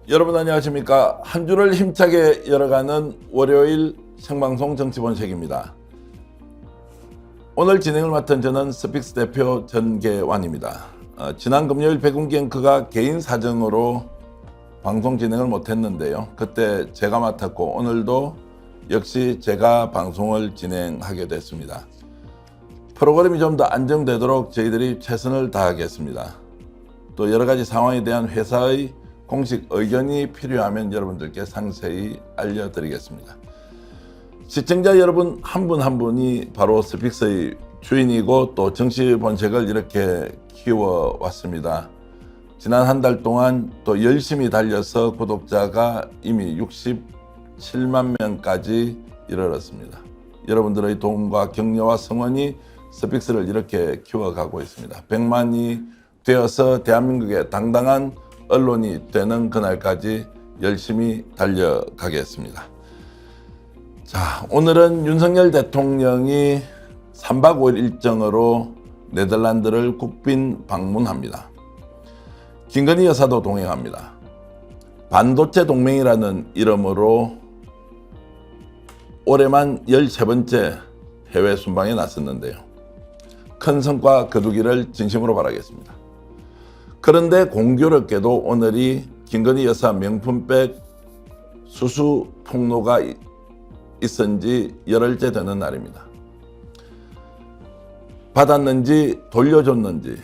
여러분 안녕하십니까. 한 주를 힘차게 열어가는 월요일 생방송 정치본색입니다. 오늘 진행을 맡은 저는 스픽스 대표 전계완입니다. 지난 금요일 백운기 앵커가 개인 사정으로 방송 진행을 못했는데요. 그때 제가 맡았고 오늘도 역시 제가 방송을 진행하게 됐습니다. 프로그램이 좀 더 안정되도록 저희들이 최선을 다하겠습니다. 또 여러 가지 상황에 대한 회사의 공식 의견이 필요하면 여러분들께 상세히 알려드리겠습니다. 시청자 여러분 한 분 한 분이 바로 스픽스의 주인이고 또 정치 본색을 이렇게 키워왔습니다. 지난 한 달 동안 또 열심히 달려서 구독자가 이미 67만 명까지 이르렀습니다. 여러분들의 도움과 격려와 성원이 스픽스를 이렇게 키워가고 있습니다. 100만이 되어서 대한민국의 당당한 언론이 되는 그날까지 열심히 달려가겠습니다. 자, 오늘은 윤석열 대통령이 3박 5일 일정으로 네덜란드를 국빈 방문합니다. 김건희 여사도 동행합니다. 반도체 동맹이라는 이름으로 올해만 13번째 해외 순방에 나섰는데요. 큰 성과 거두기를 진심으로 바라겠습니다. 그런데 공교롭게도 오늘이 김건희 여사 명품백 수수 폭로가 있은 지 열흘째 되는 날입니다. 받았는지 돌려줬는지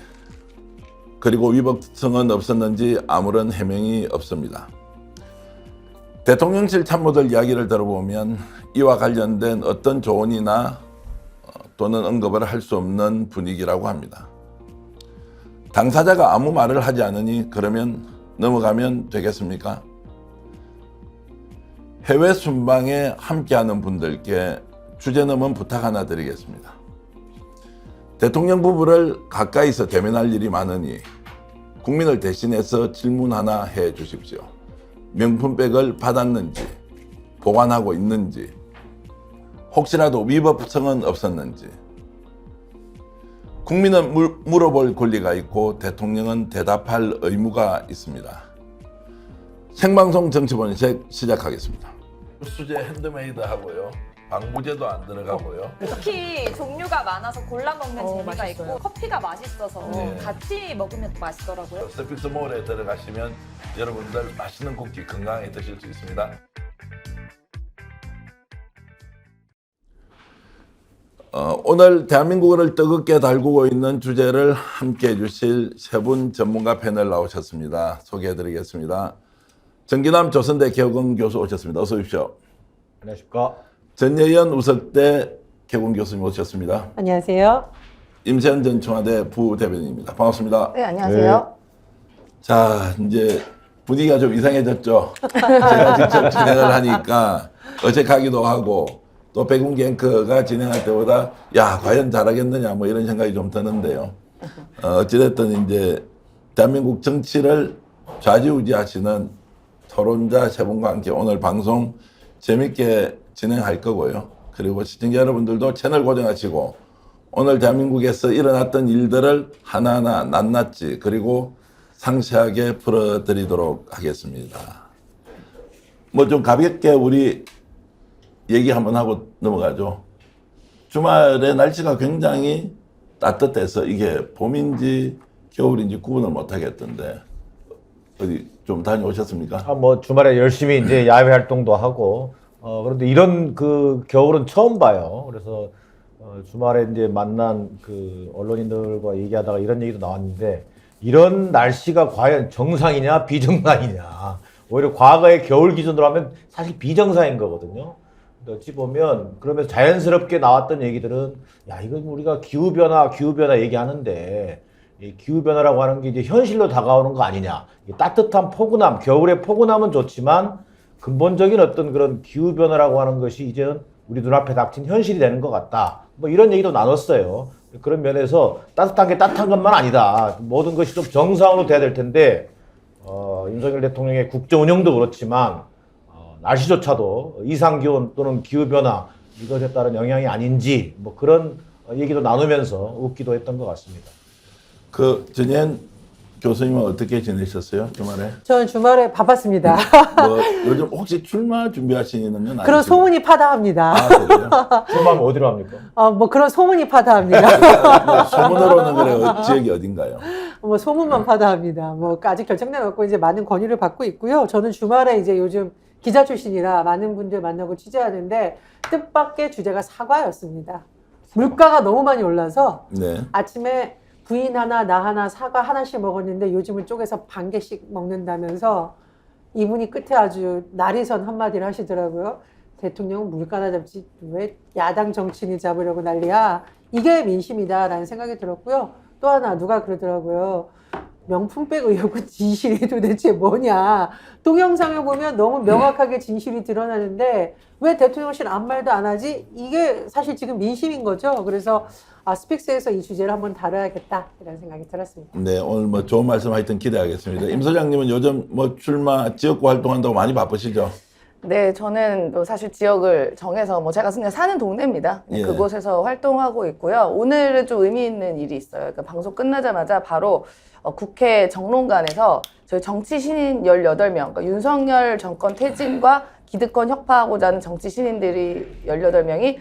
그리고 위법성은 없었는지 아무런 해명이 없습니다. 대통령실 참모들 이야기를 들어보면 이와 관련된 어떤 조언이나 또는 언급을 할 수 없는 분위기라고 합니다. 당사자가 아무 말을 하지 않으니 그러면 넘어가면 되겠습니까? 해외 순방에 함께하는 분들께 주제넘은 부탁 하나 드리겠습니다. 대통령 부부를 가까이서 대면할 일이 많으니 국민을 대신해서 질문 하나 해 주십시오. 명품백을 받았는지, 보관하고 있는지, 혹시라도 위법성은 없었는지. 국민은 물어볼 권리가 있고 대통령은 대답할 의무가 있습니다. 생방송 정치본색 시작하겠습니다. 수제 핸드메이드 하고요. 방부제도 안 들어가고요. 특히 종류가 많아서 골라 먹는 재미가 맛있어요. 있고 커피가 맛있어서 네. 같이 먹으면 또 맛있더라고요. 스픽스 몰에 들어가시면 여러분들 맛있는 쿠키 건강하게 드실 수 있습니다. 오늘 대한민국을 뜨겁게 달구고 있는 주제를 함께 해주실 세 분 전문가 패널 나오셨습니다. 소개해드리겠습니다. 정기남 조선대 개공 교수 오셨습니다. 어서 오십시오. 안녕하십니까. 전예현 우석대 개공 교수님 오셨습니다. 안녕하세요. 임세현 전 청와대 부대변인입니다. 반갑습니다. 네, 안녕하세요. 자, 이제 분위기가 좀 이상해졌죠. 제가 직접 진행을 하니까 어색하기도 하고 또 백운기 앵커가 진행할 때보다 야 과연 잘하겠느냐 뭐 이런 생각이 좀 드는데요. 어찌됐든 이제 대한민국 정치를 좌지우지하시는 토론자 세 분과 함께 오늘 방송 재밌게 진행할 거고요. 그리고 시청자 여러분들도 채널 고정하시고 오늘 대한민국에서 일어났던 일들을 하나하나 낱낱이 그리고 상세하게 풀어드리도록 하겠습니다. 뭐 좀 가볍게 우리 얘기 한번 하고 넘어가죠. 주말에 날씨가 굉장히 따뜻해서 이게 봄인지 겨울인지 구분을 못 하겠던데 어디 좀 다녀오셨습니까? 뭐 주말에 열심히 이제 야외 활동도 하고 그런데 이런 그 겨울은 처음 봐요. 그래서 주말에 이제 만난 그 언론인들과 얘기하다가 이런 얘기도 나왔는데 이런 날씨가 과연 정상이냐 비정상이냐. 오히려 과거의 겨울 기준으로 하면 사실 비정상인 거거든요. 어찌 보면 그러면서 자연스럽게 나왔던 얘기들은 야 이건 우리가 기후변화 얘기하는데 이 기후변화라고 하는 게 이제 현실로 다가오는 거 아니냐. 따뜻한 포근함, 겨울의 포근함은 좋지만 근본적인 어떤 그런 기후변화라고 하는 것이 이제는 우리 눈앞에 닥친 현실이 되는 것 같다. 뭐 이런 얘기도 나눴어요. 그런 면에서 따뜻한 게 따뜻한 것만 아니다. 모든 것이 좀 정상으로 돼야 될 텐데 윤석열 대통령의 국정 운영도 그렇지만 날씨조차도 이상기온 또는 기후변화 이것에 따른 영향이 아닌지 뭐 그런 얘기도 나누면서 웃기도 했던 것 같습니다. 그 전현 교수님은 어떻게 지내셨어요 주말에? 저는 주말에 바빴습니다. 뭐 요즘 혹시 출마 준비하시는 건 아니시죠? 그런 소문이 파다합니다. 아, 그래요? 출마하면 어디로 합니까? 뭐 그런 소문이 파다합니다. 뭐 소문으로는 그래요. 지역이 어딘가요? 뭐 소문만 파다합니다. 뭐 아직 결정된 것 같고 이제 많은 권유를 받고 있고요. 저는 주말에 이제 요즘 기자 출신이라 많은 분들 만나고 취재하는데 뜻밖의 주제가 사과였습니다. 물가가 너무 많이 올라서 네. 아침에 부인 하나, 나 하나, 사과 하나씩 먹었는데 요즘은 쪼개서 반 개씩 먹는다면서 이분이 끝에 아주 날이선 한마디를 하시더라고요. 대통령은 물가나 잡지 왜 야당 정치인이 잡으려고 난리야. 이게 민심이다라는 생각이 들었고요. 또 하나 누가 그러더라고요. 명품백 의혹은 진실이 도대체 뭐냐. 동영상을 보면 너무 명확하게 진실이 드러나는데 왜 대통령실 아무 말도 안 하지? 이게 사실 지금 민심인 거죠. 그래서 스픽스에서 이 주제를 한번 다뤄야겠다 이런 생각이 들었습니다. 네, 오늘 뭐 좋은 말씀 하여튼 기대하겠습니다. 임 소장님은 요즘 뭐 출마 지역구 활동한다고 많이 바쁘시죠? 네, 저는 또 사실 지역을 정해서 제가 그냥 사는 동네입니다. 예. 그곳에서 활동하고 있고요. 오늘은 좀 의미 있는 일이 있어요. 그러니까 방송 끝나자마자 바로 국회 정론관에서 저희 정치 신인 18명, 그러니까 윤석열 정권 퇴진과 기득권 혁파하고자 하는 정치 신인들이 18명이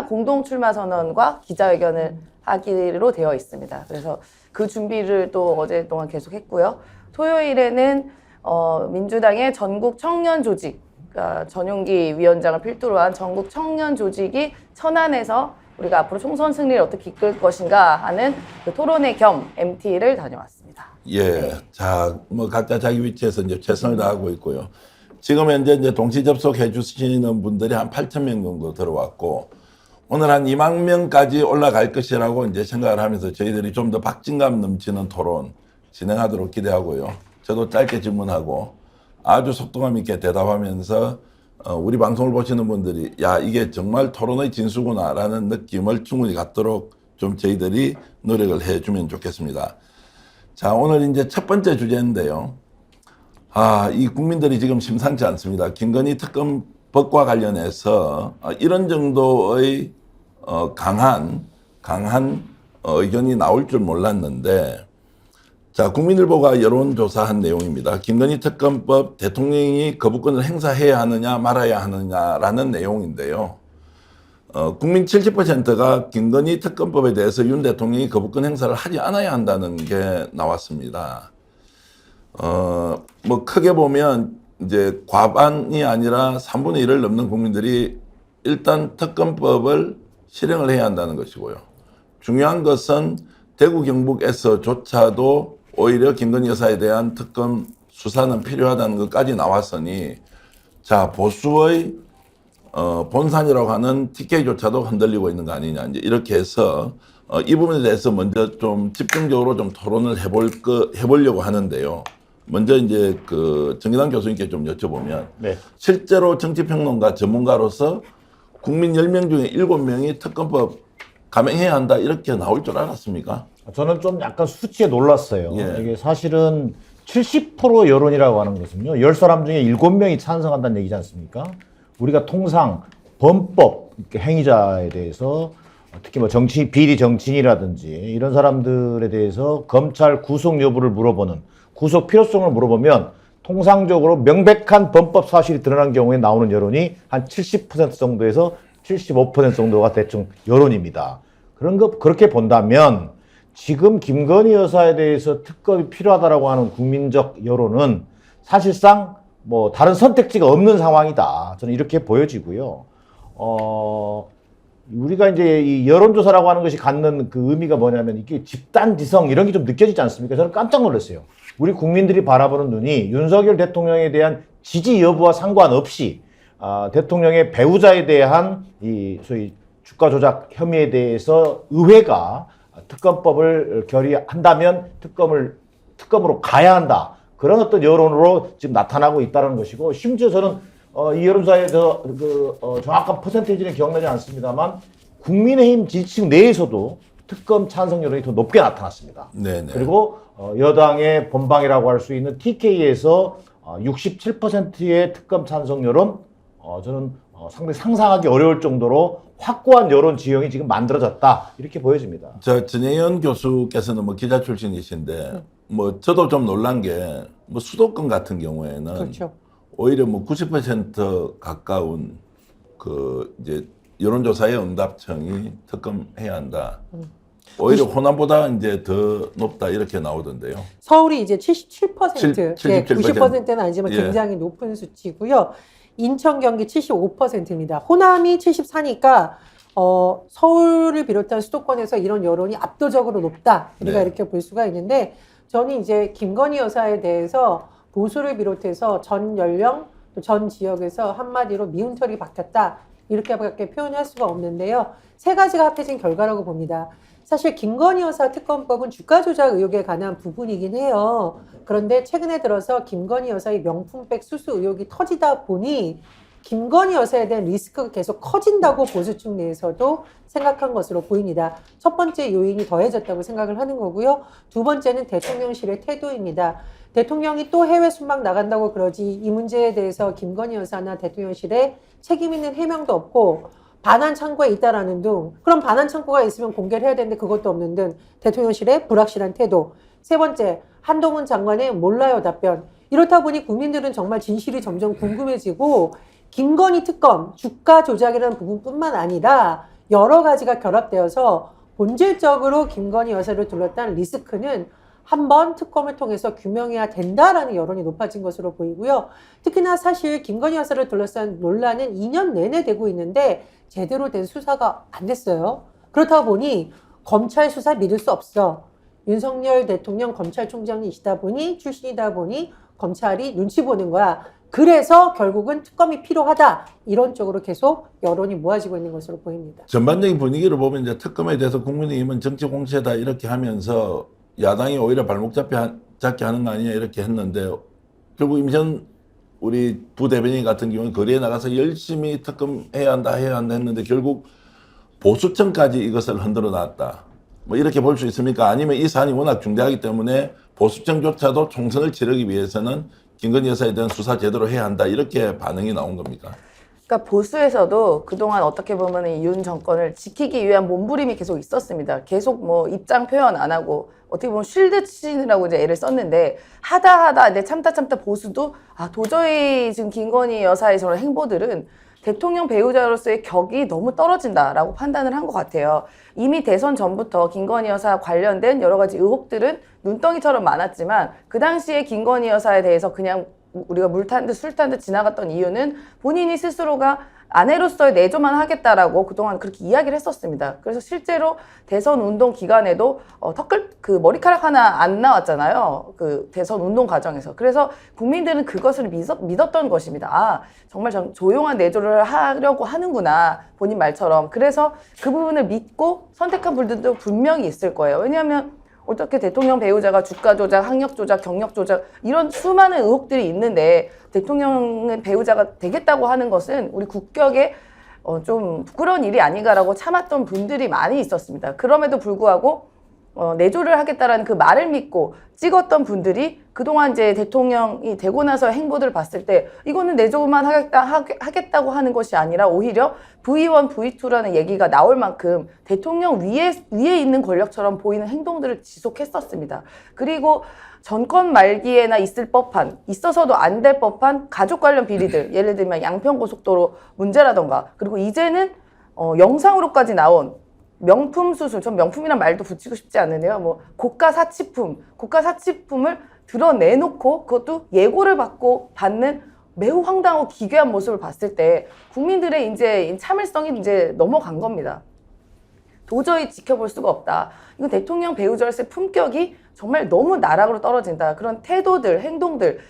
공동 출마 선언과 기자회견을 하기로 되어 있습니다. 그래서 그 준비를 또 어제 동안 계속 했고요. 토요일에는 민주당의 전국 청년 조직, 그러니까 전용기 위원장을 필두로 한 전국 청년 조직이 천안에서 우리가 앞으로 총선 승리를 어떻게 이끌 것인가 하는 그 토론회 겸 MT를 다녀왔습니다. 예. 자, 뭐 각자 자기 위치에서 이제 최선을 다하고 있고요. 지금 현재 이제 동시 접속해 주시는 분들이 한 8,000명 정도 들어왔고 오늘 한 2만 명까지 올라갈 것이라고 이제 생각을 하면서 저희들이 좀 더 박진감 넘치는 토론 진행하도록 기대하고요. 저도 짧게 질문하고 아주 속도감 있게 대답하면서 우리 방송을 보시는 분들이 야 이게 정말 토론의 진수구나라는 느낌을 충분히 갖도록 좀 저희들이 노력을 해주면 좋겠습니다. 자, 오늘 이제 첫 번째 주제인데요. 이 국민들이 지금 심상치 않습니다. 김건희 특검법과 관련해서 이런 정도의 강한 의견이 나올 줄 몰랐는데, 자, 국민일보가 여론조사한 내용입니다. 김건희 특검법 대통령이 거부권을 행사해야 하느냐 말아야 하느냐라는 내용인데요. 국민 70%가 김건희 특검법에 대해서 윤 대통령이 거부권 행사를 하지 않아야 한다는 게 나왔습니다. 뭐 크게 보면 이제 과반이 아니라 3분의 1을 넘는 국민들이 일단 특검법을 실행을 해야 한다는 것이고요. 중요한 것은 대구 경북에서조차도 오히려 김건희 여사에 대한 특검 수사는 필요하다는 것까지 나왔으니 자, 보수의 본산이라고 하는 TK조차도 흔들리고 있는 거 아니냐. 이제 이렇게 해서 이 부분에 대해서 먼저 좀 집중적으로 좀 토론을 해보려고 하는데요. 먼저 이제 그 정기당 교수님께 좀 여쭤보면 네. 실제로 정치평론가 전문가로서 국민 10명 중에 7명이 특검법 감행해야 한다 이렇게 나올 줄 알았습니까? 저는 좀 약간 수치에 놀랐어요. 예. 이게 사실은 70% 여론이라고 하는 것은요. 10사람 중에 7명이 찬성한다는 얘기지 않습니까? 우리가 통상 범법 행위자에 대해서 특히 뭐 비리 정치인이라든지 이런 사람들에 대해서 검찰 구속 여부를 물어보는 구속 필요성을 물어보면 통상적으로 명백한 범법 사실이 드러난 경우에 나오는 여론이 한 70% 정도에서 75% 정도가 대충 여론입니다. 그렇게 본다면 지금 김건희 여사에 대해서 특검이 필요하다라고 하는 국민적 여론은 사실상 뭐 다른 선택지가 없는 상황이다. 저는 이렇게 보여지고요. 우리가 이제 이 여론조사라고 하는 것이 갖는 그 의미가 뭐냐면 이게 집단지성 이런 게 좀 느껴지지 않습니까? 저는 깜짝 놀랐어요. 우리 국민들이 바라보는 눈이 윤석열 대통령에 대한 지지 여부와 상관없이 대통령의 배우자에 대한 이 소위 주가 조작 혐의에 대해서 의회가 특검법을 결의한다면 특검으로 가야 한다. 그런 어떤 여론으로 지금 나타나고 있다는 것이고, 심지어 저는 이 여론조사에서 정확한 퍼센테이지는 기억나지 않습니다만 국민의힘 지지층 내에서도 특검 찬성 여론이 더 높게 나타났습니다. 네네. 그리고 여당의 본방이라고 할 수 있는 TK에서 67%의 특검 찬성 여론, 저는 상당히 상상하기 어려울 정도로 확고한 여론 지형이 지금 만들어졌다 이렇게 보여집니다. 저 전혜연 교수께서는 뭐 기자 출신이신데 뭐 저도 좀 놀란 게 뭐 수도권 같은 경우에는 그렇죠. 오히려 뭐 90% 가까운 그 이제 여론조사의 응답청이 특검해야 한다. 오히려 호남보다 이제 더 높다 이렇게 나오던데요. 서울이 이제 77%, 77%. 90%는 아니지만 예. 굉장히 높은 수치고요. 인천, 경기 75%입니다. 호남이 74니까 서울을 비롯한 수도권에서 이런 여론이 압도적으로 높다. 우리가 네. 이렇게 볼 수가 있는데 저는 이제 김건희 여사에 대해서 보수를 비롯해서 전 연령, 또 전 지역에서 한마디로 미운털이 박혔다. 이렇게밖에 표현할 수가 없는데요. 세 가지가 합해진 결과라고 봅니다. 사실 김건희 여사 특검법은 주가 조작 의혹에 관한 부분이긴 해요. 그런데 최근에 들어서 김건희 여사의 명품백 수수 의혹이 터지다 보니 김건희 여사에 대한 리스크가 계속 커진다고 보수 측 내에서도 생각한 것으로 보입니다. 첫 번째 요인이 더해졌다고 생각을 하는 거고요. 두 번째는 대통령실의 태도입니다. 대통령이 또 해외 순방 나간다고 그러지 이 문제에 대해서 김건희 여사나 대통령실에 책임 있는 해명도 없고 반환 창구에 있다라는 등 그럼 반환 창구가 있으면 공개를 해야 되는데 그것도 없는 등 대통령실의 불확실한 태도. 세 번째, 한동훈 장관의 몰라요 답변. 이렇다 보니 국민들은 정말 진실이 점점 궁금해지고 김건희 특검, 주가 조작이라는 부분뿐만 아니라 여러 가지가 결합되어서 본질적으로 김건희 여사를 둘러싼 리스크는 한번 특검을 통해서 규명해야 된다라는 여론이 높아진 것으로 보이고요. 특히나 사실 김건희 여사를 둘러싼 논란은 2년 내내 되고 있는데 제대로 된 수사가 안 됐어요. 그렇다 보니 검찰 수사 믿을 수 없어. 윤석열 대통령 검찰총장이시다 보니 출신이다 보니 검찰이 눈치 보는 거야. 그래서 결국은 특검이 필요하다. 이런 쪽으로 계속 여론이 모아지고 있는 것으로 보입니다. 전반적인 분위기를 보면 이제 특검에 대해서 국민의힘은 정치 공세다 이렇게 하면서 야당이 오히려 발목 잡게 하는 거 아니냐 이렇게 했는데 결국 임현 우리 부대변인 같은 경우는 거리에 나가서 열심히 특검해야 한다 했는데 결국 보수층까지 이것을 흔들어 놨다. 뭐 이렇게 볼 수 있습니까? 아니면 이 사안이 워낙 중대하기 때문에 보수층조차도 총선을 치르기 위해서는 김건희 여사에 대한 수사 제대로 해야 한다 이렇게 반응이 나온 겁니까? 그러니까 보수에서도 그동안 어떻게 보면 이 윤 정권을 지키기 위한 몸부림이 계속 있었습니다. 계속 뭐 입장 표현 안 하고 어떻게 보면 쉴드 치느라고 이제 애를 썼는데 하다 이제 참다 보수도 도저히 지금 김건희 여사의 저런 행보들은 대통령 배우자로서의 격이 너무 떨어진다라고 판단을 한 것 같아요. 이미 대선 전부터 김건희 여사 관련된 여러 가지 의혹들은 눈덩이처럼 많았지만 그 당시에 김건희 여사에 대해서 그냥 우리가 물 탄 듯 술 탄 듯 지나갔던 이유는 본인이 스스로가 아내로서의 내조만 하겠다라고 그동안 그렇게 이야기를 했었습니다. 그래서 실제로 대선 운동 기간에도 머리카락 하나 안 나왔잖아요. 그 대선 운동 과정에서. 그래서 국민들은 그것을 믿었던 것입니다. 정말 조용한 내조를 하려고 하는구나. 본인 말처럼. 그래서 그 부분을 믿고 선택한 분들도 분명히 있을 거예요. 왜냐하면 어떻게 대통령 배우자가 주가 조작, 학력 조작, 경력 조작 이런 수많은 의혹들이 있는데 대통령은 배우자가 되겠다고 하는 것은 우리 국격에 좀 부끄러운 일이 아닌가라고 참았던 분들이 많이 있었습니다. 그럼에도 불구하고 내조를 하겠다라는 그 말을 믿고 찍었던 분들이 그동안 이제 대통령이 되고 나서 행보들을 봤을 때 이거는 내조만 하겠다고 하는 것이 아니라 오히려 V1, V2라는 얘기가 나올 만큼 대통령 위에 있는 권력처럼 보이는 행동들을 지속했었습니다. 그리고 정권 말기에나 있어서도 안 될 법한 가족 관련 비리들, 예를 들면 양평고속도로 문제라던가, 그리고 이제는 영상으로까지 나온 명품 수술, 전 명품이란 말도 붙이고 싶지 않는데요. 뭐 고가 사치품을 드러내놓고 그것도 예고를 받는 매우 황당하고 기괴한 모습을 봤을 때 국민들의 이제 참을성이 이제 넘어간 겁니다. 도저히 지켜볼 수가 없다. 이거 대통령 배우자로서의 품격이 정말 너무 나락으로 떨어진다. 그런 태도들, 행동들,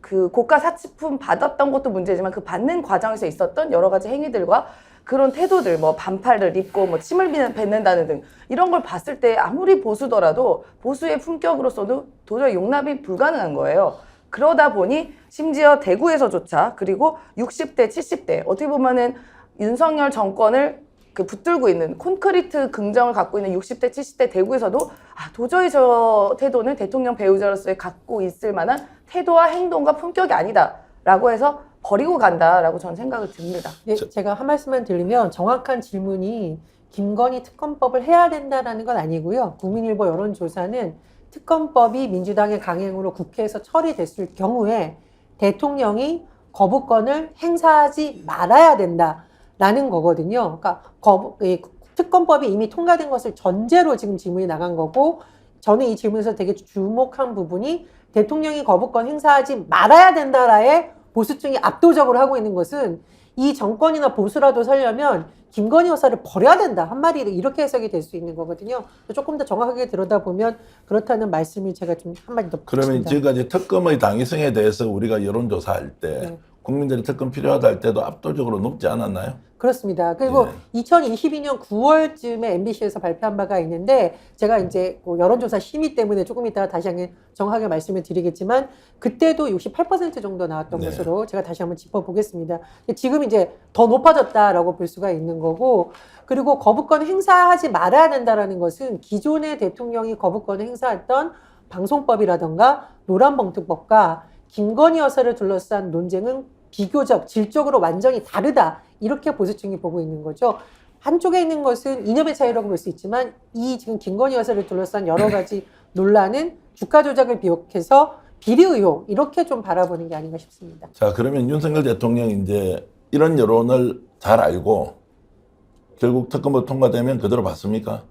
그 고가 사치품 받았던 것도 문제지만 그 받는 과정에서 있었던 여러 가지 행위들과 그런 태도들, 뭐 반팔을 입고 뭐 침을 뱉는다는 등 이런 걸 봤을 때 아무리 보수더라도 보수의 품격으로서도 도저히 용납이 불가능한 거예요. 그러다 보니 심지어 대구에서조차 그리고 60대, 70대 어떻게 보면은 윤석열 정권을 붙들고 있는 콘크리트 긍정을 갖고 있는 60대, 70대 대구에서도 도저히 저 태도는 대통령 배우자로서의 갖고 있을 만한 태도와 행동과 품격이 아니다라고 해서 버리고 간다라고 저는 생각을 듭니다. 네, 제가 한 말씀만 드리면 정확한 질문이 김건희 특검법을 해야 된다라는 건 아니고요. 국민일보 여론조사는 특검법이 민주당의 강행으로 국회에서 처리됐을 경우에 대통령이 거부권을 행사하지 말아야 된다라는 거거든요. 그러니까 이 특검법이 이미 통과된 것을 전제로 지금 질문이 나간 거고, 저는 이 질문에서 되게 주목한 부분이 대통령이 거부권 행사하지 말아야 된다라의 보수층이 압도적으로 하고 있는 것은 이 정권이나 보수라도 살려면 김건희 여사를 버려야 된다 한마디로 이렇게 해석이 될 수 있는 거거든요. 조금 더 정확하게 들여다보면 그렇다는 말씀을 제가 좀 한마디 더 그러면 붙입니다. 지금까지 특검의 당위성에 대해서 우리가 여론조사할 때 네. 국민들이 특검 필요하다 할 때도 압도적으로 높지 않았나요? 그렇습니다. 그리고 네. 2022년 9월쯤에 MBC에서 발표한 바가 있는데, 제가 이제 여론조사 심의 때문에 조금 이따가 다시 한번 정확하게 말씀을 드리겠지만, 그때도 68% 정도 나왔던 네. 것으로 제가 다시 한번 짚어보겠습니다. 지금 이제 더 높아졌다라고 볼 수가 있는 거고, 그리고 거부권 행사하지 말아야 된다라는 것은 기존의 대통령이 거부권을 행사했던 방송법이라던가 노란봉투법과 김건희 여사를 둘러싼 논쟁은 비교적 질적으로 완전히 다르다, 이렇게 보수층이 보고 있는 거죠. 한쪽에 있는 것은 이념의 차이라고 볼 수 있지만, 이 지금 김건희 여사를 둘러싼 여러 가지 논란은 주가 조작을 비롯해서 비리 의혹, 이렇게 좀 바라보는 게 아닌가 싶습니다. 자, 그러면 윤석열 대통령이 이제 이런 여론을 잘 알고 결국 특검법 통과되면 그대로 받습니까?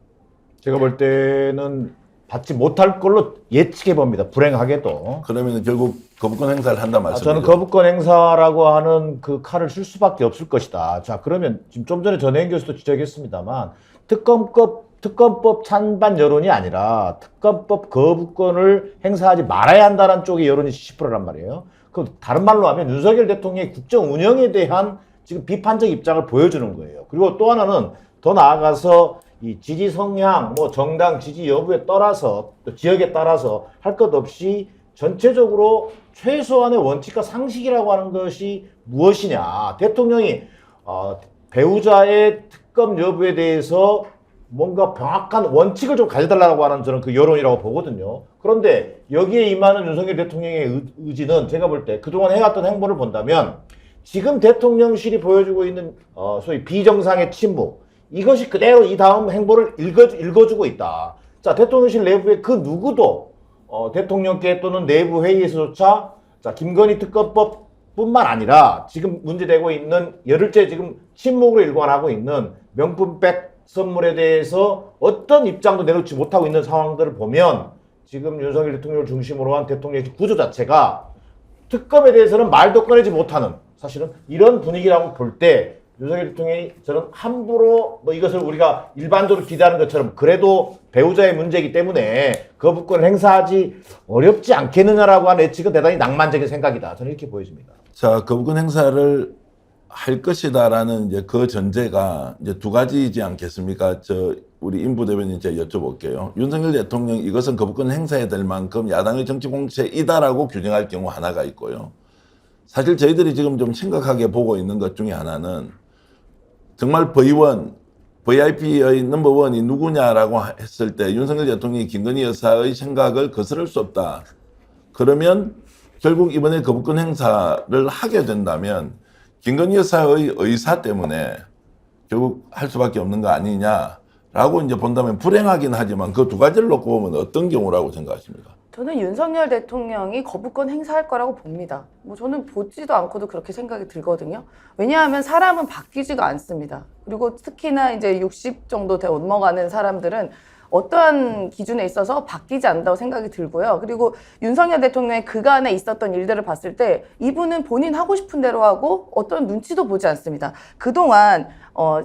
제가 볼 때는 받지 못할 걸로 예측해 봅니다. 불행하게도. 그러면 결국 거부권 행사를 한다 말씀이죠? 저는 거부권 행사라고 하는 그 칼을 쓸 수밖에 없을 것이다. 자, 그러면 지금 좀 전에 전혜인 교수도 지적했습니다만, 특검법 찬반 여론이 아니라 특검법 거부권을 행사하지 말아야 한다는 쪽의 여론이 70%란 말이에요. 그럼 다른 말로 하면 윤석열 대통령의 국정 운영에 대한 지금 비판적 입장을 보여주는 거예요. 그리고 또 하나는 더 나아가서 이 지지 성향, 뭐 정당 지지 여부에 따라서, 또 지역에 따라서 할 것 없이 전체적으로 최소한의 원칙과 상식이라고 하는 것이 무엇이냐. 대통령이 배우자의 특검 여부에 대해서 뭔가 명확한 원칙을 좀 가져달라고 하는 저는 그 여론이라고 보거든요. 그런데 여기에 임하는 윤석열 대통령의 의지는 제가 볼 때 그동안 해왔던 행보를 본다면 지금 대통령실이 보여주고 있는 소위 비정상의 침묵, 이것이 그대로 이 다음 행보를 읽어주고 있다. 자, 대통령실 내부에 그 누구도 대통령께 또는 내부 회의에서조차 자, 김건희 특검법 뿐만 아니라 지금 문제되고 있는 열흘째 지금 침묵으로 일관하고 있는 명품백 선물에 대해서 어떤 입장도 내놓지 못하고 있는 상황들을 보면 지금 윤석열 대통령을 중심으로 한 대통령의 구조 자체가 특검에 대해서는 말도 꺼내지 못하는, 사실은 이런 분위기라고 볼 때 윤석열 대통령이 저는 함부로 뭐 이것을 우리가 일반적으로 기대하는 것처럼 그래도 배우자의 문제이기 때문에 거부권을 행사하지 어렵지 않겠느냐라고 하는 예측은 대단히 낭만적인 생각이다. 저는 이렇게 보여집니다. 자, 거부권 행사를 할 것이다라는 이제 그 전제가 이제 두 가지이지 않겠습니까? 우리 인부 대변인 제가 여쭤볼게요. 윤석열 대통령 이것은 거부권 행사해야 될 만큼 야당의 정치 공세이다라고 규정할 경우 하나가 있고요. 사실 저희들이 지금 좀 심각하게 보고 있는 것 중에 하나는 정말 VIP의 넘버원이 누구냐라고 했을 때 윤석열 대통령이 김건희 여사의 생각을 거스를 수 없다. 그러면 결국 이번에 거부권 행사를 하게 된다면 김건희 여사의 의사 때문에 결국 할 수밖에 없는 거 아니냐라고 이제 본다면 불행하긴 하지만 그 두 가지를 놓고 보면 어떤 경우라고 생각하십니까? 저는 윤석열 대통령이 거부권 행사할 거라고 봅니다. 뭐 저는 보지도 않고도 그렇게 생각이 들거든요. 왜냐하면 사람은 바뀌지가 않습니다. 그리고 특히나 이제 60 정도 넘어가는 사람들은 어떠한 기준에 있어서 바뀌지 않는다고 생각이 들고요. 그리고 윤석열 대통령의 그간에 있었던 일들을 봤을 때 이분은 본인 하고 싶은 대로 하고 어떤 눈치도 보지 않습니다. 그동안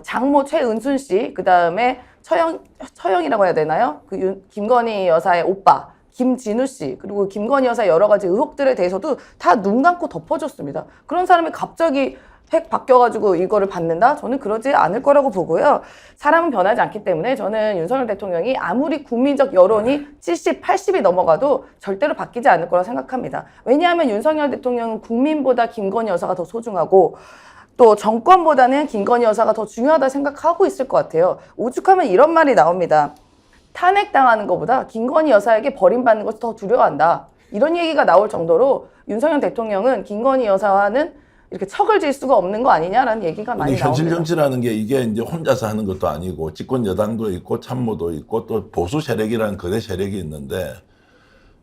장모 최은순 씨, 그다음에 처형이라고 해야 되나요? 김건희 여사의 오빠 김진우 씨, 그리고 김건희 여사의 여러 가지 의혹들에 대해서도 다 눈 감고 덮어줬습니다. 그런 사람이 갑자기 획 바뀌어가지고 이거를 받는다? 저는 그러지 않을 거라고 보고요. 사람은 변하지 않기 때문에 저는 윤석열 대통령이 아무리 국민적 여론이 70, 80이 넘어가도 절대로 바뀌지 않을 거라고 생각합니다. 왜냐하면 윤석열 대통령은 국민보다 김건희 여사가 더 소중하고 또 정권보다는 김건희 여사가 더 중요하다 생각하고 있을 것 같아요. 오죽하면 이런 말이 나옵니다. 탄핵당하는 것보다 김건희 여사에게 버림받는 것을 더 두려워한다. 이런 얘기가 나올 정도로 윤석열 대통령은 김건희 여사와는 이렇게 척을 질 수가 없는 거 아니냐라는 얘기가 많이 나옵니다. 현실 정치라는 게 이게 이제 혼자서 하는 것도 아니고 집권 여당도 있고 참모도 있고 또 보수 세력이라는 거대 세력이 있는데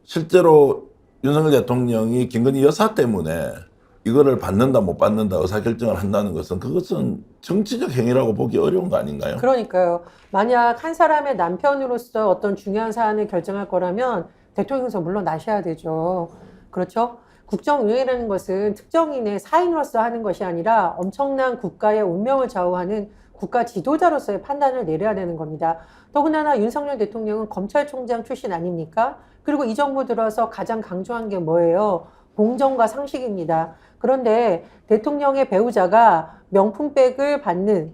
실제로 윤석열 대통령이 김건희 여사 때문에 이거를 받는다 못 받는다 의사결정을 한다는 것은 그것은 정치적 행위라고 보기 어려운 거 아닌가요? 그러니까요. 만약 한 사람의 남편으로서 어떤 중요한 사안을 결정할 거라면 대통령에서 물러나셔야 되죠. 그렇죠? 국정운영이라는 것은 특정인의 사인으로서 하는 것이 아니라 엄청난 국가의 운명을 좌우하는 국가 지도자로서의 판단을 내려야 되는 겁니다. 더군다나 윤석열 대통령은 검찰총장 출신 아닙니까? 그리고 이 정부 들어서 가장 강조한 게 뭐예요? 공정과 상식입니다. 그런데 대통령의 배우자가 명품백을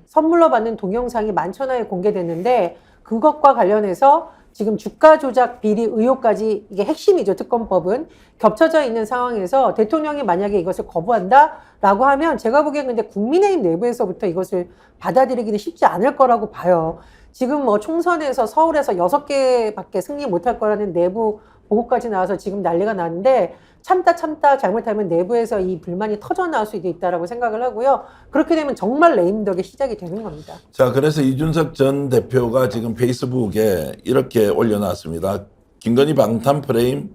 선물로 받는 동영상이 만천하에 공개됐는데 그것과 관련해서 지금 주가 조작 비리 의혹까지 이게 핵심이죠. 특검법은 겹쳐져 있는 상황에서 대통령이 만약에 이것을 거부한다라고 하면 제가 보기엔 근데 국민의힘 내부에서부터 이것을 받아들이기는 쉽지 않을 거라고 봐요. 지금 뭐 총선에서 서울에서 6개밖에 승리 못할 거라는 내부 보고까지 나와서 지금 난리가 나는데 참다 잘못하면 내부에서 이 불만이 터져 나올 수도 있다라고 생각을 하고요. 그렇게 되면 정말 레임덕의 시작이 되는 겁니다. 자, 그래서 이준석 전 대표가 지금 페이스북에 이렇게 올려놨습니다. 김건희 방탄 프레임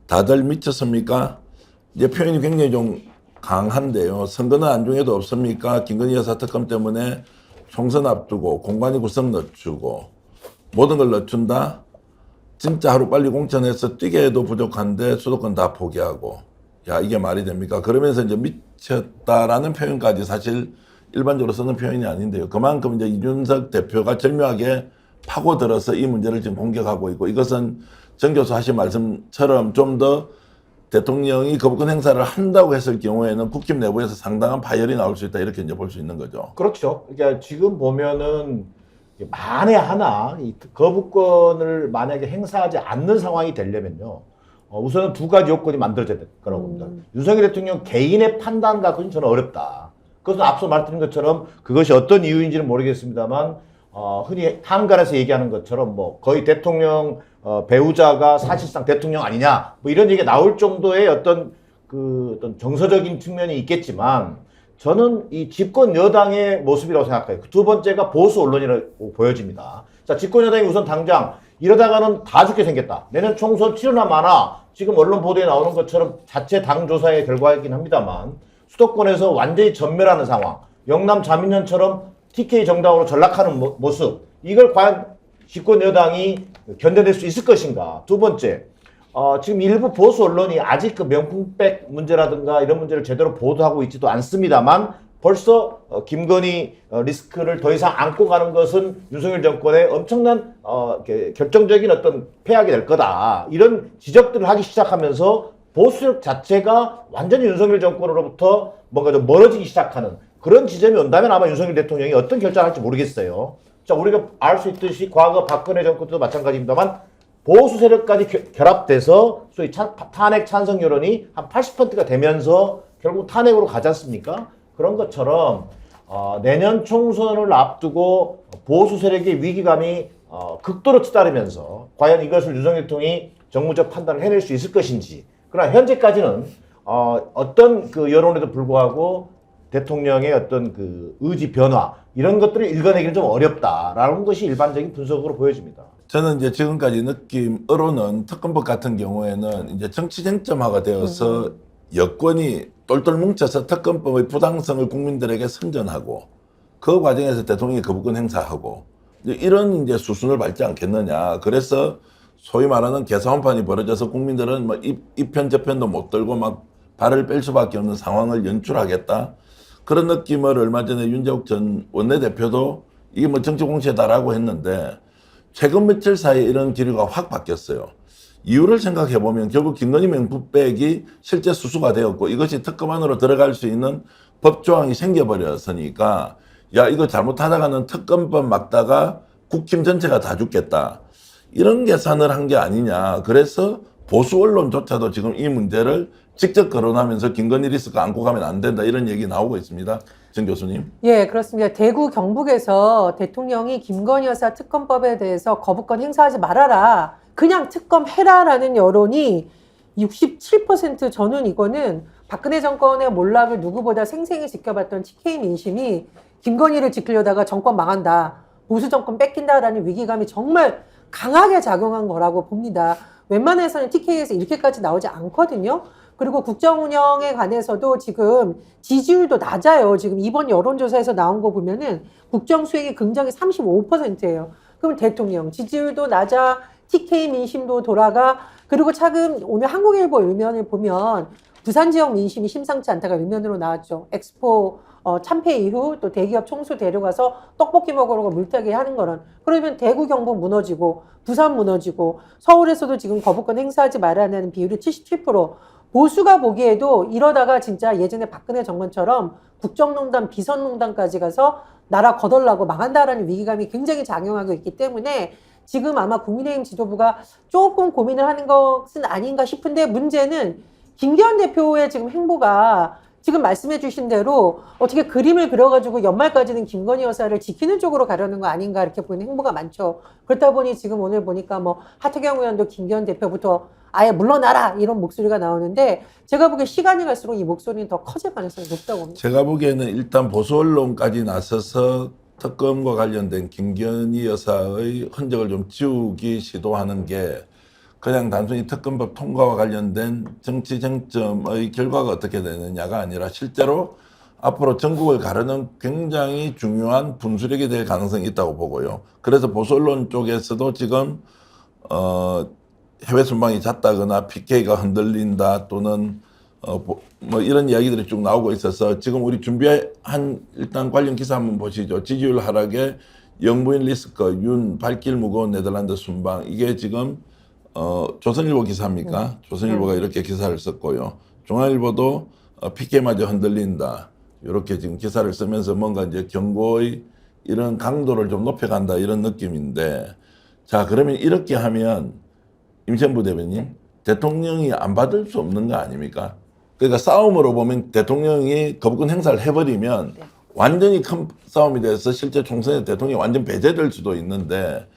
다들 미쳤습니까? 이제 표현이 굉장히 좀 강한데요. 선거는 안중에도 없습니까? 김건희 여사 특검 때문에 총선 앞두고 공관위 구성 늦추고 모든 걸 늦춘다? 진짜 하루빨리 공천해서 뛰게 해도 부족한데 수도권 다 포기하고 야 이게 말이 됩니까? 그러면서 이제 미쳤다라는 표현까지 사실 일반적으로 쓰는 표현이 아닌데요. 그만큼 이제 이준석 대표가 절묘하게 파고들어서 이 문제를 지금 공격하고 있고 이것은 정 교수 하신 말씀처럼 좀 더 대통령이 거부권 행사를 한다고 했을 경우에는 국힘 내부에서 상당한 파열이 나올 수 있다 이렇게 이제 볼 수 있는 거죠. 그렇죠. 그러니까 지금 보면은 만에 하나 이 거부권을 만약에 행사하지 않는 상황이 되려면요. 우선은 두 가지 요건이 만들어져야 될 거라고 봅니다. 윤석열 대통령 개인의 판단 갖고는 저는 어렵다. 그것은 앞서 말씀드린 것처럼 그것이 어떤 이유인지는 모르겠습니다만 흔히 한간에서 얘기하는 것처럼 뭐 거의 대통령 배우자가 사실상 대통령 아니냐 뭐 이런 얘기가 나올 정도의 어떤 정서적인 측면이 있겠지만 저는 이 집권 여당의 모습이라고 생각해요. 두 번째가 보수 언론이라고 보여집니다. 자, 집권 여당이 우선 당장 이러다가는 다 죽게 생겼다. 내년 총선 치르나 마나 지금 언론 보도에 나오는 것처럼 자체 당 조사의 결과이긴 합니다만 수도권에서 완전히 전멸하는 상황, 영남 자민련처럼 TK 정당으로 전락하는 모습, 이걸 과연 집권 여당이 견뎌낼 수 있을 것인가. 두 번째, 지금 일부 보수 언론이 아직 그 명품백 문제라든가 이런 문제를 제대로 보도하고 있지도 않습니다만 벌써 김건희 리스크를 더 이상 안고 가는 것은 윤석열 정권의 엄청난 결정적인 어떤 폐악이 될 거다. 이런 지적들을 하기 시작하면서 보수력 자체가 완전히 윤석열 정권으로부터 뭔가 좀 멀어지기 시작하는 그런 지점이 온다면 아마 윤석열 대통령이 어떤 결정을 할지 모르겠어요. 자, 우리가 알 수 있듯이 과거 박근혜 정권 때도 마찬가지입니다만 보수 세력까지 결합돼서 소위 탄핵 찬성 여론이 한 80%가 되면서 결국 탄핵으로 가지 않습니까? 그런 것처럼 내년 총선을 앞두고 보수 세력의 위기감이 극도로 치달으면서 과연 이것을 윤석열 대통령이 정무적 판단을 해낼 수 있을 것인지. 그러나 현재까지는 어떤 그 여론에도 불구하고 대통령의 어떤 그 의지 변화 이런 것들을 읽어내기는 좀 어렵다라는 것이 일반적인 분석으로 보여집니다. 저는 이제 지금까지 느낌으로는 특검법 같은 경우에는 이제 정치 쟁점화가 되어서 여권이 똘똘 뭉쳐서 특검법의 부당성을 국민들에게 선전하고 그 과정에서 대통령이 거부권 행사하고 이런 이제 수순을 밟지 않겠느냐. 그래서 소위 말하는 개사원판이 벌어져서 국민들은 뭐 이편 저편도 못 들고 막 발을 뺄 수밖에 없는 상황을 연출하겠다. 그런 느낌을 얼마 전에 윤재욱 전 원내대표도 이게 뭐 정치 공세다라고 했는데 최근 며칠 사이에 이런 기류가 확 바뀌었어요. 이유를 생각해 보면 결국 김건희 명품백이 실제 수수가 되었고 이것이 특검 안으로 들어갈 수 있는 법조항이 생겨버렸으니까 야 이거 잘못하다가는 특검법 막다가 국힘 전체가 다 죽겠다. 이런 계산을 한 게 아니냐. 그래서 보수 언론조차도 지금 이 문제를 직접 거론하면서 김건희 리스크 안고 가면 안 된다 이런 얘기 나오고 있습니다. 정 교수님. 예, 그렇습니다. 대구 경북에서 대통령이 김건희 여사 특검법에 대해서 거부권 행사하지 말아라. 그냥 특검해라라는 여론이 67%. 저는 이거는 박근혜 정권의 몰락을 누구보다 생생히 지켜봤던 TK 민심이 김건희를 지키려다가 정권 망한다. 보수 정권 뺏긴다라는 위기감이 정말 강하게 작용한 거라고 봅니다. 웬만해서는 TK에서 이렇게까지 나오지 않거든요. 그리고 국정 운영에 관해서도 지금 지지율도 낮아요. 지금 이번 여론조사에서 나온 거 보면은 국정 수행이 긍정이 35%예요. 그럼 대통령 지지율도 낮아, TK 민심도 돌아가. 그리고 차근 오늘 한국일보 일면을 보면 부산 지역 민심이 심상치 않다가 일면으로 나왔죠. 엑스포 참패 이후 또 대기업 총수 데려가서 떡볶이 먹으러 물타기 하는 거는. 그러면 대구 경북 무너지고 부산 무너지고 서울에서도 지금 거부권 행사하지 말아야하는 비율이 77%. 보수가 보기에도 이러다가 진짜 예전에 박근혜 정권처럼 국정농단, 비선농단까지 가서 나라 거덜나고 망한다라는 위기감이 굉장히 작용하고 있기 때문에 지금 아마 국민의힘 지도부가 조금 고민을 하는 것은 아닌가 싶은데 문제는 김기현 대표의 지금 행보가 지금 말씀해 주신 대로 어떻게 그림을 그려가지고 연말까지는 김건희 여사를 지키는 쪽으로 가려는 거 아닌가 이렇게 보이는 행보가 많죠. 그렇다 보니 지금 오늘 보니까 뭐 하태경 의원도 김기현 대표부터 아예 물러나라 이런 목소리가 나오는데 제가 보기에 시간이 갈수록 이 목소리는 더 커질 가능성이 높다고 봅니다. 제가 보기에는 일단 보수 언론까지 나서서 특검과 관련된 김건희 여사의 흔적을 좀 지우기 시도하는 게 그냥 단순히 특검법 통과와 관련된 정치 쟁점의 결과가 어떻게 되느냐가 아니라 실제로 앞으로 전국을 가르는 굉장히 중요한 분수령이 될 가능성이 있다고 보고요. 그래서 보수 언론 쪽에서도 지금 해외 순방이 잦다거나 PK가 흔들린다 또는 뭐 이런 이야기들이 쭉 나오고 있어서 지금 우리 준비한 일단 관련 기사 한번 보시죠. 지지율 하락에 영부인 리스크, 윤 발길 무거운 네덜란드 순방 이게 지금 조선일보 기사입니까? 조선일보가 이렇게 기사를 썼고요. 중앙일보도 PK마저 흔들린다. 이렇게 지금 기사를 쓰면서 뭔가 이제 경고의 이런 강도를 좀 높여간다 이런 느낌인데 자 그러면 이렇게 하면 임시부 대변인 대통령이 안 받을 수 없는 거 아닙니까? 그러니까 싸움으로 보면 대통령이 거부권 행사를 해버리면 완전히 큰 싸움이 돼서 실제 총선에 대통령이 완전 배제될 수도 있는데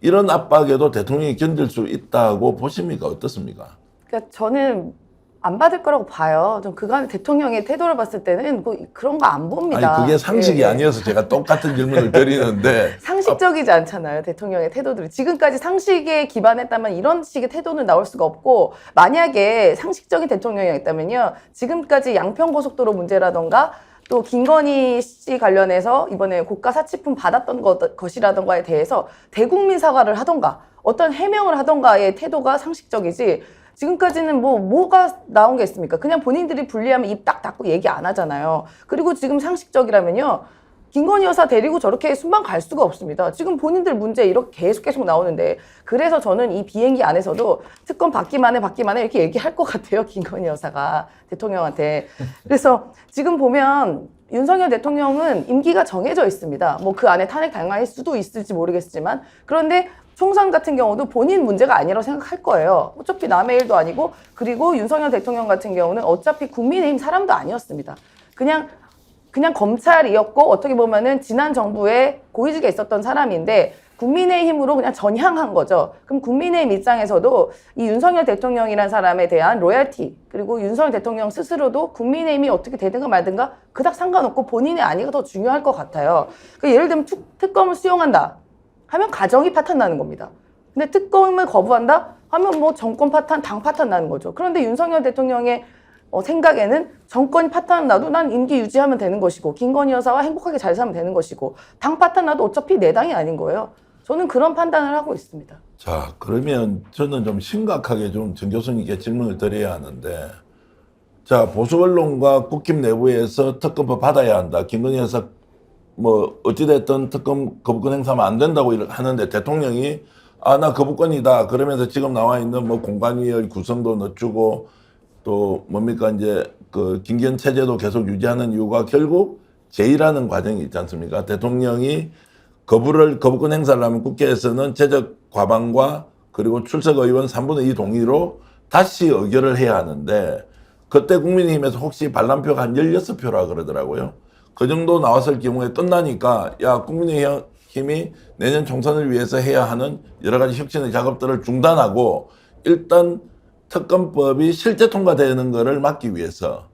이런 압박에도 대통령이 견딜 수 있다고 보십니까? 어떻습니까? 그러니까 저는 안 받을 거라고 봐요. 좀 그간 대통령의 태도를 봤을 때는 뭐 그런 거 안 봅니다. 아니 그게 상식이 예. 아니어서 제가 똑같은 질문을 드리는데 상식적이지 않잖아요. 대통령의 태도들이. 지금까지 상식에 기반했다면 이런 식의 태도는 나올 수가 없고 만약에 상식적인 대통령이었다면요. 지금까지 양평고속도로 문제라던가 또 김건희 씨 관련해서 이번에 고가 사치품 받았던 것이라던가에 대해서 대국민 사과를 하던가 어떤 해명을 하던가의 태도가 상식적이지 지금까지는 뭐가 나온 게 있습니까? 그냥 본인들이 불리하면 입 딱 닫고 얘기 안 하잖아요. 그리고 지금 상식적이라면요. 김건희 여사 데리고 저렇게 순방 갈 수가 없습니다. 지금 본인들 문제 이렇게 계속 나오는데 그래서 저는 이 비행기 안에서도 특검 받기만 해 이렇게 얘기할 것 같아요. 김건희 여사가 대통령한테. 그래서 지금 보면 윤석열 대통령은 임기가 정해져 있습니다. 뭐 그 안에 탄핵 당할 수도 있을지 모르겠지만 그런데 총선 같은 경우도 본인 문제가 아니라고 생각할 거예요. 어차피 남의 일도 아니고 그리고 윤석열 대통령 같은 경우는 어차피 국민의힘 사람도 아니었습니다. 그냥 검찰이었고 어떻게 보면은 지난 정부에 고위직에 있었던 사람인데 국민의힘으로 그냥 전향한 거죠. 그럼 국민의힘 입장에서도 이 윤석열 대통령이라는 사람에 대한 로열티 그리고 윤석열 대통령 스스로도 국민의힘이 어떻게 되든가 말든가 그닥 상관없고 본인의 안위가 더 중요할 것 같아요. 그러니까 예를 들면 특검을 수용한다 하면 가정이 파탄 나는 겁니다. 근데 특검을 거부한다 하면 뭐 정권 파탄, 당 파탄 나는 거죠. 그런데 윤석열 대통령의 생각에는 정권이 파탄 나도 난 임기 유지하면 되는 것이고 김건희 여사와 행복하게 잘 살면 되는 것이고 당 파탄 나도 어차피 내 당이 아닌 거예요. 저는 그런 판단을 하고 있습니다. 자 그러면 저는 좀 심각하게 좀 정 교수님께 질문을 드려야 하는데 자 보수 언론과 국힘 내부에서 특검법 받아야 한다. 김건희 여사 뭐 어찌됐든 특검 거부권 행사하면 안 된다고 하는데 대통령이 나 거부권이다 그러면서 지금 나와 있는 뭐 공관위의 구성도 늦추고 또 뭡니까 이제 그 김기현 체제도 계속 유지하는 이유가 결국 제의라는 과정이 있지 않습니까? 대통령이 거부권 행사를 하면 국회에서는 제적 과반과 그리고 출석 의원 3분의 2 동의로 다시 의결을 해야 하는데 그때 국민의힘에서 혹시 반란표가 한 16표라 그러더라고요. 그 정도 나왔을 경우에 끝나니까 야 국민의힘이 내년 총선을 위해서 해야 하는 여러 가지 혁신의 작업들을 중단하고 일단 특검법이 실제 통과되는 거를 막기 위해서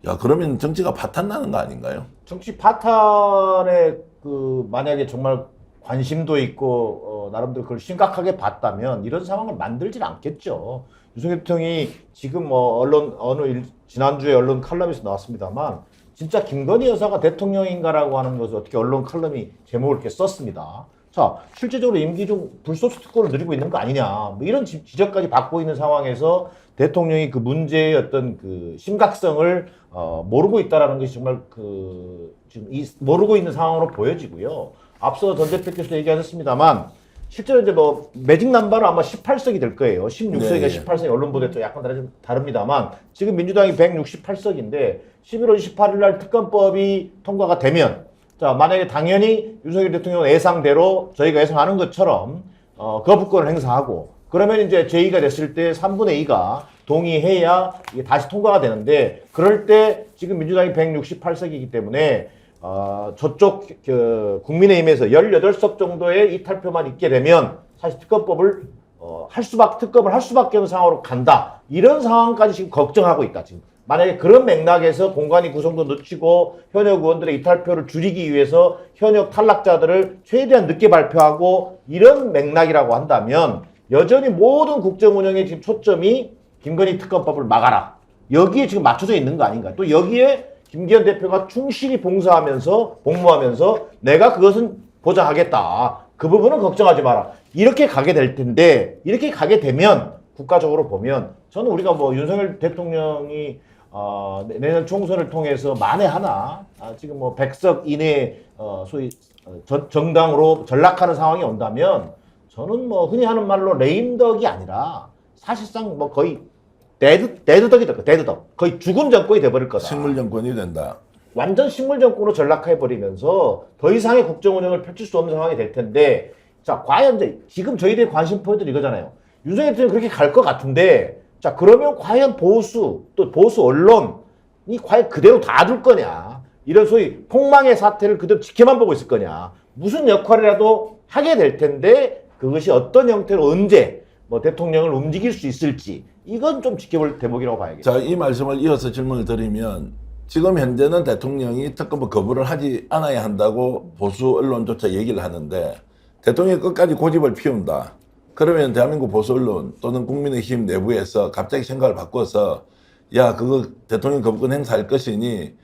야 그러면 정치가 파탄 나는 거 아닌가요? 정치 파탄에 그 만약에 정말 관심도 있고 나름대로 그걸 심각하게 봤다면 이런 상황을 만들진 않겠죠. 윤석열 대통령이 지금 뭐 지난주에 언론 칼럼에서 나왔습니다만 진짜 김건희 여사가 대통령인가라고 하는 것을 어떻게 언론 칼럼이 제목을 이렇게 썼습니다. 자, 실제적으로 임기 중 불소수 특권을 누리고 있는 거 아니냐, 뭐 이런 지적까지 받고 있는 상황에서 대통령이 그 문제의 어떤 그 심각성을 모르고 있다라는 것이 정말 지금 모르고 있는 상황으로 보여지고요. 앞서 전 대표께서 얘기하셨습니다만 실제로 이제 뭐 매직 남바는 아마 18석이 될 거예요. 16석이가 네. 18석이 언론 보도에 또 약간 다릅니다만 지금 민주당이 168석인데 11월 28일 날 특검법이 통과가 되면 자, 만약에 당연히 윤석열 대통령 예상대로 저희가 예상하는 것처럼 거부권을 행사하고 그러면 이제 제2가 됐을 때 3분의 2가 동의해야 이게 다시 통과가 되는데 그럴 때 지금 민주당이 168석이기 때문에 저쪽 국민의힘에서 18석 정도의 이탈표만 있게 되면 사실 특검을 할 수밖에 없는 상황으로 간다. 이런 상황까지 지금 걱정하고 있다. 지금 만약에 그런 맥락에서 공간이 구성도 늦추고 현역 의원들의 이탈표를 줄이기 위해서 현역 탈락자들을 최대한 늦게 발표하고 이런 맥락이라고 한다면 여전히 모든 국정 운영의 지금 초점이 김건희 특검법을 막아라. 여기에 지금 맞춰져 있는 거 아닌가. 또 여기에 김기현 대표가 충실히 복무하면서 내가 그것은 보장하겠다. 그 부분은 걱정하지 마라. 이렇게 가게 될 텐데 이렇게 가게 되면 국가적으로 보면 저는 우리가 뭐 윤석열 대통령이 내년 총선을 통해서 만에 하나 지금 뭐 100석 이내 소위 정당으로 전락하는 상황이 온다면 저는 뭐 흔히 하는 말로 레임덕이 아니라 사실상 뭐 거의 데드덕이 될 거야. 데드덕. 거의 죽은 정권이 돼버릴 거다. 식물 정권이 된다. 완전 식물 정권으로 전락해버리면서 더 이상의 국정 운영을 펼칠 수 없는 상황이 될 텐데 자, 과연 이제 지금 저희들의 관심 포인트는 이거잖아요. 윤석열 대통령이 그렇게 갈 것 같은데 자, 그러면 과연 보수 언론이 과연 그대로 놔둘 거냐. 이런 소위 폭망의 사태를 그대로 지켜만 보고 있을 거냐. 무슨 역할이라도 하게 될 텐데 그것이 어떤 형태로 언제 뭐 대통령을 움직일 수 있을지 이건 좀 지켜볼 대목이라고 봐야겠죠. 자, 이 말씀을 이어서 질문을 드리면 지금 현재는 대통령이 특검을 거부를 하지 않아야 한다고 보수 언론조차 얘기를 하는데 대통령이 끝까지 고집을 피운다. 그러면 대한민국 보수 언론 또는 국민의힘 내부에서 갑자기 생각을 바꿔서 야, 그거 대통령 거부권 행사할 것이니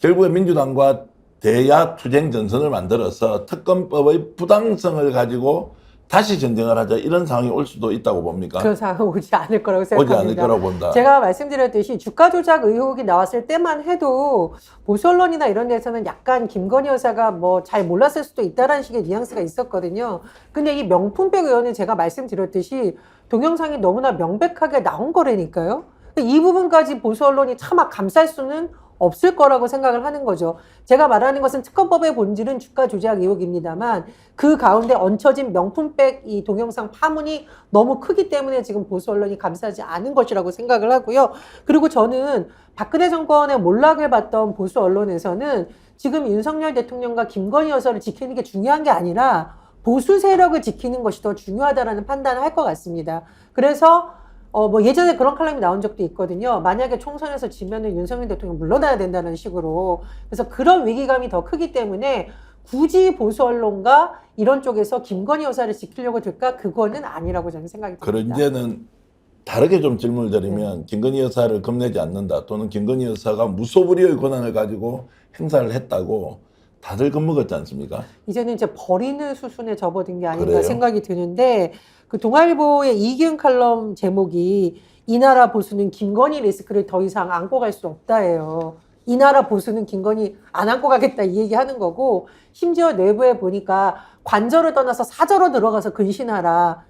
결국에 민주당과 대야 투쟁 전선을 만들어서 특검법의 부당성을 가지고 다시 전쟁을 하자 이런 상황이 올 수도 있다고 봅니까? 그런 상황 오지 않을 거라고 오지 생각합니다. 않을 거라고 본다. 제가 말씀드렸듯이 주가 조작 의혹이 나왔을 때만 해도 보수 언론이나 이런 데서는 약간 김건희 여사가 뭐 잘 몰랐을 수도 있다라는 식의 뉘앙스가 있었거든요. 근데 이 명품백 의원은 제가 말씀드렸듯이 동영상이 너무나 명백하게 나온 거라니까요. 이 부분까지 보수 언론이 차마 감쌀 수는 없을 거라고 생각을 하는 거죠. 제가 말하는 것은 특검법의 본질은 주가 조작 의혹입니다만 그 가운데 얹혀진 명품백 이 동영상 파문이 너무 크기 때문에 지금 보수 언론이 감싸지 않은 것이라고 생각을 하고요. 그리고 저는 박근혜 정권의 몰락을 봤던 보수 언론에서는 지금 윤석열 대통령과 김건희 여사를 지키는 게 중요한 게 아니라 보수 세력을 지키는 것이 더 중요하다라는 판단을 할 것 같습니다. 그래서 뭐 예전에 그런 칼럼이 나온 적도 있거든요. 만약에 총선에서 지면은 윤석열 대통령 물러나야 된다는 식으로. 그래서 그런 위기감이 더 크기 때문에 굳이 보수 언론과 이런 쪽에서 김건희 여사를 지키려고 들까? 그거는 아니라고 저는 생각이 듭니다. 그런 이제는 다르게 좀 질문을 드리면 김건희 여사를 겁내지 않는다 또는 김건희 여사가 무소불위의 권한을 가지고 행사를 했다고 다들 겁먹었지 않습니까? 이제는 이제 버리는 수순에 접어든 게 아닌가 그래요? 생각이 드는데 그 동아일보의 이기훈 칼럼 제목이 이 나라 보수는 김건희 리스크를 더 이상 안고 갈 수 없다예요. 이 나라 보수는 김건희 안 안고 가겠다 이 얘기하는 거고 심지어 내부에 보니까 관저를 떠나서 사저로 들어가서 근신하라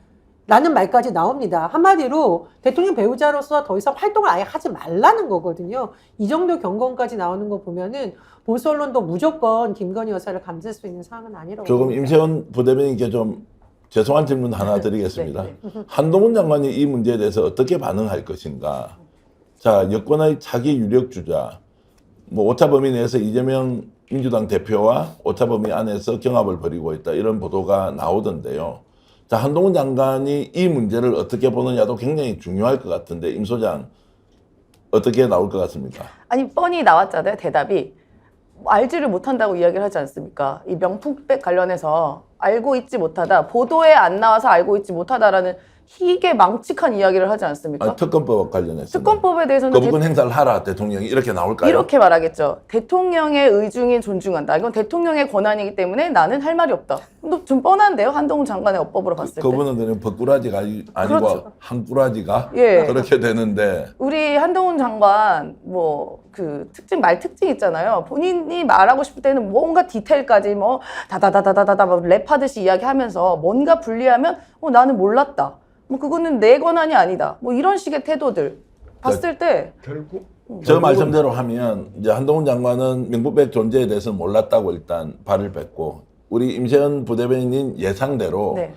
라는 말까지 나옵니다. 한마디로 대통령 배우자로서 더 이상 활동을 아예 하지 말라는 거거든요. 이 정도 경고까지 나오는 거 보면은 보수 언론도 무조건 김건희 여사를 감쌀 수 있는 상황은 아니라고 조금 봅니다. 임세훈 부대변인께 좀 죄송한 질문 하나 드리겠습니다. 한동훈 장관이 이 문제에 대해서 어떻게 반응할 것인가. 자, 여권의 차기 유력 주자, 뭐 오차범위 내에서 이재명 민주당 대표와 오차범위 안에서 경합을 벌이고 있다 이런 보도가 나오던데요. 자, 한동훈 장관이 이 문제를 어떻게 보느냐도 굉장히 중요할 것 같은데 임 소장 어떻게 나올 것 같습니까? 아니 뻔히 나왔잖아요. 대답이 알지를 못한다고 이야기를 하지 않습니까? 이 명품백 관련해서 알고 있지 못하다, 보도에 안 나와서 알고 있지 못하다라는 희게 망측한 이야기를 하지 않습니까? 아니, 특검법 관련해서 특검법에 대해서는 거부권 행사를 하라 대통령이 이렇게 나올까요? 이렇게 말하겠죠. 대통령의 의중이 존중한다. 이건 대통령의 권한이기 때문에 나는 할 말이 없다. 근데 좀 뻔한데요. 한동훈 장관의 어법으로 봤을 때. 그분은 그냥 벗꾸라지가 아니고 그렇죠. 한꾸라지가 예. 그렇게 되는데 우리 한동훈 장관 뭐 그 말 특징 있잖아요. 본인이 말하고 싶을 때는 뭔가 디테일까지 뭐 다다다다다다 막 랩하듯이 이야기하면서 뭔가 불리하면 나는 몰랐다. 뭐 그거는 내 권한이 아니다. 뭐 이런 식의 태도들 봤을 때 결국 저 말씀대로 하면 이제 한동훈 장관은 명품백 존재에 대해서 몰랐다고 일단 발을 뺐고 우리 임세현 부대변인 예상대로 네.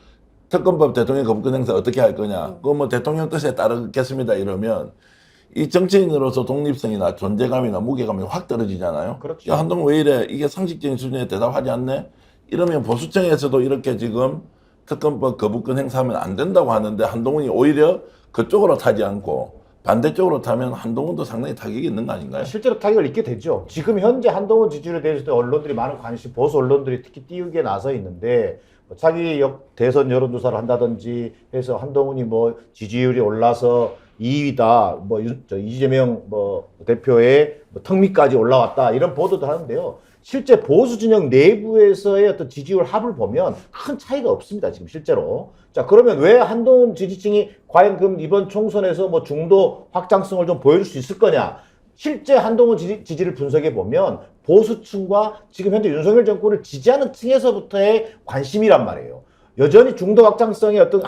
특검법 대통령 거부권 행사 어떻게 할 거냐? 그거 뭐 대통령 뜻에 따르겠습니다 이러면 이 정치인으로서 독립성이나 존재감이나 무게감이 확 떨어지잖아요. 그렇죠. 야, 한동훈 왜 이래? 이게 상식적인 수준에 대답하지 않네? 이러면 보수층에서도 이렇게 지금 특검법 거부권 행사하면 안 된다고 하는데 한동훈이 오히려 그쪽으로 타지 않고 반대쪽으로 타면 한동훈도 상당히 타격이 있는 거 아닌가요? 실제로 타격을 입게 되죠. 지금 현재 한동훈 지지율에 대해서도 언론들이 많은 관심, 보수 언론들이 특히 띄우게 나서 있는데 뭐 차기 대선 여론조사를 한다든지 해서 한동훈이 뭐 지지율이 올라서 2위다, 뭐 이재명 뭐 대표의 뭐 턱밑까지 올라왔다 이런 보도도 하는데요. 실제 보수 진영 내부에서의 어떤 지지율 합을 보면 큰 차이가 없습니다. 지금 실제로. 자, 그러면 왜 한동훈 지지층이 과연 그럼 이번 총선에서 뭐 중도 확장성을 좀 보여줄 수 있을 거냐? 실제 한동훈 지지를 분석해 보면 보수층과 지금 현재 윤석열 정권을 지지하는 층에서부터의 관심이란 말이에요. 여전히 중도 확장성의 어떤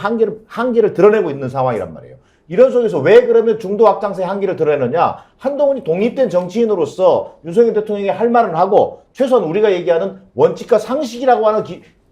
한계를 드러내고 있는 상황이란 말이에요. 이런 속에서 왜 그러면 중도 확장성의 한계를 드러내느냐? 한동훈이 독립된 정치인으로서 윤석열 대통령이 할 말은 하고 최소한 우리가 얘기하는 원칙과 상식이라고 하는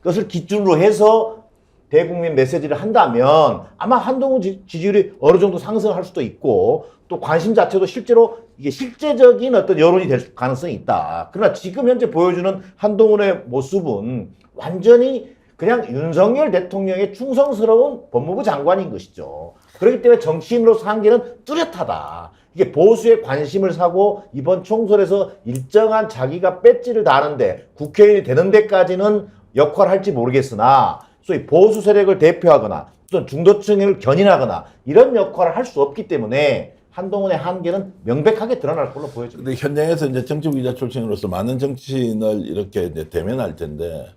것을 기준으로 해서 대국민 메시지를 한다면 아마 한동훈 지지율이 어느 정도 상승할 수도 있고 또 관심 자체도 실제로 이게 실제적인 어떤 여론이 될 가능성이 있다. 그러나 지금 현재 보여주는 한동훈의 모습은 완전히 그냥 윤석열 대통령의 충성스러운 법무부 장관인 것이죠. 그렇기 때문에 정치인으로서 한계는 뚜렷하다. 이게 보수의 관심을 사고 이번 총선에서 일정한 자기가 배지를 다는데 국회의원이 되는 데까지는 역할을 할지 모르겠으나 소위 보수 세력을 대표하거나 또는 중도층을 견인하거나 이런 역할을 할 수 없기 때문에 한동훈의 한계는 명백하게 드러날 걸로 보여집니다. 근데 현장에서 이제 정치부 기자 출신으로서 많은 정치인을 이렇게 이제 대면할 텐데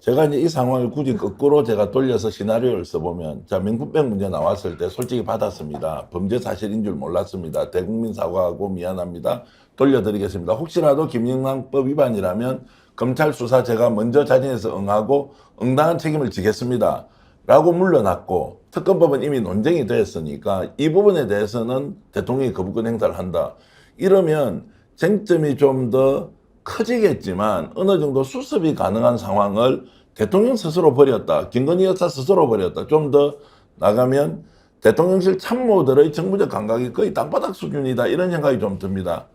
제가 이제 이 상황을 굳이 거꾸로 제가 돌려서 시나리오를 써보면 자, 명품백 문제 나왔을 때 솔직히 받았습니다. 범죄 사실인 줄 몰랐습니다. 대국민 사과하고 미안합니다. 돌려드리겠습니다. 혹시라도 김영란법 위반이라면 검찰 수사 제가 먼저 자진해서 응하고 응당한 책임을 지겠습니다. 라고 물러났고 특검법은 이미 논쟁이 됐으니까 이 부분에 대해서는 대통령이 거부권 행사를 한다. 이러면 쟁점이 좀 더 커지겠지만 어느 정도 수습이 가능한 상황을 대통령 스스로 벌였다. 김건희 여사 스스로 벌였다. 좀 더 나가면 대통령실 참모들의 정무적 감각이 거의 땅바닥 수준이다. 이런 생각이 좀 듭니다.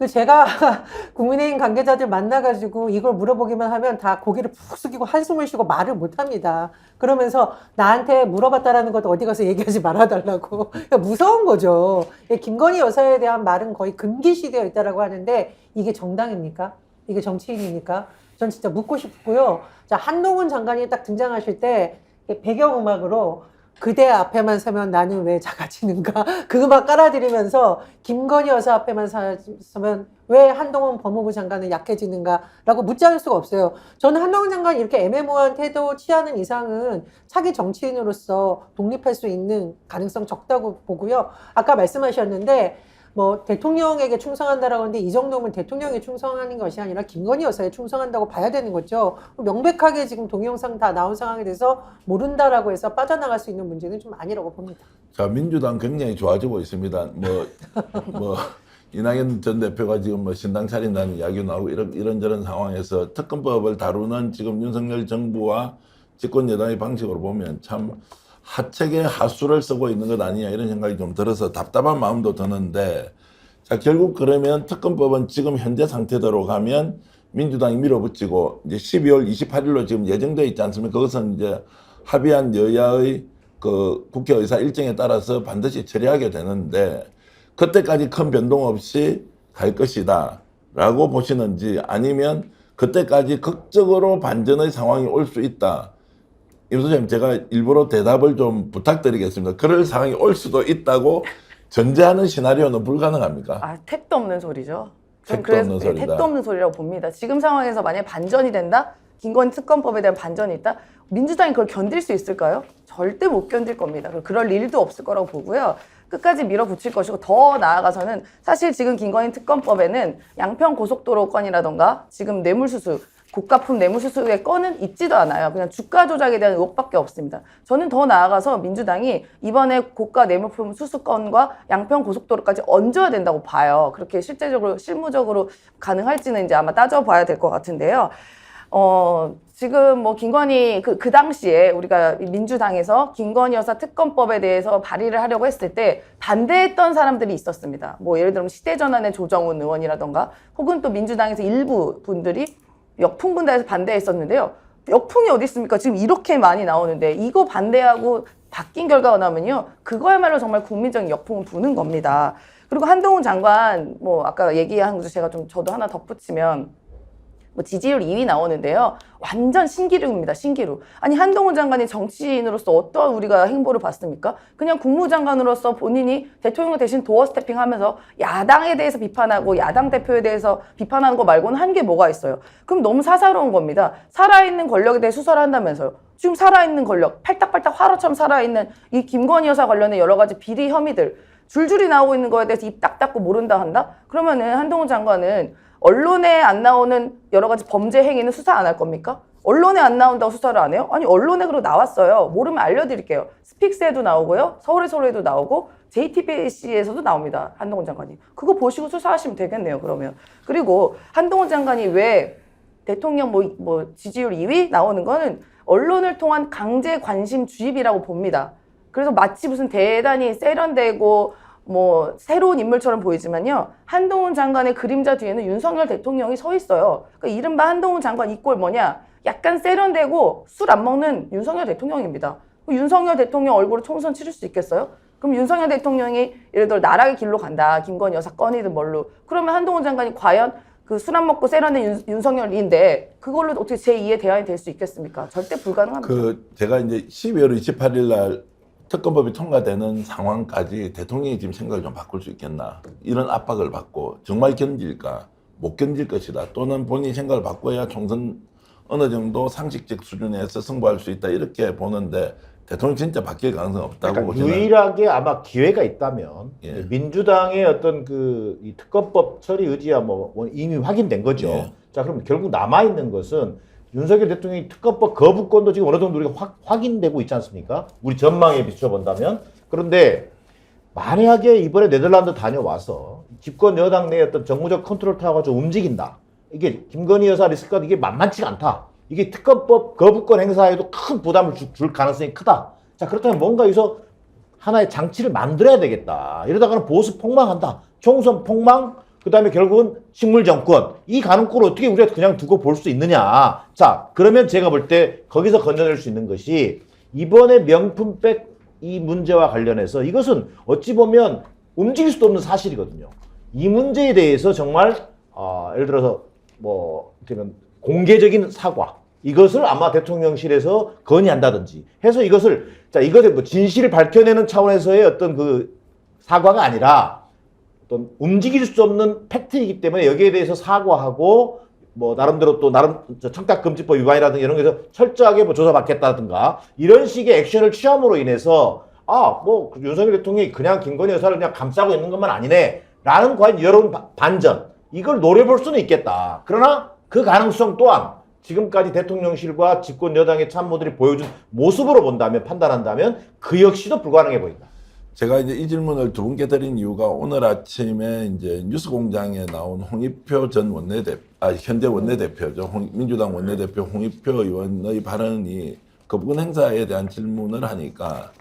제가 국민의힘 관계자들 만나가지고 이걸 물어보기만 하면 다 고개를 푹 숙이고 한숨을 쉬고 말을 못합니다. 그러면서 나한테 물어봤다라는 것도 어디 가서 얘기하지 말아달라고. 그러니까 무서운 거죠. 김건희 여사에 대한 말은 거의 금기시되어 있다라고 하는데 이게 정당입니까? 이게 정치인입니까? 전 진짜 묻고 싶고요. 자, 한동훈 장관이 딱 등장하실 때 배경음악으로 그대 앞에만 서면 나는 왜 작아지는가 그 음악 깔아드리면서 김건희 여사 앞에만 서면 왜 한동훈 법무부 장관은 약해지는가 라고 묻지 않을 수가 없어요. 저는 한동훈 장관이 이렇게 애매모호한 태도 취하는 이상은 차기 정치인으로서 독립할 수 있는 가능성 적다고 보고요. 아까 말씀하셨는데 뭐 대통령에게 충성한다라고 하는데 이 정도면 대통령에 충성하는 것이 아니라 김건희 여사에 충성한다고 봐야 되는 거죠. 명백하게 지금 동영상 다 나온 상황에 대해서 모른다라고 해서 빠져나갈 수 있는 문제는 좀 아니라고 봅니다. 자, 민주당 굉장히 좋아지고 있습니다. 이낙연 전 대표가 지금 뭐 신당 차린다는 이야기가 나오고 이런저런 상황에서 특검법을 다루는 지금 윤석열 정부와 집권 여당의 방식으로 보면 참 하책의 하수를 쓰고 있는 것 아니냐 이런 생각이 좀 들어서 답답한 마음도 드는데 자, 결국 그러면 특검법은 지금 현재 상태대로 가면 민주당이 밀어붙이고 이제 12월 28일로 지금 예정되어 있지 않습니까? 그것은 이제 합의한 여야의 그 국회의사 일정에 따라서 반드시 처리하게 되는데 그때까지 큰 변동 없이 갈 것이다 라고 보시는지 아니면 그때까지 극적으로 반전의 상황이 올 수 있다. 임 소장님 제가 일부러 대답을 좀 부탁드리겠습니다. 그럴 상황이 올 수도 있다고 전제하는 시나리오는 불가능합니까? 아, 택도 없는 소리죠. 전 택도 없는 소리다. 택도 없는 소리라고 봅니다. 지금 상황에서 만약에 반전이 된다? 김건희 특검법에 대한 반전이 있다? 민주당이 그걸 견딜 수 있을까요? 절대 못 견딜 겁니다. 그럴 일도 없을 거라고 보고요. 끝까지 밀어붙일 것이고 더 나아가서는 사실 지금 김건희 특검법에는 양평 고속도로 건이라던가 지금 뇌물수수 고가품 뇌물수수의 건은 있지도 않아요. 그냥 주가 조작에 대한 의혹밖에 없습니다. 저는 더 나아가서 민주당이 이번에 고가 뇌물품 수수 건과 양평 고속도로까지 얹어야 된다고 봐요. 그렇게 실제적으로 실무적으로 가능할지는 이제 아마 따져봐야 될 것 같은데요. 지금 뭐 김건희 그 당시에 우리가 민주당에서 김건희 여사 특검법에 대해서 발의를 하려고 했을 때 반대했던 사람들이 있었습니다. 뭐 예를 들면 시대전환의 조정훈 의원이라던가 혹은 또 민주당에서 일부 분들이 역풍 분다해서 반대했었는데요. 역풍이 어디 있습니까? 지금 이렇게 많이 나오는데 이거 반대하고 바뀐 결과가 나오면요. 그거야말로 정말 국민적인 역풍을 부는 겁니다. 그리고 한동훈 장관 뭐 아까 얘기한 거 제가 좀 저도 하나 덧붙이면 뭐 지지율 2위 나오는데요. 완전 신기루입니다. 신기루. 아니 한동훈 장관이 정치인으로서 어떠한 우리가 행보를 봤습니까? 그냥 국무장관으로서 본인이 대통령 대신 도어 스태핑하면서 야당에 대해서 비판하고 야당 대표에 대해서 비판하는 거 말고는 한 게 뭐가 있어요? 그럼 너무 사사로운 겁니다. 살아있는 권력에 대해 수사를 한다면서요. 지금 살아있는 권력, 팔딱팔딱 화로처럼 살아있는 이 김건희 여사 관련된 여러 가지 비리 혐의들 줄줄이 나오고 있는 거에 대해서 입 딱 닫고 모른다 한다? 그러면은 한동훈 장관은 언론에 안 나오는 여러 가지 범죄 행위는 수사 안 할 겁니까? 언론에 안 나온다고 수사를 안 해요? 아니 언론에 그리고 나왔어요. 모르면 알려드릴게요. 스픽스에도 나오고요. 서울의 소리에도 나오고 JTBC에서도 나옵니다. 한동훈 장관이. 그거 보시고 수사하시면 되겠네요. 그러면. 그리고 한동훈 장관이 왜 대통령 뭐 지지율 2위 나오는 거는 언론을 통한 강제 관심 주입이라고 봅니다. 그래서 마치 무슨 대단히 세련되고 뭐 새로운 인물처럼 보이지만요. 한동훈 장관의 그림자 뒤에는 윤석열 대통령이 서 있어요. 그러니까 이른바 한동훈 장관 이 꼴 뭐냐? 약간 세련되고 술 안 먹는 윤석열 대통령입니다. 윤석열 대통령 얼굴로 총선 치를 수 있겠어요? 그럼 윤석열 대통령이 예를 들어 나락의 길로 간다. 김건희 여사 건이든 뭘로. 그러면 한동훈 장관이 과연 그 술 안 먹고 세련된 윤석열인데 그걸로 어떻게 제2의 대안이 될 수 있겠습니까? 절대 불가능합니다. 제가 이제 12월 28일 날 특검법이 통과되는 상황까지 대통령이 지금 생각을 좀 바꿀 수 있겠나 이런 압박을 받고 정말 견딜까 못 견딜 것이다 또는 본인이 생각을 바꿔야 총선 어느 정도 상식적 수준에서 승부할 수 있다 이렇게 보는데 대통령 진짜 바뀔 가능성은 없다고 그러니까 보시나요? 유일하게 아마 기회가 있다면 예. 민주당의 어떤 이 특검법 처리 의지야 뭐 이미 확인된 거죠. 예. 자 그럼 결국 남아 있는 것은 윤석열 대통령이 특검법 거부권도 지금 어느 정도 우리가 확인되고 있지 않습니까? 우리 전망에 비춰본다면. 그런데 만약에 이번에 네덜란드 다녀와서 집권 여당 내 어떤 정무적 컨트롤 타워가 좀 움직인다. 이게 김건희 여사 리스크가 이게 만만치가 않다. 이게 특검법 거부권 행사에도 큰 부담을 줄 가능성이 크다. 자 그렇다면 뭔가 여기서 하나의 장치를 만들어야 되겠다. 이러다가는 보수 폭망한다. 총선 폭망, 그 다음에 결국은 식물 정권. 이 가능골을 어떻게 우리가 그냥 두고 볼 수 있느냐. 자, 그러면 제가 볼 때 거기서 건져낼 수 있는 것이 이번에 명품백 이 문제와 관련해서 이것은 어찌 보면 움직일 수도 없는 사실이거든요. 이 문제에 대해서 정말 예를 들어서 뭐 어떻게면 공개적인 사과 이것을 아마 대통령실에서 건의한다든지 해서 이것을 이것의 뭐 진실을 밝혀내는 차원에서의 어떤 그 사과가 아니라 어떤 움직일 수 없는 팩트이기 때문에 여기에 대해서 사과하고 뭐 나름대로 또 나름 청탁금지법 위반이라든가 이런 거에서 철저하게 뭐 조사받겠다든가 이런 식의 액션을 취함으로 인해서 뭐 윤석열 대통령이 그냥 김건희 여사를 그냥 감싸고 있는 것만 아니네 라는 과연 여론 반전 이걸 노려볼 수는 있겠다. 그러나 그 가능성 또한 지금까지 대통령실과 집권 여당의 참모들이 보여준 모습으로 본다면 판단한다면 그 역시도 불가능해 보인다. 제가 이제 이 질문을 두 분께 드린 이유가 오늘 아침에 이제 뉴스공장에 나온 홍익표 전 현재 원내대표죠. 민주당 원내대표 홍익표 의원의 발언이 거부권 행사에 대한 질문을 하니까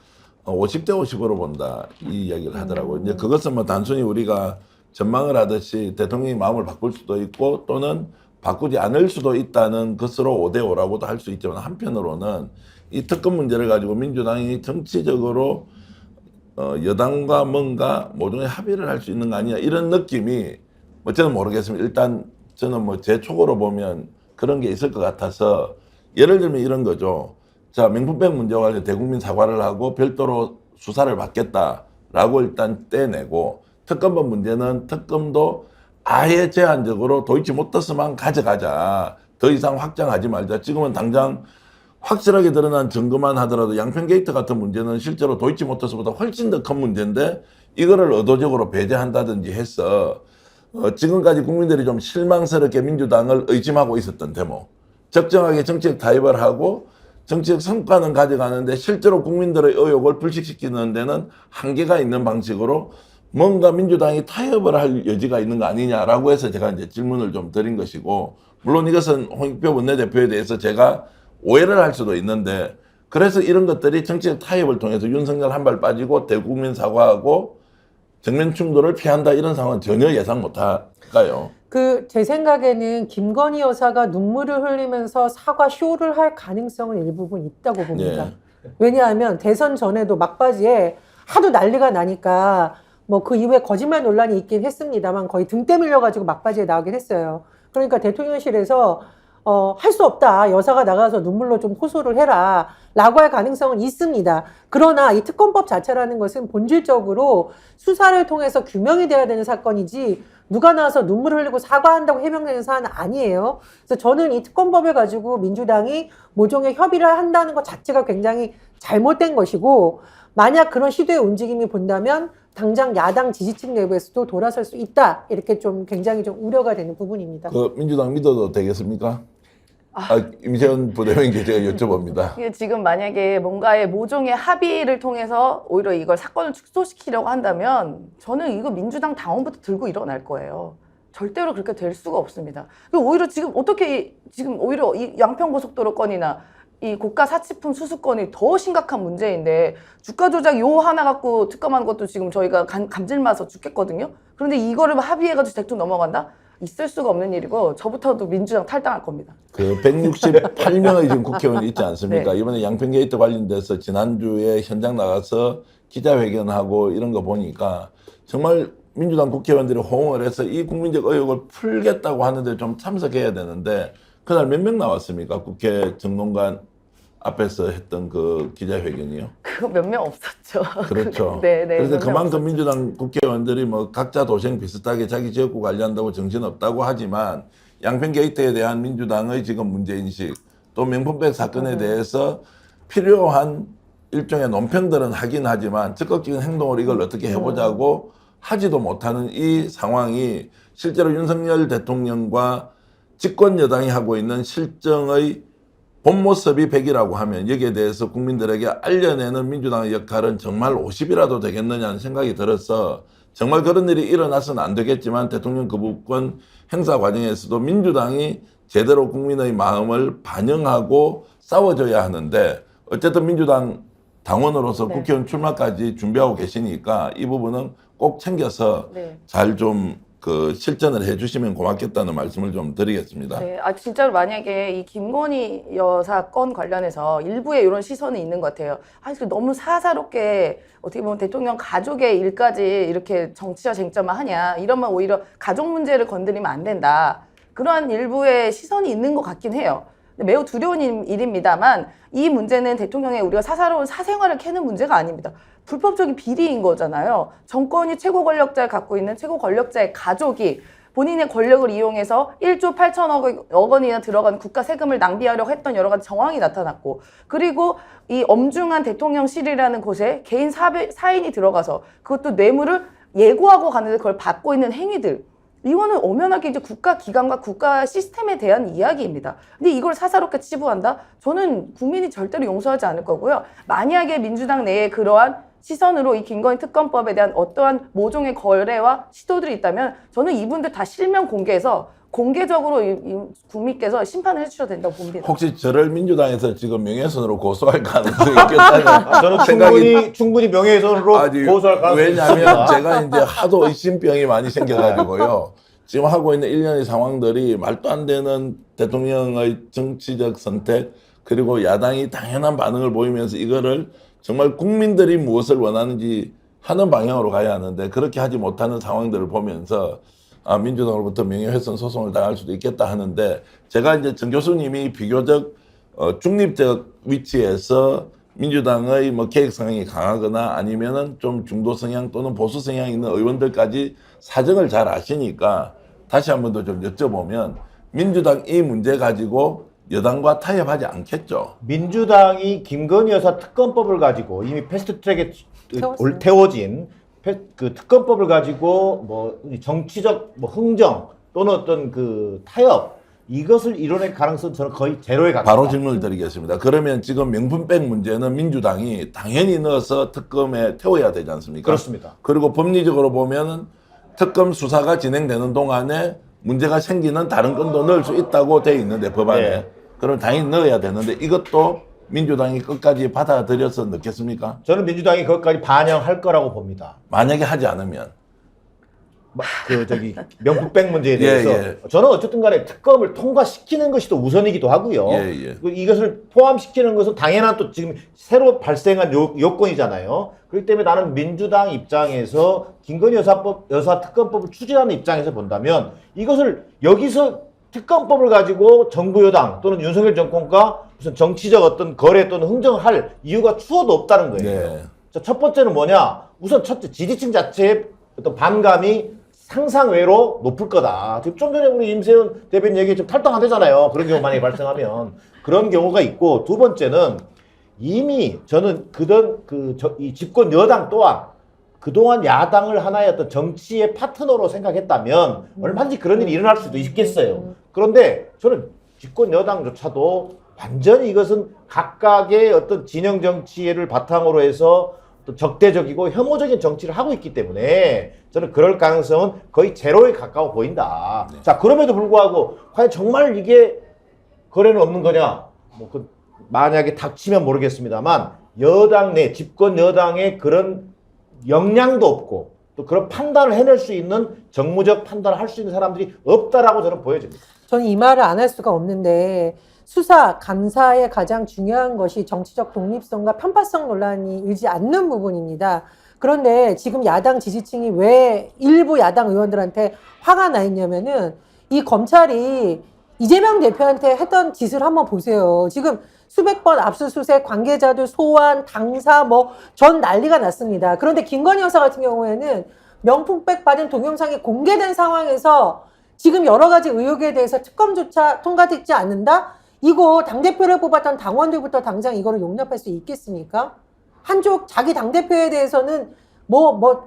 50대 50으로 본다 이 이야기를 하더라고요. 이제 그것은 뭐 단순히 우리가 전망을 하듯이 대통령이 마음을 바꿀 수도 있고 또는 바꾸지 않을 수도 있다는 것으로 5대 5라고도 할 수 있지만 한편으로는 이 특검 문제를 가지고 민주당이 정치적으로 여당과 뭔가 모종의 합의를 할 수 있는 거 아니냐 이런 느낌이 뭐 저는 모르겠습니다. 일단 저는 뭐 제 촉으로 보면 그런 게 있을 것 같아서 예를 들면 이런 거죠. 자, 명품백 문제와 관련 대국민 사과를 하고 별도로 수사를 받겠다라고 일단 떼내고 특검법 문제는 특검도 아예 제한적으로 도이치모터스만 가져가자. 더 이상 확장하지 말자. 지금은 당장 확실하게 드러난 증거만 하더라도 양평 게이트 같은 문제는 실제로 도이치모터스보다 훨씬 더 큰 문제인데 이거를 의도적으로 배제한다든지 해서 지금까지 국민들이 좀 실망스럽게 민주당을 의심하고 있었던 대목. 적정하게 정치적 타협을 하고 정치적 성과는 가져가는데 실제로 국민들의 의혹을 불식시키는 데는 한계가 있는 방식으로 뭔가 민주당이 타협을 할 여지가 있는 거 아니냐라고 해서 제가 이제 질문을 좀 드린 것이고, 물론 이것은 홍익표 원내대표에 대해서 제가 오해를 할 수도 있는데, 그래서 이런 것들이 정치적 타협을 통해서 윤석열 한 발 빠지고 대국민 사과하고 정면 충돌을 피한다 이런 상황은 전혀 예상 못 할까요? 제 생각에는 김건희 여사가 눈물을 흘리면서 사과 쇼를 할 가능성은 일부분 있다고 봅니다. 왜냐하면 대선 전에도 막바지에 하도 난리가 나니까 뭐 그 이후에 거짓말 논란이 있긴 했습니다만 거의 등 때밀려가지고 막바지에 나오긴 했어요. 그러니까 대통령실에서 할 수 없다. 여사가 나가서 눈물로 좀 호소를 해라. 라고 할 가능성은 있습니다. 그러나 이 특검법 자체라는 것은 본질적으로 수사를 통해서 규명이 돼야 되는 사건이지 누가 나와서 눈물을 흘리고 사과한다고 해명되는 사안은 아니에요. 그래서 저는 이 특검법을 가지고 민주당이 모종의 협의를 한다는 것 자체가 굉장히 잘못된 것이고, 만약 그런 시도의 움직임이 본다면 당장 야당 지지층 내부에서도 돌아설 수 있다. 이렇게 좀 굉장히 좀 우려가 되는 부분입니다. 그 민주당 믿어도 되겠습니까? 임세현 부대변인께 제가 여쭤봅니다. 이게 지금 만약에 뭔가의 모종의 합의를 통해서 오히려 이걸 사건을 축소시키려고 한다면 저는 이거 민주당 당원부터 들고 일어날 거예요. 절대로 그렇게 될 수가 없습니다. 그리고 오히려 지금 지금 오히려 이 양평고속도로 건이나 이 고가 사치품 수수건이 더 심각한 문제인데 주가 조작 요 하나 갖고 특검하는 것도 지금 저희가 감질나서 죽겠거든요. 그런데 이거를 합의해가지고 대충 넘어간다? 있을 수가 없는 일이고 저부터도 민주당 탈당할 겁니다. 그 168명의 지금 국회의원이 있지 않습니까? 네. 이번에 양평 게이트 관련돼서 지난주에 현장 나가서 기자회견하고 이런 거 보니까 정말 민주당 국회의원들이 호응을 해서 이 국민적 의혹을 풀겠다고 하는데 좀 참석해야 되는데 그날 몇 명 나왔습니까? 국회 정론관 앞에서 했던 그 기자회견이요. 그거 몇 명 없었죠. 그렇죠. 네. 그래서 몇 명 그만큼 없었죠. 민주당 국회의원들이 뭐 각자 도생 비슷하게 자기 지역구 관리한다고 정신없다고 하지만 양평 게이트에 대한 민주당의 지금 문제인식 또 명품백 사건에 대해서 필요한 일종의 논평들은 하긴 하지만 적극적인 행동으로 이걸 어떻게 해보자고 하지도 못하는 이 상황이 실제로 윤석열 대통령과 집권 여당이 하고 있는 실정의 본 모습이 100이라고 하면 여기에 대해서 국민들에게 알려내는 민주당의 역할은 정말 50이라도 되겠느냐는 생각이 들어서 정말 그런 일이 일어나서는 안 되겠지만 대통령 거부권 행사 과정에서도 민주당이 제대로 국민의 마음을 반영하고 싸워줘야 하는데 어쨌든 민주당 당원으로서 네. 국회의원 출마까지 준비하고 계시니까 이 부분은 꼭 챙겨서 네. 잘 좀 실전을 해주시면 고맙겠다는 말씀을 좀 드리겠습니다. 네, 진짜로 만약에 이 김건희 여사 건 관련해서 일부의 이런 시선이 있는 것 같아요. 너무 사사롭게 어떻게 보면 대통령 가족의 일까지 이렇게 정치와 쟁점만 하냐. 이러면 오히려 가족 문제를 건드리면 안 된다. 그러한 일부의 시선이 있는 것 같긴 해요. 매우 두려운 일입니다만 이 문제는 대통령의 우리가 사사로운 사생활을 캐는 문제가 아닙니다. 불법적인 비리인 거잖아요. 정권이 최고 권력자를 갖고 있는 최고 권력자의 가족이 본인의 권력을 이용해서 1조 8천억 원이나 들어간 국가 세금을 낭비하려고 했던 여러 가지 정황이 나타났고, 그리고 이 엄중한 대통령실이라는 곳에 개인 사인이 들어가서 그것도 뇌물을 예고하고 가는데 그걸 받고 있는 행위들, 이거는 엄연하게 이제 국가 기관과 국가 시스템에 대한 이야기입니다. 근데 이걸 사사롭게 치부한다? 저는 국민이 절대로 용서하지 않을 거고요. 만약에 민주당 내에 그러한 시선으로 이 김건희 특검법에 대한 어떠한 모종의 거래와 시도들이 있다면 저는 이분들 다 실명 공개해서 공개적으로 국민께서 심판을 해주셔야 된다고 봅니다. 혹시 저를 민주당에서 지금 명예훼손으로 고소할 가능성이 있겠다는 저는 생각이 충분히 명예훼손으로 고소할 가능성이 왜냐하면 있습니다. 제가 이제 하도 의심병이 많이 생겨가지고요. 지금 하고 있는 일련의 상황들이 말도 안 되는 대통령의 정치적 선택 그리고 야당이 당연한 반응을 보이면서 이거를 정말 국민들이 무엇을 원하는지 하는 방향으로 가야 하는데 그렇게 하지 못하는 상황들을 보면서 민주당으로부터 명예훼손 소송을 당할 수도 있겠다 하는데 제가 이제 정 교수님이 비교적 중립적 위치에서 민주당의 뭐 개혁 성향이 강하거나 아니면은 좀 중도 성향 또는 보수 성향이 있는 의원들까지 사정을 잘 아시니까 다시 한 번 더 좀 여쭤보면 민주당 이 문제 가지고 여당과 타협하지 않겠죠. 민주당이 김건희 여사 특검법을 가지고 이미 패스트트랙에 태웠어요. 태워진 그 특검법을 가지고 뭐 정치적 뭐 흥정 또는 어떤 그 타협 이것을 이뤄낼 가능성은 저는 거의 제로에 가깝다. 바로 질문을 드리겠습니다. 그러면 지금 명분백 문제는 민주당이 당연히 넣어서 특검에 태워야 되지 않습니까? 그렇습니다. 그리고 법리적으로 보면은 특검 수사가 진행되는 동안에 문제가 생기는 다른 건도 넣을 수 있다고 돼 있는데 법안에 네. 그럼 당연히 넣어야 되는데 이것도 민주당이 끝까지 받아들여서 넣겠습니까? 저는 민주당이 그것까지 반영할 거라고 봅니다. 만약에 하지 않으면 그 저기 명품백 문제에 예, 대해서 예. 저는 어쨌든 간에 특검을 통과시키는 것이 더 우선이기도 하고요. 예, 예. 그 이것을 포함시키는 것은 당연한 또 지금 새로 발생한 요건이잖아요. 그렇기 때문에 나는 민주당 입장에서 김건희 여사 특검법을 추진하는 입장에서 본다면 이것을 여기서 특검법을 가지고 정부 여당 또는 윤석열 정권과 무슨 정치적 어떤 거래 또는 흥정할 이유가 추호도 없다는 거예요. 네. 자, 첫 번째는 뭐냐? 우선 첫째 지지층 자체의 어떤 반감이 상상외로 높을 거다. 지금 좀 전에 우리 임세훈 대변인 얘기 좀 탈당 안 되잖아요. 그런 경우 만약에 발생하면 그런 경우가 있고 두 번째는 이미 저는 이 집권 여당 또한 그동안 야당을 하나의 어떤 정치의 파트너로 생각했다면 얼마든지 그런 일이 일어날 수도 있겠어요. 그런데 저는 집권 여당조차도 완전히 이것은 각각의 어떤 진영 정치를 바탕으로 해서 또 적대적이고 혐오적인 정치를 하고 있기 때문에 저는 그럴 가능성은 거의 제로에 가까워 보인다. 네. 자, 그럼에도 불구하고 과연 정말 이게 거래는 없는 거냐? 뭐 만약에 닥치면 모르겠습니다만 여당 내 집권 여당의 그런 역량도 없고 또 그런 판단을 해낼 수 있는 정무적 판단을 할 수 있는 사람들이 없다라고 저는 보여집니다. 저는 이 말을 안 할 수가 없는데 수사, 감사의 가장 중요한 것이 정치적 독립성과 편파성 논란이 일지 않는 부분입니다. 그런데 지금 야당 지지층이 왜 일부 야당 의원들한테 화가 나 있냐면은 이 검찰이 이재명 대표한테 했던 짓을 한번 보세요. 지금 수백 번 압수수색, 관계자들 소환, 당사 뭐 전 난리가 났습니다. 그런데 김건희 여사 같은 경우에는 명품백 받은 동영상이 공개된 상황에서 지금 여러 가지 의혹에 대해서 특검조차 통과되지 않는다? 이거 당대표를 뽑았던 당원들부터 당장 이거를 용납할 수 있겠습니까? 한쪽 자기 당대표에 대해서는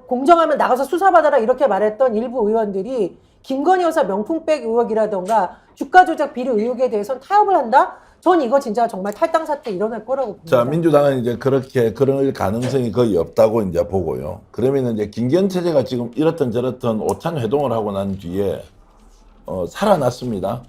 공정하면 나가서 수사받아라 이렇게 말했던 일부 의원들이 김건희 여사 명품백 의혹이라던가 주가 조작 비리 의혹에 대해서는 타협을 한다? 전 이거 진짜 정말 탈당 사태 일어날 거라고 봅니다. 자, 민주당은 이제 그렇게 그럴 가능성이 거의 없다고 이제 보고요. 그러면 이제 김기현 체제가 지금 이렇든 저렇든 오찬 회동을 하고 난 뒤에 살아났습니다.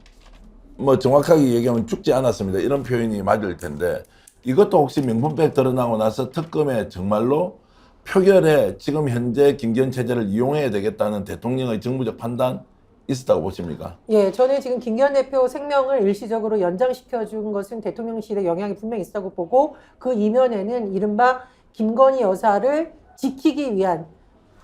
뭐 정확하게 얘기하면 죽지 않았습니다. 이런 표현이 맞을 텐데 이것도 혹시 명분백 드러나고 나서 특검에 정말로 표결에 지금 현재 김기현 체제를 이용해야 되겠다는 대통령의 정무적 판단 있었다고 보십니까? 예, 저는 지금 김기현 대표 생명을 일시적으로 연장시켜준 것은 대통령실의 영향이 분명히 있다고 보고 그 이면에는 이른바 김건희 여사를 지키기 위한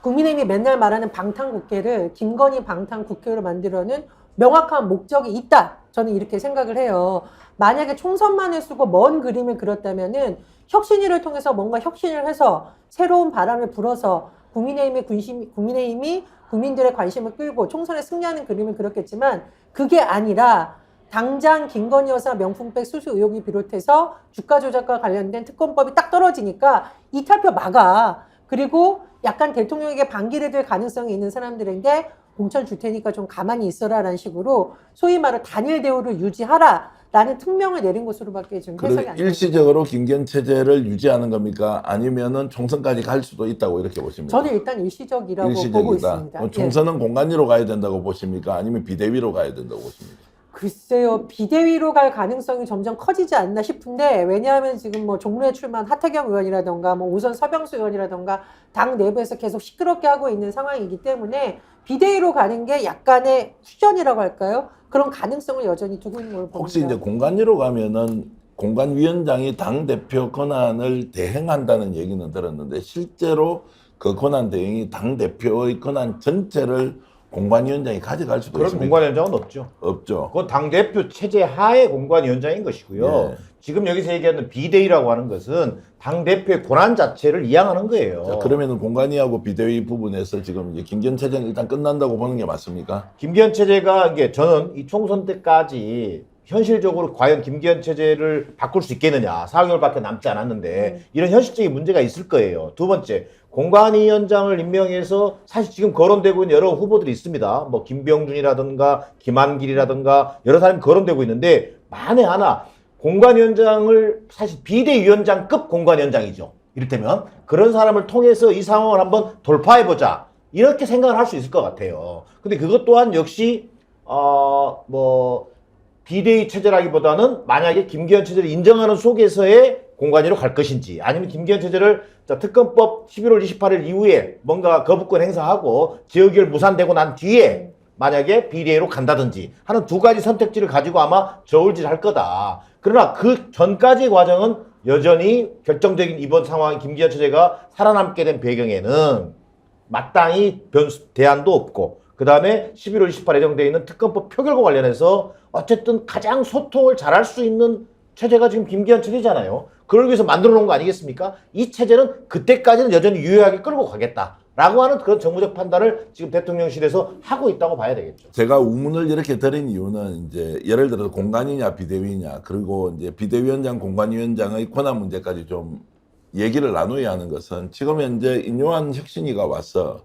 국민의힘이 맨날 말하는 방탄국회를 김건희 방탄국회로 만들어는 명확한 목적이 있다. 저는 이렇게 생각을 해요. 만약에 총선만을 쓰고 먼 그림을 그렸다면은 혁신위를 통해서 뭔가 혁신을 해서 새로운 바람을 불어서 국민의힘이 국민들의 관심을 끌고 총선에 승리하는 그림을 그렸겠지만 그게 아니라 당장 김건희 여사 명품백 수수 의혹이 비롯해서 주가 조작과 관련된 특검법이 딱 떨어지니까 이탈표 막아. 그리고 약간 대통령에게 반기를 들 가능성이 있는 사람들에게 공천 줄 테니까 좀 가만히 있어라라는 식으로 소위 말해 단일 대우를 유지하라라는 특명을 내린 것으로밖에 지금 해석이 안 그리고 됩니다. 일시적으로 김기현 체제를 유지하는 겁니까? 아니면은 총선까지 갈 수도 있다고 이렇게 보십니까? 저는 일단 일시적이라고 보고 있습니다. 총선은 공관위로 가야 된다고 보십니까? 아니면 비대위로 가야 된다고 보십니까? 글쎄요, 비대위로 갈 가능성이 점점 커지지 않나 싶은데, 왜냐하면 지금 뭐 종로에 출마한 하태경 의원이라던가, 뭐 오선 서병수 의원이라던가, 당 내부에서 계속 시끄럽게 하고 있는 상황이기 때문에, 비대위로 가는 게 약간의 휴전이라고 할까요? 그런 가능성을 여전히 두고 있는 걸 봅니다. 혹시 이제 공관위로 가면은 공관위원장이 당대표 권한을 대행한다는 얘기는 들었는데, 실제로 그 권한 대행이 당대표의 권한 전체를 공관위원장이 가져갈 수도 그런 있습니다. 공관위원장은 없죠. 없죠. 그건 당대표 체제 하에 공관위원장인 것이고요. 예. 지금 여기서 얘기하는 비대위라고 하는 것은 당대표의 권한 자체를 이양하는 거예요. 자, 그러면은 공관위하고 비대위 부분에서 지금 이제 김기현 체제는 일단 끝난다고 보는 게 맞습니까? 김기현 체제가 이게 저는 이 총선 때까지 현실적으로 과연 김기현 체제를 바꿀 수 있겠느냐. 4개월밖에 남지 않았는데 이런 현실적인 문제가 있을 거예요. 두 번째, 공관위원장을 임명해서 사실 지금 거론되고 있는 여러 후보들이 있습니다. 뭐 김병준이라든가 김한길이라든가 여러 사람이 거론되고 있는데 만에 하나 공관위원장을 사실 비대위원장급 공관위원장이죠. 이를테면 그런 사람을 통해서 이 상황을 한번 돌파해보자. 이렇게 생각을 할 수 있을 것 같아요. 근데 그것 또한 역시 뭐 비대위 체제라기보다는 만약에 김기현 체제를 인정하는 속에서의 공관위로 갈 것인지 아니면 김기현 체제를 특검법 11월 28일 이후에 뭔가 거부권 행사하고 지역위를 무산되고 난 뒤에 만약에 비대위로 간다든지 하는 두 가지 선택지를 가지고 아마 저울질할 거다. 그러나 그 전까지의 과정은 여전히 결정적인 이번 상황 김기현 체제가 살아남게 된 배경에는 마땅히 대안도 없고 그 다음에 11월 28일 예정되어 있는 특검법 표결과 관련해서 어쨌든 가장 소통을 잘할 수 있는 체제가 지금 김기현 체제잖아요. 그걸 위해서 만들어 놓은 거 아니겠습니까? 이 체제는 그때까지는 여전히 유효하게 끌고 가겠다라고 하는 그런 정무적 판단을 지금 대통령실에서 하고 있다고 봐야 되겠죠. 제가 우문을 이렇게 드린 이유는 이제 예를 들어서 공관이냐 비대위냐 그리고 이제 비대위원장 공관위원장의 권한 문제까지 좀 얘기를 나누어야 하는 것은 지금 현재 인요한 혁신위가 와서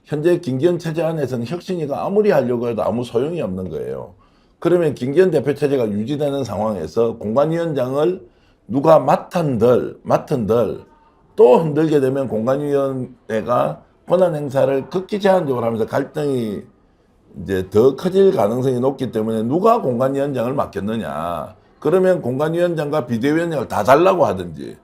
현재 김기현 체제 안에서는 혁신위가 아무리 하려고 해도 아무 소용이 없는 거예요. 그러면 김기현 대표 체제가 유지되는 상황에서 공관위원장을 누가 맡은들 또 흔들게 되면 공관위원회가 권한 행사를 극히 제한적으로 하면서 갈등이 이제 더 커질 가능성이 높기 때문에 누가 공관위원장을 맡겠느냐. 그러면 공관위원장과 비대위원장을 다 달라고 하든지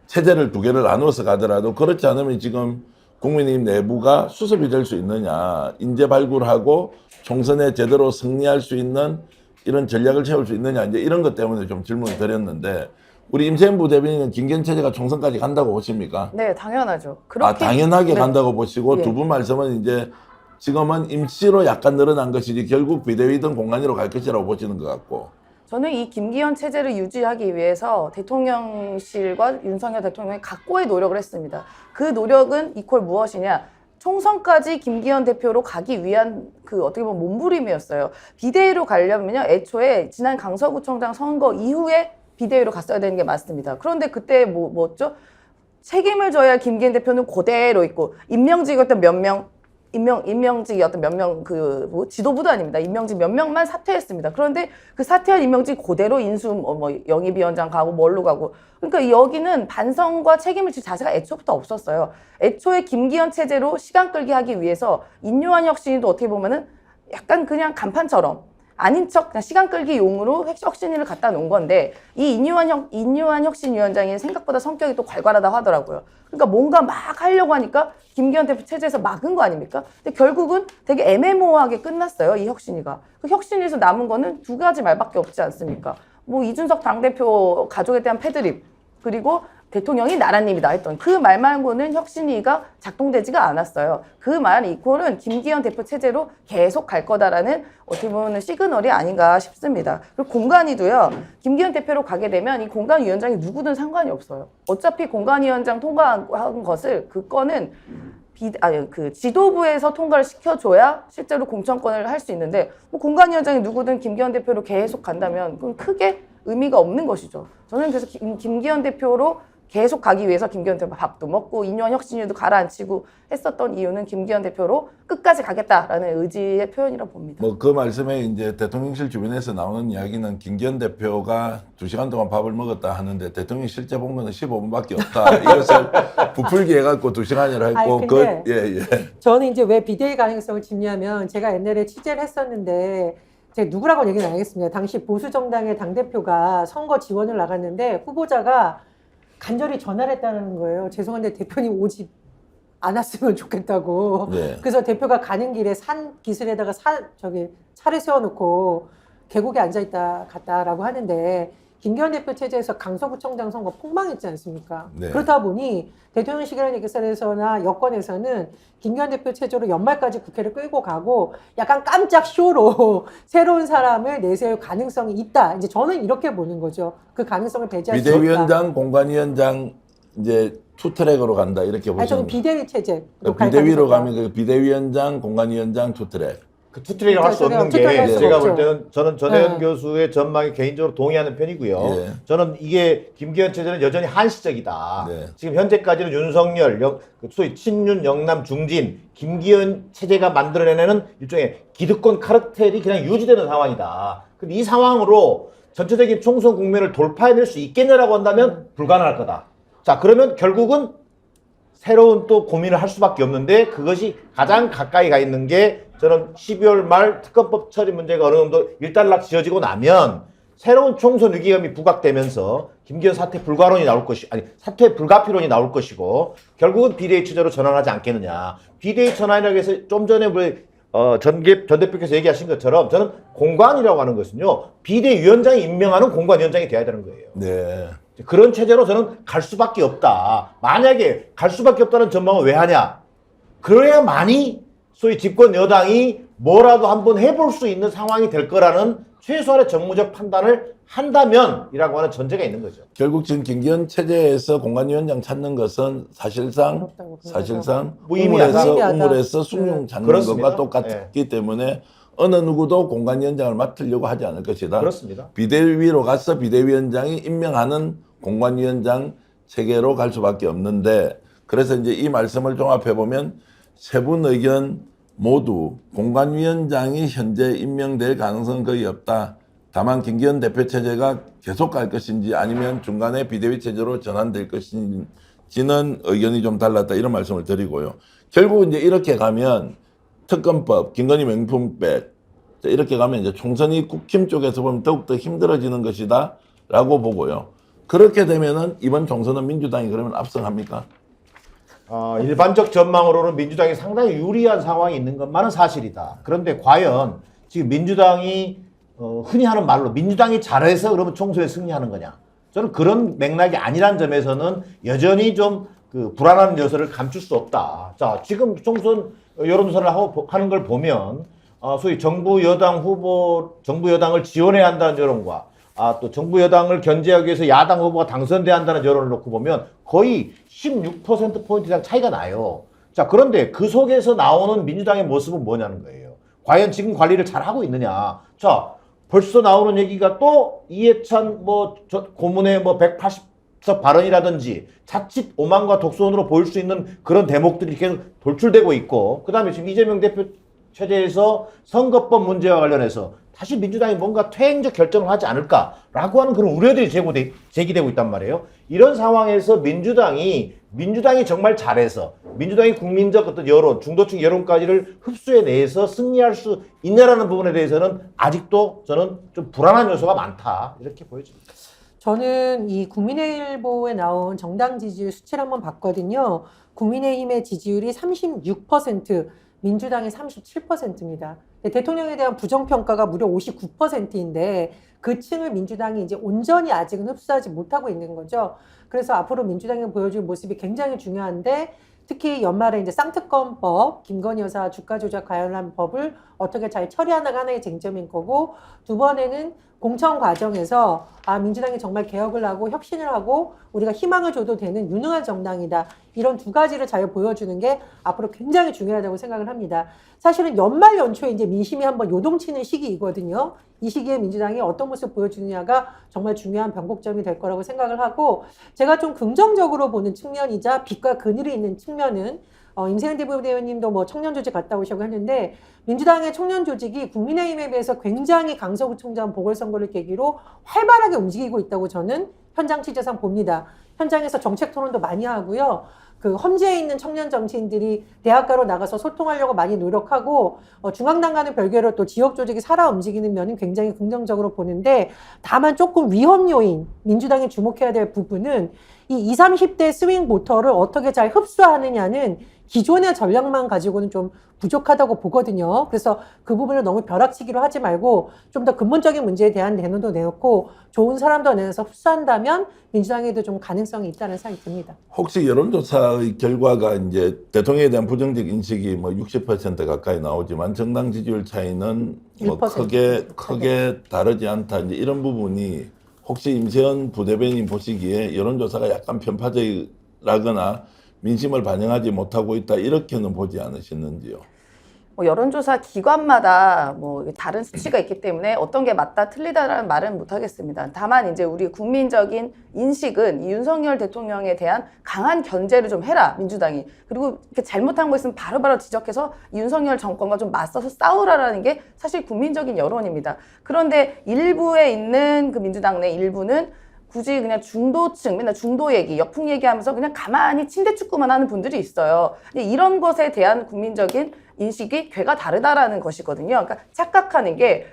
체제를 두 개를 나누어서 가더라도 그렇지 않으면 지금 국민의힘 내부가 수습이 될 수 있느냐. 인재 발굴하고 총선에 제대로 승리할 수 있는 이런 전략을 세울 수 있느냐. 이제 이런 것 때문에 좀 질문을 드렸는데 우리 임세현 부대변인은 김기현 체제가 총선까지 간다고 보십니까? 네, 당연하죠. 그렇게 당연하게 네. 간다고 보시고 예. 두 분 말씀은 이제 지금은 임시로 약간 늘어난 것이지 결국 비대위든 공관위로 갈 것이라고 보시는 것 같고. 저는 이 김기현 체제를 유지하기 위해서 대통령실과 윤석열 대통령이 각고의 노력을 했습니다. 그 노력은 이퀄 무엇이냐? 총선까지 김기현 대표로 가기 위한 그 어떻게 보면 몸부림이었어요. 비대위로 가려면요, 애초에 지난 강서구청장 선거 이후에 비대위로 갔어야 되는 게 맞습니다. 그런데 그때 뭐였죠? 책임을 져야 할 김기현 대표는 그대로 있고 임명직이었던 몇 명, 임명직이었던 몇 명, 지도부도 아닙니다. 임명직 몇 명만 사퇴했습니다. 그런데 그 사퇴한 임명직 그대로 인수, 영입위원장 가고 뭘로 가고. 그러니까 여기는 반성과 책임을 질 자세가 애초부터 없었어요. 애초에 김기현 체제로 시간 끌기 하기 위해서 인요한 혁신이도 어떻게 보면은 약간 그냥 간판처럼 아닌 척 그냥 시간 끌기 용으로 혁신위를 갖다 놓은 건데 이 인요한 혁신위원장이 생각보다 성격이 또 괄괄하다고 하더라고요. 그러니까 뭔가 막 하려고 하니까 김기현 대표 체제에서 막은 거 아닙니까? 근데 결국은 되게 애매모호하게 끝났어요. 이 혁신위가. 그 혁신위에서 남은 거는 두 가지 말밖에 없지 않습니까? 뭐 이준석 당대표 가족에 대한 패드립 그리고 대통령이 나라님이다 했던 그 말 말고는 혁신위가 작동되지가 않았어요. 그 말 이퀄은 김기현 대표 체제로 계속 갈 거다라는 어떻게 보면 시그널이 아닌가 싶습니다. 그리고 공관위도요. 김기현 대표로 가게 되면 이 공관위원장이 누구든 상관이 없어요. 어차피 공관위원장 통과한 것을 그 건은 그 지도부에서 통과를 시켜줘야 실제로 공천권을 할 수 있는데 뭐 공관위원장이 누구든 김기현 대표로 계속 간다면 그건 크게 의미가 없는 것이죠. 저는 그래서 김기현 대표로 계속 가기 위해서 김기현 대표 밥도 먹고 인요한 혁신위도 가라앉히고 했었던 이유는 김기현 대표로 끝까지 가겠다라는 의지의 표현이라고 봅니다. 뭐 그 말씀에 이제 대통령실 주변에서 나오는 이야기는 김기현 대표가 2시간 동안 밥을 먹었다 하는데 대통령이 실제 본 거는 15분밖에 없다. 이것을 부풀기 해갖고 2시간이라 했고 아니, 근데 예. 저는 이제 왜 비대위 가능성을 짚냐면 제가 옛날에 취재를 했었는데 제가 누구라고 얘기는 안 하겠습니다. 당시 보수정당의 당대표가 선거 지원을 나갔는데 후보자가 간절히 전화를 했다는 거예요. 죄송한데 대표님 오지 않았으면 좋겠다고. 네. 그래서 대표가 가는 길에 산 기슭에다가 차를 세워놓고 계곡에 앉아있다 갔다라고 하는데 김기현 대표 체제에서 강서구청장 선거 폭망했지 않습니까? 네. 그렇다 보니 대통령실이라는 얘기에서나 여권에서는 김기현 대표 체제로 연말까지 국회를 끌고 가고 약간 깜짝 쇼로 새로운 사람을 내세울 가능성이 있다. 이제 저는 이렇게 보는 거죠. 그 가능성을 배제할 수 없다. 비대위원장, 공관위원장 이제 투트랙으로 간다 이렇게 아니, 저는 보시면 비대위 체제로 그러니까 갈 비대위로 가능성이 가면 그 비대위원장, 공관위원장 투트랙. 그 투트랙을 할 수 없는 게 투트랙 할 수가 제가 없죠. 볼 때는 저는 전혜연 네. 교수의 전망에 개인적으로 동의하는 편이고요. 예. 저는 이게 김기현 체제는 여전히 한시적이다. 네. 지금 현재까지는 윤석열, 소위 친윤, 영남, 중진, 김기현 체제가 만들어내는 일종의 기득권 카르텔이 그냥 유지되는 상황이다. 근데 이 상황으로 전체적인 총선 국면을 돌파해낼 수 있겠냐라고 한다면 불가능할 거다. 자, 그러면 결국은 새로운 또 고민을 할 수밖에 없는데 그것이 가장 가까이 가 있는 게 저는 12월 말 특검법 처리 문제가 어느 정도 일단락 지어지고 나면 새로운 총선 위기감이 부각되면서 김기현 사퇴 불가론이 나올 것이 아니 사퇴 불가피론이 나올 것이고 결국은 비대위 체제로 전환하지 않겠느냐. 비대위 전환이라고 해서 좀 전에 우리 전 대표께서 얘기하신 것처럼 저는 공관이라고 하는 것은요 비대위원장이 임명하는 공관위원장이 돼야 되는 거예요. 네. 그런 체제로 저는 갈 수밖에 없다. 만약에 갈 수밖에 없다는 전망은 왜 하냐? 그래야만이 소위 집권 여당이 뭐라도 한번 해볼 수 있는 상황이 될 거라는 최소한의 정무적 판단을 한다면이라고 하는 전제가 있는 거죠. 결국 지금 김기현 체제에서 공관위원장 찾는 것은 사실상 무의미하다. 우물에서 숭늉 찾는 그렇습니다. 것과 똑같기 때문에 어느 누구도 공관위원장을 맡으려고 하지 않을 것이다. 그렇습니다. 비대위로 가서 비대위원장이 임명하는 공관위원장 체계로 갈 수밖에 없는데 그래서 이제 이 말씀을 종합해 보면 세 분 의견 모두 공관위원장이 현재 임명될 가능성은 거의 없다. 다만 김기현 대표 체제가 계속 갈 것인지 아니면 중간에 비대위 체제로 전환될 것인지는 의견이 좀 달랐다 이런 말씀을 드리고요. 결국 이제 이렇게 가면 특검법, 김건희 명품백 이렇게 가면 이제 총선이 국힘 쪽에서 보면 더욱더 힘들어지는 것이다라고 보고요. 그렇게 되면은 이번 총선은 민주당이 그러면 압승합니까? 일반적 전망으로는 민주당이 상당히 유리한 상황이 있는 것만은 사실이다. 그런데 과연 지금 민주당이 흔히 하는 말로 민주당이 잘해서 그러면 총선에 승리하는 거냐? 저는 그런 맥락이 아니란 점에서는 여전히 좀 그 불안한 요소를 감출 수 없다. 자, 지금 총선 여론조사를 하는 걸 보면 소위 정부 여당을 지원해야 한다는 여론과 또 정부 여당을 견제하기 위해서 야당 후보가 당선돼야 한다는 여론을 놓고 보면 거의 16% 이상 차이가 나요. 자, 그런데 그 속에서 나오는 민주당의 모습은 뭐냐는 거예요. 과연 지금 관리를 잘 하고 있느냐? 자, 벌써 나오는 얘기가 또 이해찬 고문의 180석 발언이라든지 자칫 오만과 독선으로 보일 수 있는 그런 대목들이 계속 돌출되고 있고, 그 다음에 지금 이재명 대표 체제에서 선거법 문제와 관련해서 다시 민주당이 뭔가 퇴행적 결정을 하지 않을까라고 하는 그런 우려들이 제기되고 있단 말이에요. 이런 상황에서 민주당이 정말 잘해서 민주당이 국민적 어떤 여론, 중도층 여론까지를 흡수해내서 승리할 수 있냐라는 부분에 대해서는 아직도 저는 좀 불안한 요소가 많다 이렇게 보여집니다. 저는 이 국민의일보에 나온 정당 지지율 수치를 한번 봤거든요. 국민의힘의 지지율이 36%, 민주당이 37%입니다. 대통령에 대한 부정평가가 무려 59%인데 그 층을 민주당이 이제 온전히 아직은 흡수하지 못하고 있는 거죠. 그래서 앞으로 민주당이 보여줄 모습이 굉장히 중요한데 특히 연말에 이제 쌍특검법, 김건희 여사 주가 조작 관련한 법을 어떻게 잘 처리하나가 하나의 쟁점인 거고, 두 번에는 공천 과정에서 민주당이 정말 개혁을 하고 혁신을 하고 우리가 희망을 줘도 되는 유능한 정당이다. 이런 두 가지를 잘 보여주는 게 앞으로 굉장히 중요하다고 생각을 합니다. 사실은 연말 연초에 이제 민심이 한번 요동치는 시기이거든요. 이 시기에 민주당이 어떤 모습 보여주느냐가 정말 중요한 변곡점이 될 거라고 생각을 하고, 제가 좀 긍정적으로 보는 측면이자 빛과 그늘이 있는 측면은 임세현 대표님도 청년 조직 갔다 오시고 했는데 민주당의 청년 조직이 국민의힘에 비해서 굉장히 강서구청장 보궐선거를 계기로 활발하게 움직이고 있다고 저는 현장 취재상 봅니다. 현장에서 정책 토론도 많이 하고요. 그 험지에 있는 청년 정치인들이 대학가로 나가서 소통하려고 많이 노력하고 중앙당과는 별개로 또 지역 조직이 살아 움직이는 면은 굉장히 긍정적으로 보는데, 다만 조금 위험 요인, 민주당이 주목해야 될 부분은 이 20, 30대 스윙 보터를 어떻게 잘 흡수하느냐는 기존의 전략만 가지고는 좀 부족하다고 보거든요. 그래서 그 부분을 너무 벼락치기로 하지 말고 좀 더 근본적인 문제에 대한 대안도 내놓고 좋은 사람도 내서 흡수한다면 민주당에도 좀 가능성이 있다는 생각이 듭니다. 혹시 여론조사의 결과가 이제 대통령에 대한 부정적 인식이 뭐 60% 가까이 나오지만 정당 지지율 차이는 뭐 1%. 크게 다르지 않다. 이제 이런 부분이 혹시 임세현 부대변인 보시기에 여론조사가 약간 편파적이라거나 민심을 반영하지 못하고 있다 이렇게는 보지 않으시는지요? 뭐 여론조사 기관마다 뭐 다른 수치가 있기 때문에 어떤 게 맞다 틀리다라는 말은 못 하겠습니다. 다만 이제 우리 국민적인 인식은 이 윤석열 대통령에 대한 강한 견제를 좀 해라, 민주당이. 그리고 이렇게 잘못한 거 있으면 바로바로 지적해서 이 윤석열 정권과 좀 맞서서 싸우라라는 게 사실 국민적인 여론입니다. 그런데 일부에 있는 그 민주당 내 일부는 굳이 그냥 중도층, 맨날 중도 얘기, 역풍 얘기하면서 그냥 가만히 침대 축구만 하는 분들이 있어요. 근데 이런 것에 대한 국민적인 인식이 괴가 다르다라는 것이거든요. 그러니까 착각하는 게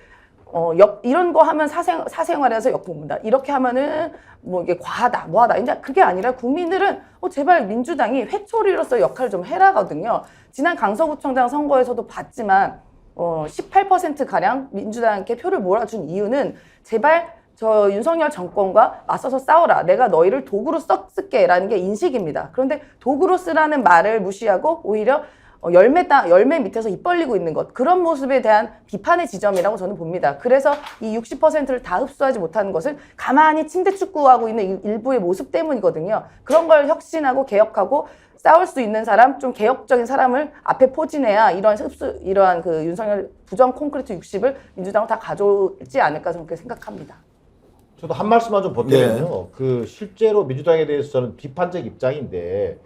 이런 거 하면 사생활에서 역풍 분다. 이렇게 하면은 뭐 이게 과하다, 뭐하다. 이제 그게 아니라 국민들은 제발 민주당이 회초리로서 역할을 좀 해라거든요. 지난 강서구청장 선거에서도 봤지만 18%가량 민주당께 표를 몰아준 이유는 제발 저 윤석열 정권과 맞서서 싸워라. 내가 너희를 도구로 쓸게 라는 게 인식입니다. 그런데 도구로 쓰라는 말을 무시하고 오히려 열매 밑에서 입 벌리고 있는 것, 그런 모습에 대한 비판의 지점이라고 저는 봅니다. 그래서 이 60%를 다 흡수하지 못하는 것은 가만히 침대 축구하고 있는 일부의 모습 때문이거든요. 그런 걸 혁신하고 개혁하고 싸울 수 있는 사람, 좀 개혁적인 사람을 앞에 포진해야 이러한 그 윤석열 부정 콘크리트 60을 민주당은 다 가져오지 않을까 저는 그렇게 생각합니다. 저도 한 말씀만 좀 보태면요. 그 실제로 민주당에 대해서 저는 비판적 입장인데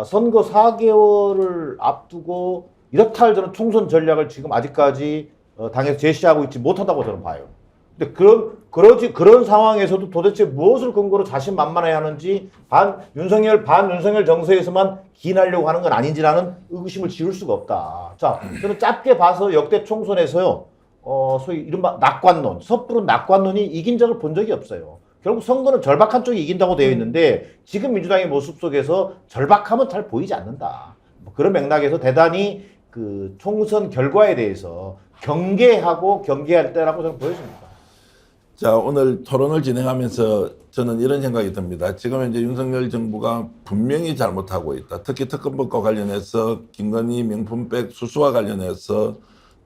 선거 4개월을 앞두고 이렇다 할 저는 총선 전략을 지금 아직까지 당에서 제시하고 있지 못하다고 저는 봐요. 근데 그런 상황에서도 도대체 무엇을 근거로 자신만만해 하는지 윤석열 정서에서만 기인하려고 하는 건 아닌지라는 의구심을 지울 수가 없다. 자, 저는 짧게 봐서 역대 총선에서요. 소위 이른바 낙관론, 섣부른 낙관론이 이긴 적을 본 적이 없어요. 결국 선거는 절박한 쪽이 이긴다고 되어 있는데 지금 민주당의 모습 속에서 절박함은 잘 보이지 않는다. 뭐 그런 맥락에서 대단히 그 총선 결과에 대해서 경계할 때라고 저는 보여집니다. 자, 오늘 토론을 진행하면서 저는 이런 생각이 듭니다. 지금 현재 윤석열 정부가 분명히 잘못하고 있다. 특히 특검법과 관련해서 김건희 명품백 수수와 관련해서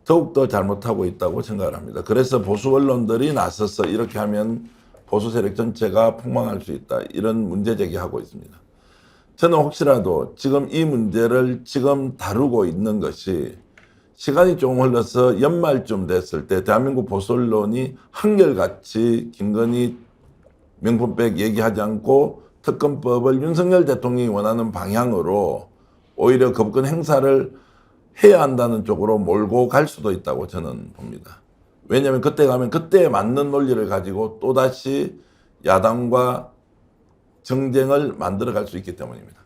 더욱더 잘못하고 있다고 생각을 합니다. 그래서 보수 언론들이 나서서 이렇게 하면 보수 세력 전체가 폭망할 수 있다. 이런 문제 제기하고 있습니다. 저는 혹시라도 지금 이 문제를 지금 다루고 있는 것이 시간이 조금 흘러서 연말쯤 됐을 때 대한민국 보수 언론이 한결같이 김건희 명품백 얘기하지 않고 특검법을 윤석열 대통령이 원하는 방향으로 오히려 거부권 행사를 해야 한다는 쪽으로 몰고 갈 수도 있다고 저는 봅니다. 왜냐하면 그때 가면 그때에 맞는 논리를 가지고 또다시 야당과 정쟁을 만들어 갈 수 있기 때문입니다.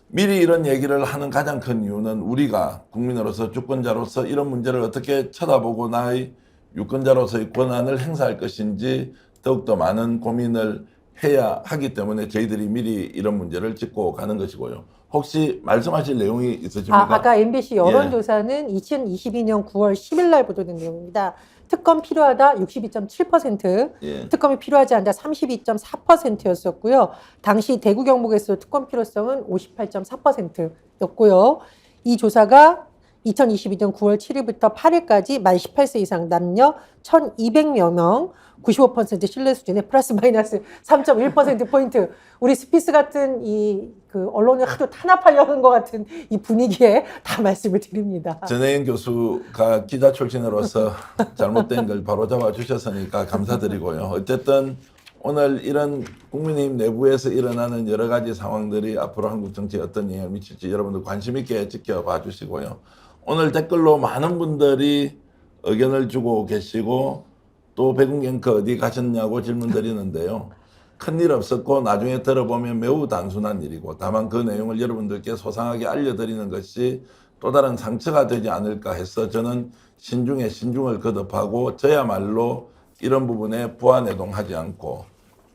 미리 이런 얘기를 하는 가장 큰 이유는 우리가 국민으로서 주권자로서 이런 문제를 어떻게 쳐다보고 나의 유권자로서의 권한을 행사할 것인지 더욱더 많은 고민을 해야 하기 때문에 저희들이 미리 이런 문제를 짚고 가는 것이고요. 혹시 말씀하실 내용이 있으십니까? 아까 MBC 여론조사는 2022년 9월 10일 날 보도된 내용입니다. 특검 필요하다 62.7%, 예. 특검이 필요하지 않다 32.4%였었고요. 당시 대구 경북에서 특검 필요성은 58.4%였고요. 이 조사가 2022년 9월 7일부터 8일까지 만 18세 이상 남녀 1,200여 명, 95% 신뢰 수준의 플러스 마이너스 3.1%포인트. 우리 스피스 같은 그 언론을 하도 탄압하려는 것 같은 이 분위기에 다 말씀을 드립니다. 전혜연 교수가 기자 출신으로서 잘못된 걸 바로 잡아 주셨으니까 감사드리고요. 어쨌든 오늘 이런 국민의힘 내부에서 일어나는 여러 가지 상황들이 앞으로 한국 정치에 어떤 영향을 미칠지 여러분들 관심 있게 지켜봐 주시고요. 오늘 댓글로 많은 분들이 의견을 주고 계시고 또 백운경크 어디 가셨냐고 질문 드리는데요. 큰일 없었고 나중에 들어보면 매우 단순한 일이고 다만 그 내용을 여러분들께 소상하게 알려드리는 것이 또 다른 상처가 되지 않을까 해서 저는 신중에 신중을 거듭하고 저야말로 이런 부분에 부안해동하지 않고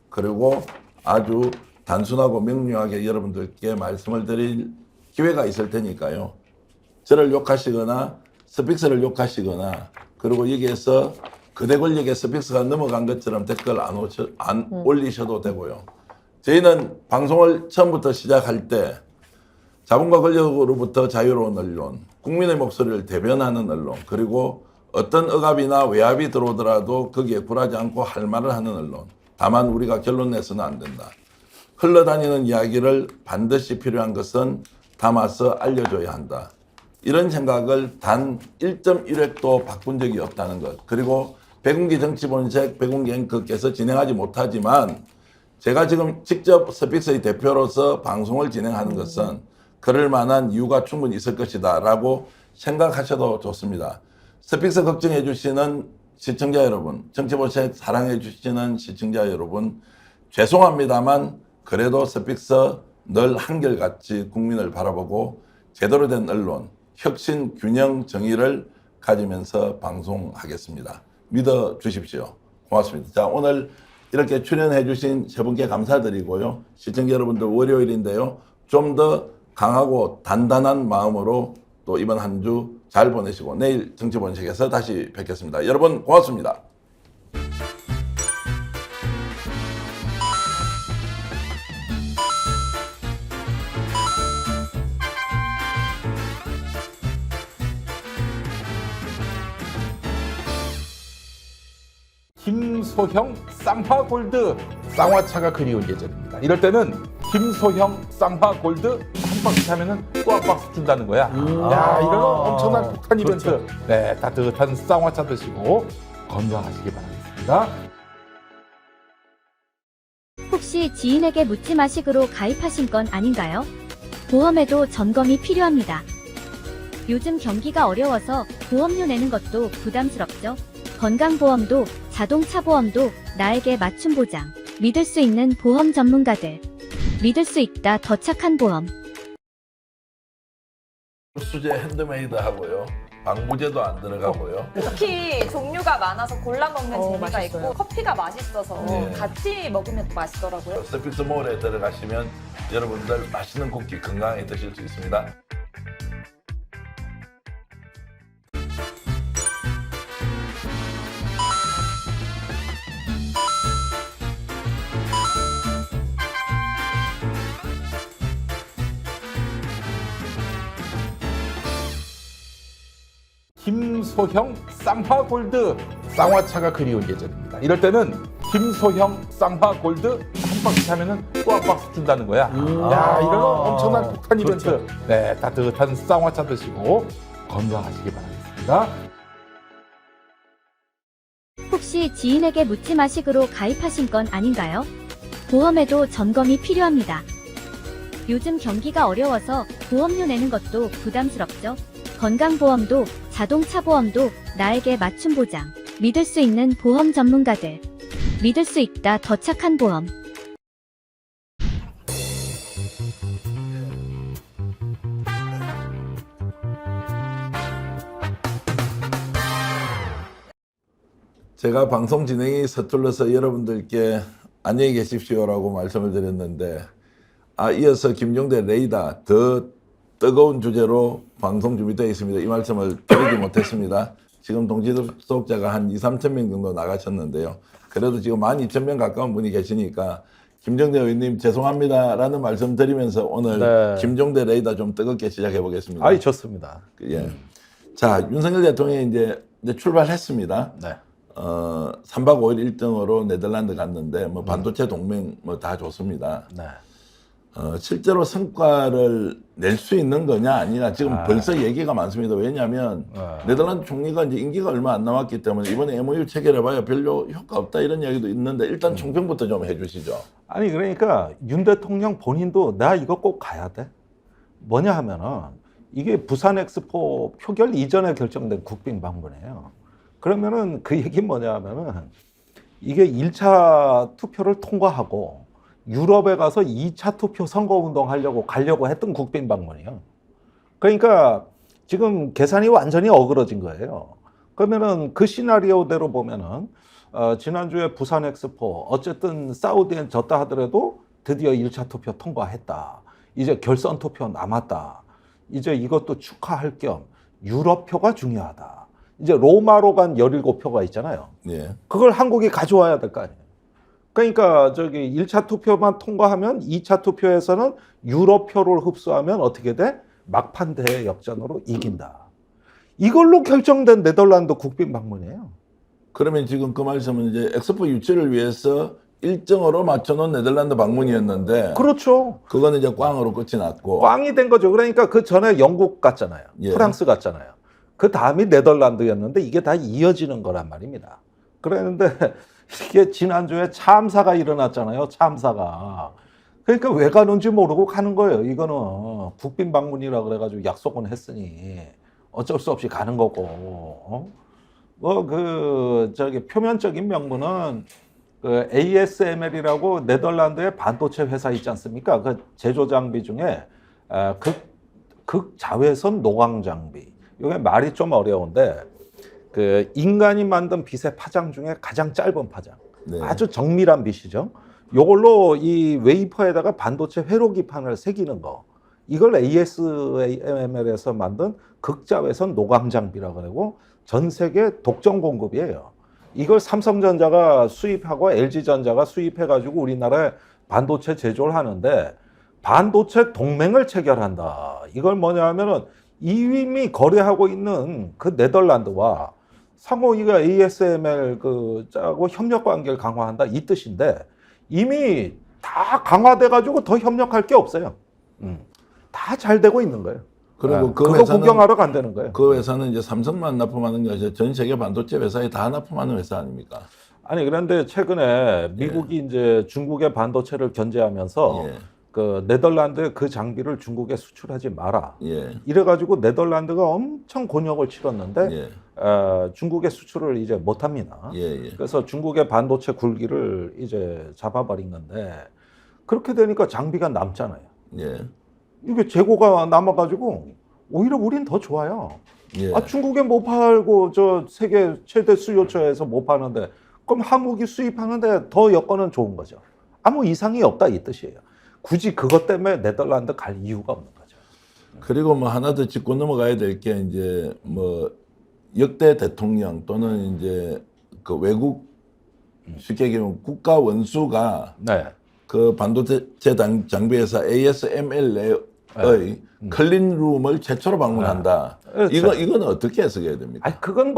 그리고 아주 단순하고 명료하게 여러분들께 말씀을 드릴 기회가 있을 테니까요. 저를 욕하시거나 스픽스를 욕하시거나 그리고 여기에서 그대 권력의 스픽스가 넘어간 것처럼 댓글 안 올리셔도 되고요. 저희는 방송을 처음부터 시작할 때 자본과 권력으로부터 자유로운 언론, 국민의 목소리를 대변하는 언론, 그리고 어떤 억압이나 외압이 들어오더라도 거기에 굴하지 않고 할 말을 하는 언론. 다만 우리가 결론 내서는 안 된다. 흘러다니는 이야기를 반드시 필요한 것은 담아서 알려줘야 한다. 이런 생각을 단 1.1획도 바꾼 적이 없다는 것. 그리고 백운기 정치본색 백운기 앵커께서 진행하지 못하지만 제가 지금 직접 스픽스의 대표로서 방송을 진행하는 것은 그럴 만한 이유가 충분히 있을 것이다 라고 생각하셔도 좋습니다. 스픽스 걱정해 주시는 시청자 여러분, 정치본색 사랑해 주시는 시청자 여러분, 죄송합니다만 그래도 스픽스 늘 한결같이 국민을 바라보고 제대로 된 언론, 혁신, 균형, 정의를 가지면서 방송하겠습니다. 믿어 주십시오. 고맙습니다. 자, 오늘 이렇게 출연해 주신 세 분께 감사드리고요. 시청자 여러분들 월요일인데요. 좀 더 강하고 단단한 마음으로 또 이번 한 주 잘 보내시고 내일 정치본색에서 다시 뵙겠습니다. 여러분 고맙습니다. 김소형 쌍화골드 쌍화차가 그리운 예절입니다. 이럴 때는 김소형 쌍화골드 한 박스 사면은 또 한 박스 준다는 거야. 야, 이런 엄청난 폭탄 이벤트. 네, 따뜻한 쌍화차 드시고 건강하시기 바라겠습니다. 혹시 지인에게 묻지 마식으로 가입하신 건 아닌가요? 보험에도 점검이 필요합니다. 요즘 경기가 어려워서 보험료 내는 것도 부담스럽죠? 건강보험도 자동차 보험도 나에게 맞춤 보장. 믿을 수 있는 보험 전문가들. 믿을 수 있다 더 착한 보험. 수제 핸드메이드 하고요. 방부제도 안 들어가고요. 특히 종류가 많아서 골라 먹는 재미가 맛있어요. 있고 커피가 맛있어서 네. 같이 먹으면 또 맛있더라고요. 서피스몰에 들어가시면 여러분들 맛있는 쿠키 건강하게 드실 수 있습니다. 김소형 쌍화골드 쌍화차가 그리운 예절입니다. 이럴 때는 김소형 쌍화골드 한 박스 사면은 또 한 박스 준다는 거야. 야, 이런 엄청난 폭탄 이벤트. 네, 따뜻한 쌍화차 드시고 건강하시기 바라겠습니다. 혹시 지인에게 묻지 마식으로 가입하신 건 아닌가요? 보험에도 점검이 필요합니다. 요즘 경기가 어려워서 보험료 내는 것도 부담스럽죠? 건강보험도 자동차 보험도 나에게 맞춤 보장. 믿을 수 있는 보험 전문가들. 믿을 수 있다 더 착한 보험. 제가 방송 진행이 서툴러서 여러분들께 안녕히 계십시오라고 말씀을 드렸는데 이어서 김종대 레이더 더 뜨거운 주제로 방송 준비되어 있습니다. 이 말씀을 드리지 못했습니다. 지금 동지독자가 한 2, 3천 명 정도 나가셨는데요. 그래도 지금 12,000명 가까운 분이 계시니까 김종대 의원님 죄송합니다라는 말씀 드리면서 오늘 네. 김종대 레이더 좀 뜨겁게 시작해 보겠습니다. 아이 좋습니다. 예. 자, 윤석열 대통령이 이제 출발했습니다. 네. 3박 5일 일정으로 네덜란드 갔는데 뭐 반도체 동맹 뭐 다 좋습니다. 네. 실제로 성과를 낼 수 있는 거냐 아니냐 지금 벌써 얘기가 많습니다. 왜냐하면 네덜란드 총리가 이제 임기가 얼마 안 남았기 때문에 이번에 MOU 체결해봐야 별로 효과 없다 이런 이야기도 있는데 일단 총평부터 좀 해주시죠. 아니 그러니까 윤 대통령 본인도 나 이거 꼭 가야 돼. 뭐냐 하면은 이게 부산 엑스포 표결 이전에 결정된 국빈 방문이에요. 그러면은 그 얘기 뭐냐 하면은 이게 1차 투표를 통과하고 유럽에 가서 2차 투표 선거운동 가려고 했던 국빈 방문이에요. 그러니까 지금 계산이 완전히 어그러진 거예요. 그러면은 그 시나리오대로 보면은 지난주에 부산 엑스포 어쨌든 사우디엔 졌다 하더라도 드디어 1차 투표 통과했다. 이제 결선 투표 남았다. 이제 이것도 축하할 겸 유럽표가 중요하다. 이제 로마로 간 17표가 있잖아요. 예. 그걸 한국이 가져와야 될 거 아니에요. 그러니까 저기 1차 투표만 통과하면 2차 투표에서는 유럽표를 흡수하면 어떻게 돼? 막판 대역전으로 이긴다. 이걸로 결정된 네덜란드 국빈 방문이에요. 그러면 지금 그 말씀은 이제 엑스포 유치를 위해서 일정으로 맞춰놓은 네덜란드 방문이었는데 그렇죠. 그거는 이제 꽝으로 끝이 났고 꽝이 된 거죠. 그러니까 그 전에 영국 갔잖아요. 예. 프랑스 갔잖아요. 그 다음이 네덜란드였는데 이게 다 이어지는 거란 말입니다. 그랬는데 이게 지난주에 참사가 일어났잖아요. 참사가. 그러니까 왜 가는지 모르고 가는 거예요. 이거는 국빈 방문이라 그래가지고 약속은 했으니 어쩔 수 없이 가는 거고. 저기 표면적인 명분은 그 ASML이라고 네덜란드의 반도체 회사 있지 않습니까? 그 제조 장비 중에 극자외선 노광 장비. 이게 말이 좀 어려운데 그 인간이 만든 빛의 파장 중에 가장 짧은 파장. 네. 아주 정밀한 빛이죠. 요걸로 이 웨이퍼에다가 반도체 회로기판을 새기는 거. 이걸 ASML에서 만든 극자외선 노광 장비라고 그러고 전 세계 독점 공급이에요. 이걸 삼성전자가 수입하고 LG전자가 수입해가지고 우리나라에 반도체 제조를 하는데 반도체 동맹을 체결한다. 이걸 뭐냐 하면은 이미 거래하고 있는 그 네덜란드와 상호 이가 ASML 짜고 협력 관계를 강화한다 이 뜻인데 이미 다 강화돼가지고 더 협력할 게 없어요. 다 잘 되고 있는 거예요. 그리고 그 그거 회사는 구경하러 간다는 거예요. 그 회사는 이제 삼성만 납품하는 게 아니라 전 세계 반도체 회사에 다 납품하는 회사 아닙니까? 아니 그런데 최근에 미국이 이제 중국의 반도체를 견제하면서 예. 그 네덜란드에 그 장비를 중국에 수출하지 마라. 예. 이래가지고 네덜란드가 엄청 곤욕을 치렀는데 예. 중국의 수출을 이제 못합니다. 예. 예. 그래서 중국의 반도체 굴기를 이제 잡아버린 건데 그렇게 되니까 장비가 남잖아요. 예. 이게 재고가 남아가지고 오히려 우린 더 좋아요. 예. 중국에 못 팔고 저 세계 최대 수요처에서 못 파는데 그럼 한국이 수입하는데 더 여건은 좋은 거죠. 아무 이상이 없다 이 뜻이에요. 굳이 그것 때문에 네덜란드 갈 이유가 없는 거죠. 그리고 뭐 하나 더 짚고 넘어가야 될 게 이제 뭐 역대 대통령 또는 이제 그 외국 쉽게 얘기하면 국가 원수가 네. 그 반도체 장비회사 ASML의 클린룸을 최초로 방문한다. 그렇죠. 이건 어떻게 해석해야 됩니까? 아니 그건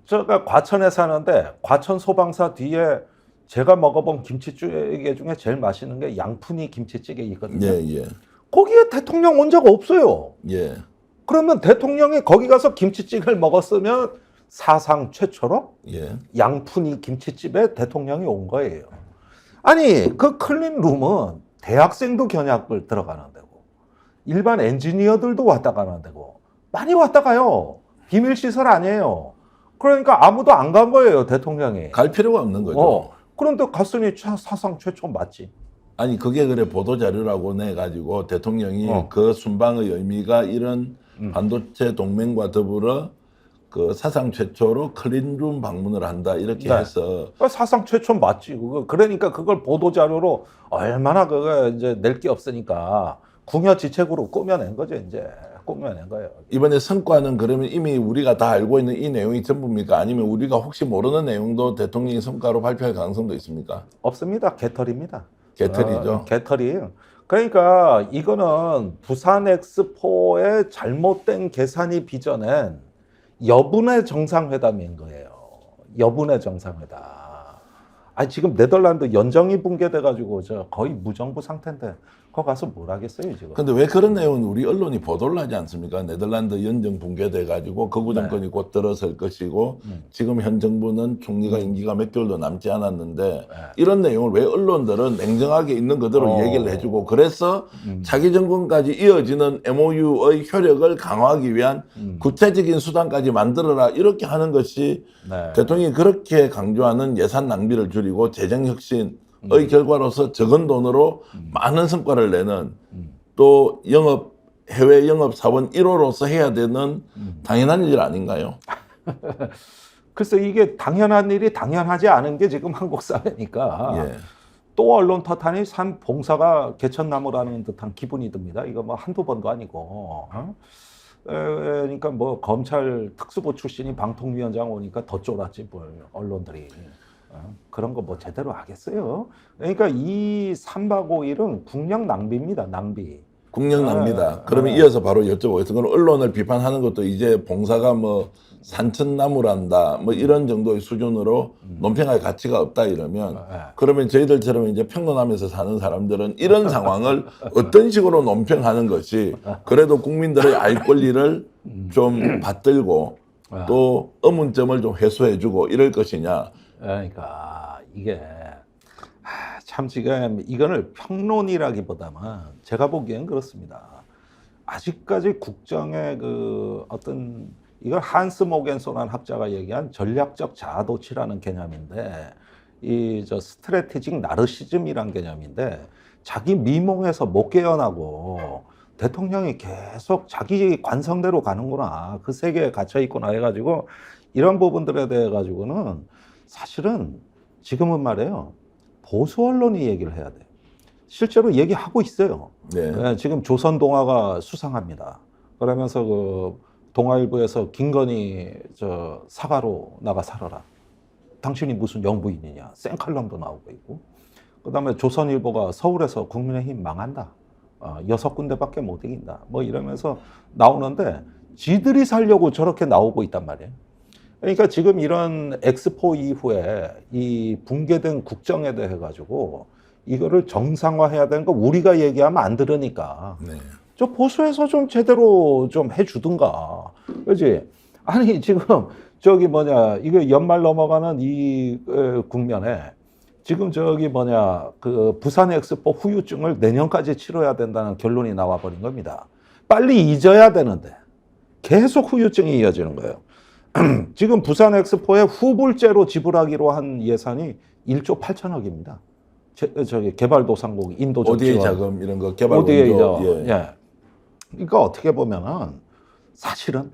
제가 과천에 사는데 과천 소방사 뒤에 제가 먹어본 김치찌개 중에 제일 맛있는 게 양푼이 김치찌개 있거든요. 예, 예, 거기에 대통령 온 적 없어요. 예, 그러면 대통령이 거기 가서 김치찌개를 먹었으면 사상 최초로 예. 양푼이 김치집에 대통령이 온 거예요. 아니 그 클린룸은 대학생도 견학을 들어가는 데고 일반 엔지니어들도 왔다 가는 데고 많이 왔다 가요. 비밀 시설 아니에요. 그러니까 아무도 안 간 거예요 대통령이. 갈 필요가 없는 거죠. 그런데 갔으니 사상 최초 맞지. 아니 그게 그래 보도 자료라고 내 가지고 대통령이 그 순방의 의미가 이런 반도체 동맹과 더불어 그 사상 최초로 클린룸 방문을 한다 이렇게 네. 해서 사상 최초 맞지. 그러니까 그걸 보도 자료로 얼마나 그거 이제 낼 게 없으니까 궁여지책으로 꾸며낸 거죠 이제. 꾸며낸 거예요. 이번에 성과는 그러면 이미 우리가 다 알고 있는 이 내용이 전부입니까? 아니면 우리가 혹시 모르는 내용도 대통령이 성과로 발표할 가능성도 있습니까? 없습니다. 개털입니다. 개털이죠. 개털이에요. 그러니까 이거는 부산 엑스포의 잘못된 계산이 빚어낸 여분의 정상회담인 거예요. 여분의 정상회담. 아니 지금 네덜란드 연정이 붕괴돼가지고 저 거의 무정부 상태인데 거기 가서 뭘 하겠어요 지금? 근데 왜 그런 내용은 우리 언론이 보도를 하지 않습니까? 네덜란드 연정 붕괴돼가지고 거부 정권이 곧 들어설 것이고 지금 현 정부는 총리가 임기가 몇 개월도 남지 않았는데 이런 내용을 왜 언론들은 냉정하게 있는 그대로 얘기를 해주고 그래서 차기 정권까지 이어지는 MOU의 효력을 강화하기 위한 구체적인 수단까지 만들어라 이렇게 하는 것이 대통령이 그렇게 강조하는 예산 낭비를 줄이고 재정 혁신의 결과로서 적은 돈으로 많은 성과를 내는 또 해외 영업 사원 1호로서 해야 되는 당연한 일 아닌가요? 글쎄 이게 당연한 일이 당연하지 않은 게 지금 한국 사회니까 예. 또 언론 탓하니 산 봉사가 개천나무라는 듯한 기분이 듭니다. 이거 뭐 한두 번도 아니고. 그러니까 뭐 검찰 특수부 출신이 방통위원장 오니까 더 쫄았지 뭘 언론들이. 그런 거 뭐 제대로 하겠어요. 그러니까 이 3박 5일은 국력 낭비입니다. 낭비. 국력 낭비다. 그러면 이어서 바로 여쭤보겠습니다. 그럼 언론을 비판하는 것도 이제 봉사가 뭐 산천나무란다 뭐 이런 정도의 수준으로 논평할 가치가 없다 이러면 그러면 저희들처럼 이제 평론하면서 사는 사람들은 이런 상황을 어떤 식으로 논평하는 것이 그래도 국민들의 알 권리를 좀 받들고 또 의문점을 좀 해소해주고 이럴 것이냐. 그러니까 이게 참 지금 이거를 평론이라기보다는 제가 보기엔 그렇습니다. 아직까지 국정의 그 어떤 이걸 한스 모겐소라는 학자가 얘기한 전략적 자아도취라는 개념인데 이 저 스트래티직 나르시즘이란 개념인데 자기 미몽에서 못 깨어나고 대통령이 계속 자기 관성대로 가는구나 그 세계에 갇혀 있구나 해가지고 이런 부분들에 대해 가지고는 사실은 지금은 말이에요 보수 언론이 얘기를 해야 돼요. 실제로 얘기하고 있어요. 네. 지금 조선동아가 수상합니다. 그러면서 그 동아일보에서 김건희 저 사과로 나가 살아라. 당신이 무슨 영부인이냐. 생칼럼도 나오고 있고. 그다음에 조선일보가 서울에서 국민의힘 망한다. 6군데밖에 못 이긴다. 뭐 이러면서 나오는데 지들이 살려고 저렇게 나오고 있단 말이에요. 그러니까 지금 이런 엑스포 이후에 이 붕괴된 국정에 대해 가지고 이거를 정상화해야 되는 거 우리가 얘기하면 안 들으니까 네. 저 보수에서 좀 제대로 좀 해주든가. 그렇지? 아니 지금 저기 뭐냐 이거 연말 넘어가는 이 국면에 지금 저기 뭐냐 그 부산 엑스포 후유증을 내년까지 치러야 된다는 결론이 나와버린 겁니다. 빨리 잊어야 되는데 계속 후유증이 이어지는 거예요. 지금 부산 엑스포에 후불제로 지불하기로 한 예산이 1조 8천억입니다. 저기 개발도상국 인도 ODA 지원. 자금 이런 거 개발 ODA 원조. 예. 예. 그러니까 어떻게 보면은 사실은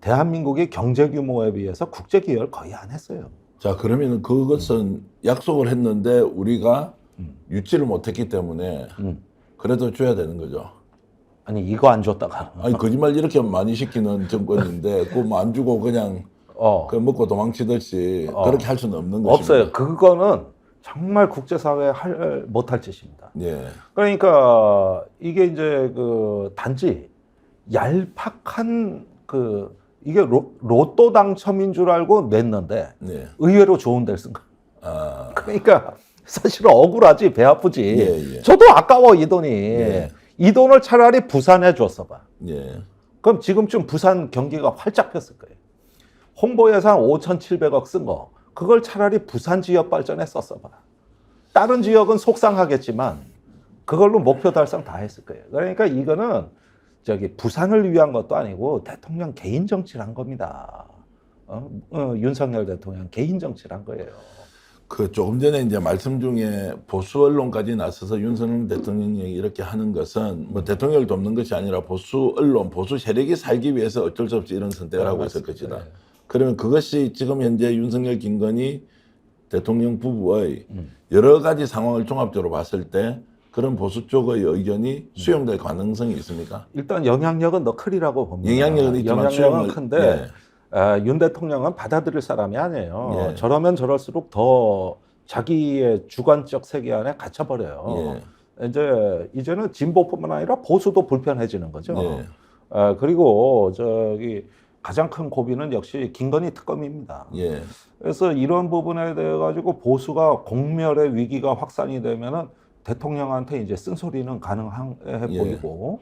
대한민국의 경제 규모에 비해서 국제 기여를 거의 안 했어요. 자, 그러면 그것은 약속을 했는데 우리가 유치를 못했기 때문에 그래도 줘야 되는 거죠. 아니 이거 안 줬다가 아니 거짓말 이렇게 많이 시키는 정권인데 그거 뭐 안 주고 그냥 그 먹고 도망치듯이 그렇게 할 수는 없는 것입니다. 없어요. 그거는 정말 국제사회에 못할 짓입니다. 예. 그러니까 이게 이제 그 단지 얄팍한 그 이게 로또 당첨인 줄 알고 냈는데 네. 의외로 좋은 데를 쓴 거. 아, 그러니까 사실은 억울하지 배 아프지. 예, 예. 저도 아까워 이 돈이. 예. 이 돈을 차라리 부산에 줬어 봐. 예. 그럼 지금쯤 부산 경기가 활짝 폈을 거예요. 홍보 예산 5,700억 쓴 거. 그걸 차라리 부산 지역 발전에 썼어 봐. 다른 지역은 속상하겠지만 그걸로 목표 달성 다 했을 거예요. 그러니까 이거는 저기 부산을 위한 것도 아니고 대통령 개인 정치를 한 겁니다. 윤석열 대통령 개인 정치를 한 거예요. 그 조금 전에 이제 말씀 중에 보수 언론까지 나서서 윤석열 대통령이 이렇게 하는 것은 뭐 대통령을 돕는 것이 아니라 보수 언론, 보수 세력이 살기 위해서 어쩔 수 없이 이런 선택을 하고 있을 것이다. 네. 그러면 그것이 지금 현재 윤석열, 김건희 대통령 부부의 여러 가지 상황을 종합적으로 봤을 때 그런 보수 쪽의 의견이 수용될 가능성이 있습니까? 일단 영향력은 더 크리라고 봅니다. 영향력은 있지만 영향력은 수용을- 큰데 예. 윤 대통령은 받아들일 사람이 아니에요. 예. 저러면 저럴수록 더 자기의 주관적 세계 안에 갇혀버려요. 이제는 진보뿐만 아니라 보수도 불편해지는 거죠. 예. 그리고 저기 가장 큰 고비는 역시 김건희 특검입니다. 예. 그래서 이런 부분에 대해 가지고 보수가 공멸의 위기가 확산이 되면은 대통령한테 이제 쓴소리는 가능해 예. 보이고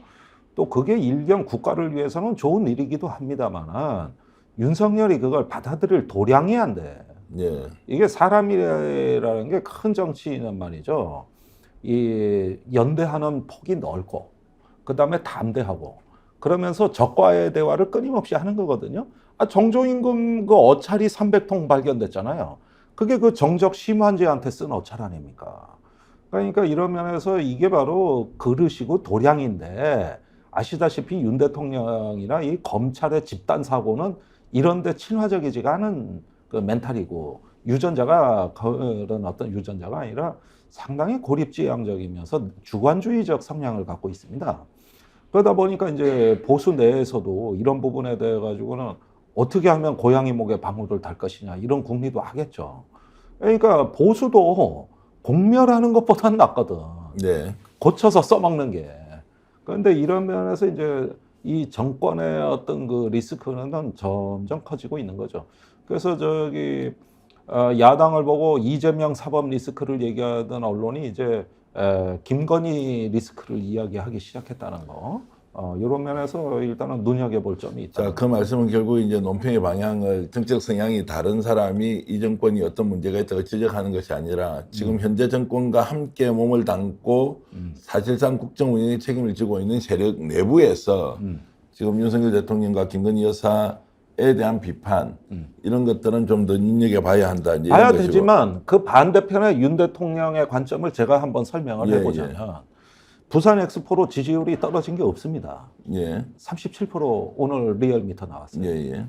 또 그게 일경 국가를 위해서는 좋은 일이기도 합니다만은 윤석열이 그걸 받아들일 도량이 안 돼. 예. 이게 사람이라는 게 큰 정치인은 말이죠. 이 연대하는 폭이 넓고 그다음에 담대하고 그러면서 적과의 대화를 끊임없이 하는 거거든요. 정조임금 그 어찰이 300통 발견됐잖아요. 그게 그 정적 심환제한테 쓴 어찰 아닙니까? 그러니까 이런 면에서 이게 바로 그릇이고 도량인데 아시다시피 윤 대통령이나 이 검찰의 집단 사고는 이런데 친화적이지가 않은 그 멘탈이고 유전자가 그런 어떤 유전자가 아니라 상당히 고립지향적이면서 주관주의적 성향을 갖고 있습니다. 그러다 보니까 이제 보수 내에서도 이런 부분에 대해 가지고는 어떻게 하면 고양이 목에 방울을 달 것이냐 이런 궁리도 하겠죠. 그러니까 보수도 공멸하는 것보다는 낫거든. 네. 고쳐서 써먹는 게. 그런데 이런 면에서 이제 이 정권의 어떤 그 리스크는 점점 커지고 있는 거죠. 그래서 저기 야당을 보고 이재명 사법 리스크를 얘기하던 언론이 이제 김건희 리스크를 이야기하기 시작했다는 거. 이런 면에서 일단은 눈여겨볼 점이 있다. 자, 그 말씀은 결국 이제 논평의 방향을 정책 성향이 다른 사람이 이 정권이 어떤 문제가 있다고 지적하는 것이 아니라 지금 현재 정권과 함께 몸을 담고 사실상 국정 운영의 책임을 지고 있는 세력 내부에서 지금 윤석열 대통령과 김건희 여사에 대한 비판 이런 것들은 좀 더 눈여겨봐야 한다. 이제 봐야 이런 것이고. 되지만 그 반대편의 윤 대통령의 관점을 제가 한번 설명을 예, 해보자면 부산 엑스포로 지지율이 떨어진 게 없습니다. 예, 37% 오늘 리얼미터 나왔어요. 예, 예.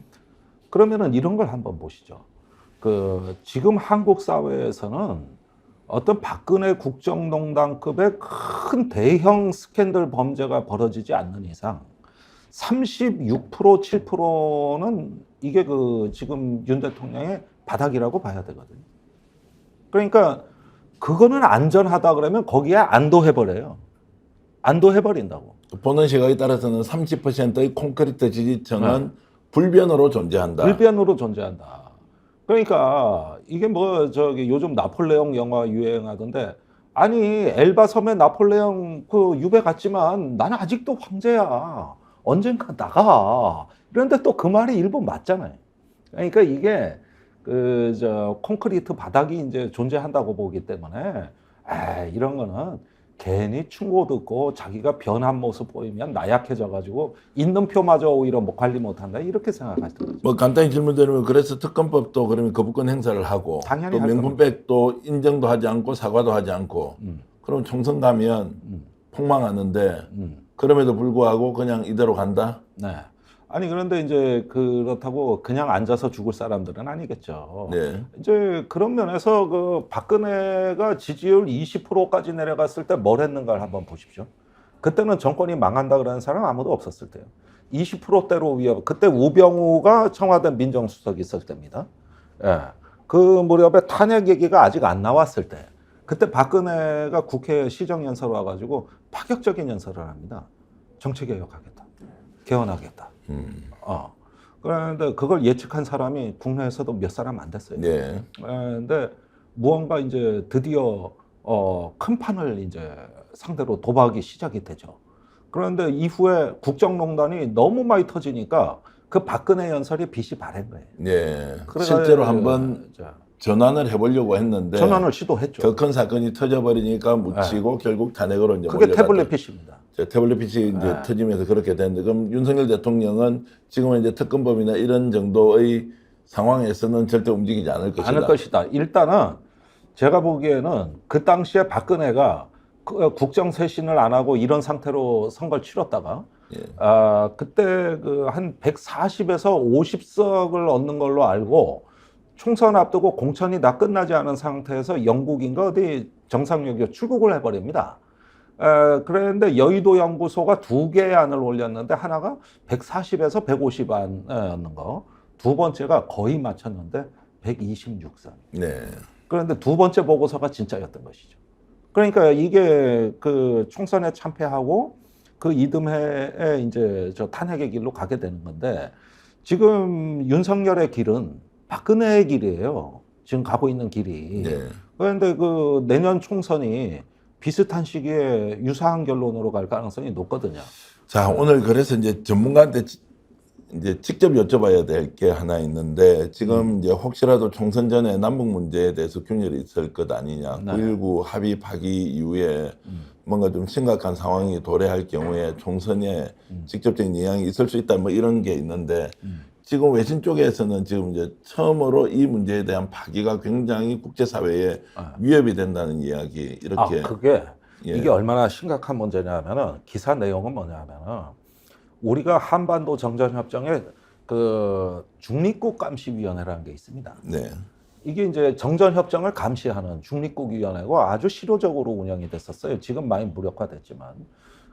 그러면은 이런 걸 한번 보시죠. 그 지금 한국 사회에서는 어떤 박근혜 국정농단급의 큰 대형 스캔들 범죄가 벌어지지 않는 이상 36% 7%는 이게 그 지금 윤 대통령의 바닥이라고 봐야 되거든요. 그러니까 그거는 안전하다 그러면 거기에 안도해버려요. 안도해버린다고. 보는 시각에 따라서는 30%의 콘크리트 지지층은 불변으로 존재한다. 불변으로 존재한다. 그러니까 이게 뭐 저기 요즘 나폴레옹 영화 유행하던데 아니 엘바 섬에 나폴레옹 그 유배 갔지만 나는 아직도 황제야. 언젠가 나가. 그런데 또 그 말이 일부 맞잖아요. 그러니까 이게 그 저 콘크리트 바닥이 이제 존재한다고 보기 때문에 이런 거는 괜히 충고 듣고 자기가 변한 모습 보이면 나약해져 가지고 있는 표마저 오히려 뭐 관리 못한다 이렇게 생각하시더라고요. 뭐 간단히 질문드리면 그래서 특검법도 그러면 거부권 행사를 하고 당연히 또 할 명분백도 인정도 하지 않고 사과도 하지 않고 그럼 총선 가면 폭망하는데 그럼에도 불구하고 그냥 이대로 간다? 네. 아니 그런데 이제 그렇다고 그냥 앉아서 죽을 사람들은 아니겠죠. 네. 이제 그런 면에서 그 박근혜가 지지율 20%까지 내려갔을 때 뭘 했는가를 한번 보십시오. 그때는 정권이 망한다 그러는 사람 아무도 없었을 때요. 20%대로 그때 우병우가 청와대 민정수석이 있을 때입니다. 예. 그 무렵에 탄핵 얘기가 아직 안 나왔을 때 그때 박근혜가 국회 시정연설 와가지고 파격적인 연설을 합니다. 정치개혁하겠다. 개헌하겠다. 그런데 그걸 예측한 사람이 국내에서도 몇 사람 안 됐어요. 네. 그런데 무언가 이제 드디어 큰 판을 이제 상대로 도박이 시작이 되죠. 그런데 이후에 국정농단이 너무 많이 터지니까 그 박근혜 연설이 빛이 바랜 거예요. 네. 그래서 실제로 한번 전환을 해보려고 했는데 전환을 시도했죠. 더 큰 사건이 터져버리니까 묻히고 결국 탄핵으로 이제 그게 몰려갔다. 태블릿 PC입니다. 태블릿 PC 이제 터지면서 그렇게 됐는데 그럼 윤석열 대통령은 지금은 이제 특검법이나 이런 정도의 상황에서는 절대 움직이지 않을 것이다. 않을 것이다. 일단은 제가 보기에는 그 당시에 박근혜가 국정쇄신을 안 하고 이런 상태로 선거를 치렀다가 그때 그 한 140에서 50석을 얻는 걸로 알고 총선 앞두고 공천이 다 끝나지 않은 상태에서 영국인가 어디 정상역에 출국을 해버립니다. 그런데 여의도 연구소가 2개의 안을 올렸는데 하나가 140에서 150안이었는 거, 두 번째가 거의 맞췄는데 126선. 네. 그런데 두 번째 보고서가 진짜였던 것이죠. 그러니까 이게 그 총선에 참패하고 그 이듬해에 이제 저 탄핵의 길로 가게 되는 건데 지금 윤석열의 길은 박근혜의 길이에요. 지금 가고 있는 길이. 네. 그런데 그 내년 총선이 비슷한 시기에 유사한 결론으로 갈 가능성이 높거든요. 자, 오늘 그래서 이제 전문가한테 이제 직접 여쭤봐야 될 게 하나 있는데 지금 이제 혹시라도 총선 전에 남북 문제에 대해서 균열이 있을 것 아니냐. 네. 9.19 합의 파기 이후에 뭔가 좀 심각한 상황이 도래할 경우에 총선에 직접적인 영향이 있을 수 있다. 뭐 이런 게 있는데 지금 외신 쪽에서는 지금 이제 처음으로 이 문제에 대한 파기가 굉장히 국제사회에 위협이 된다는 이야기 이렇게. 그게 예. 이게 얼마나 심각한 문제냐면은 기사 내용은 뭐냐면은 우리가 한반도 정전협정에 그 중립국 감시위원회라는 게 있습니다. 네. 이게 이제 정전협정을 감시하는 중립국위원회가 아주 실효적으로 운영이 됐었어요. 지금 많이 무력화됐지만.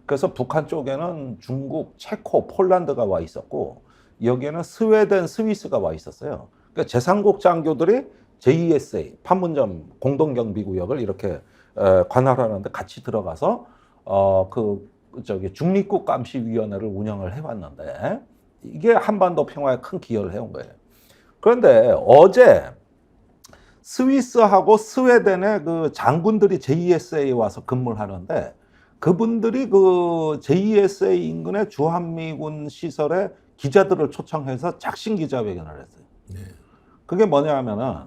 그래서 북한 쪽에는 중국, 체코, 폴란드가 와 있었고 여기에는 스웨덴, 스위스가 와 있었어요. 그러니까 제3국 장교들이 JESA, 판문점 공동경비구역을 이렇게 관할하는데 같이 들어가서 중립국 감시위원회를 운영을 해왔는데 이게 한반도 평화에 큰 기여를 해온 거예요. 그런데 어제 스위스하고 스웨덴의 그 장군들이 JESA에 와서 근무를 하는데 그분들이 그 JESA 인근의 주한미군 시설에 기자들을 초청해서 작심 기자회견을 했어요. 네. 그게 뭐냐 하면은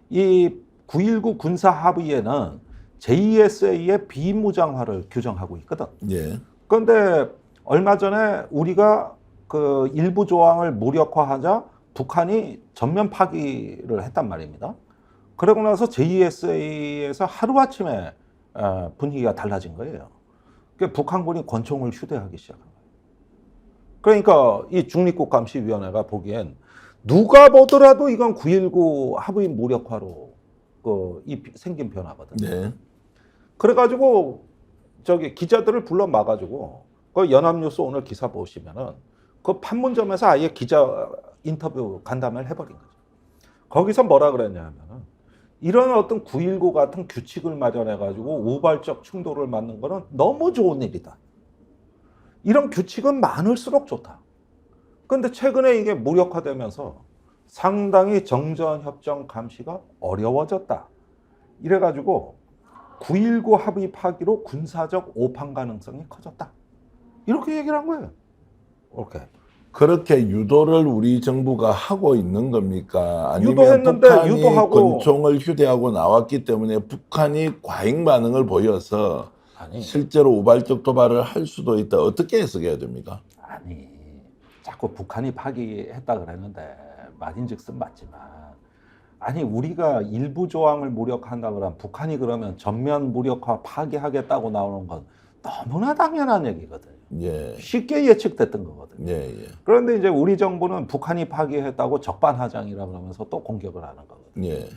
이 9.19 군사 합의에는 JESA의 비무장화를 규정하고 있거든. 예. 그런데 얼마 전에 우리가 그 일부 조항을 무력화하자 북한이 전면 파기를 했단 말입니다. 그러고 나서 JESA에서 하루아침에 분위기가 달라진 거예요. 그러니까 북한군이 권총을 휴대하기 시작한 거예요. 그러니까 이 중립국감시위원회가 보기엔 누가 보더라도 이건 9.19 합의 무력화로 생긴 변화거든요. 네. 그래가지고 저기 기자들을 불러 막아가지고 그 연합뉴스 오늘 기사 보시면은 그 판문점에서 아예 기자 인터뷰 간담회를 해버린 거죠. 거기서 뭐라 그랬냐면은 이런 어떤 9.19 같은 규칙을 마련해가지고 우발적 충돌을 막는 거는 너무 좋은 일이다. 이런 규칙은 많을수록 좋다. 그런데 최근에 이게 무력화되면서 상당히 정전협정 감시가 어려워졌다. 이래가지고 9.19 합의 파기로 군사적 오판 가능성이 커졌다. 이렇게 얘기를 한 거예요. 이렇게. 그렇게 유도를 우리 정부가 하고 있는 겁니까? 아니면 유도했는데 북한이 유도하고 권총을 휴대하고 나왔기 때문에 북한이 과잉 반응을 보여서 아니 실제로 우발적 도발을 할 수도 있다. 어떻게 해석해야 됩니까? 아니 자꾸 북한이 파기했다 그랬는데 말인즉슨 맞지만 아니 우리가 일부 조항을 무력화한다 그러면 북한이 그러면 전면 무력화 파기하겠다고 나오는 건 너무나 당연한 얘기거든요. 예. 쉽게 예측됐던 거거든요. 예, 예. 그런데 이제 우리 정부는 북한이 파기했다고 적반하장이라 그러면서 또 공격을 하는 거거든요. 예.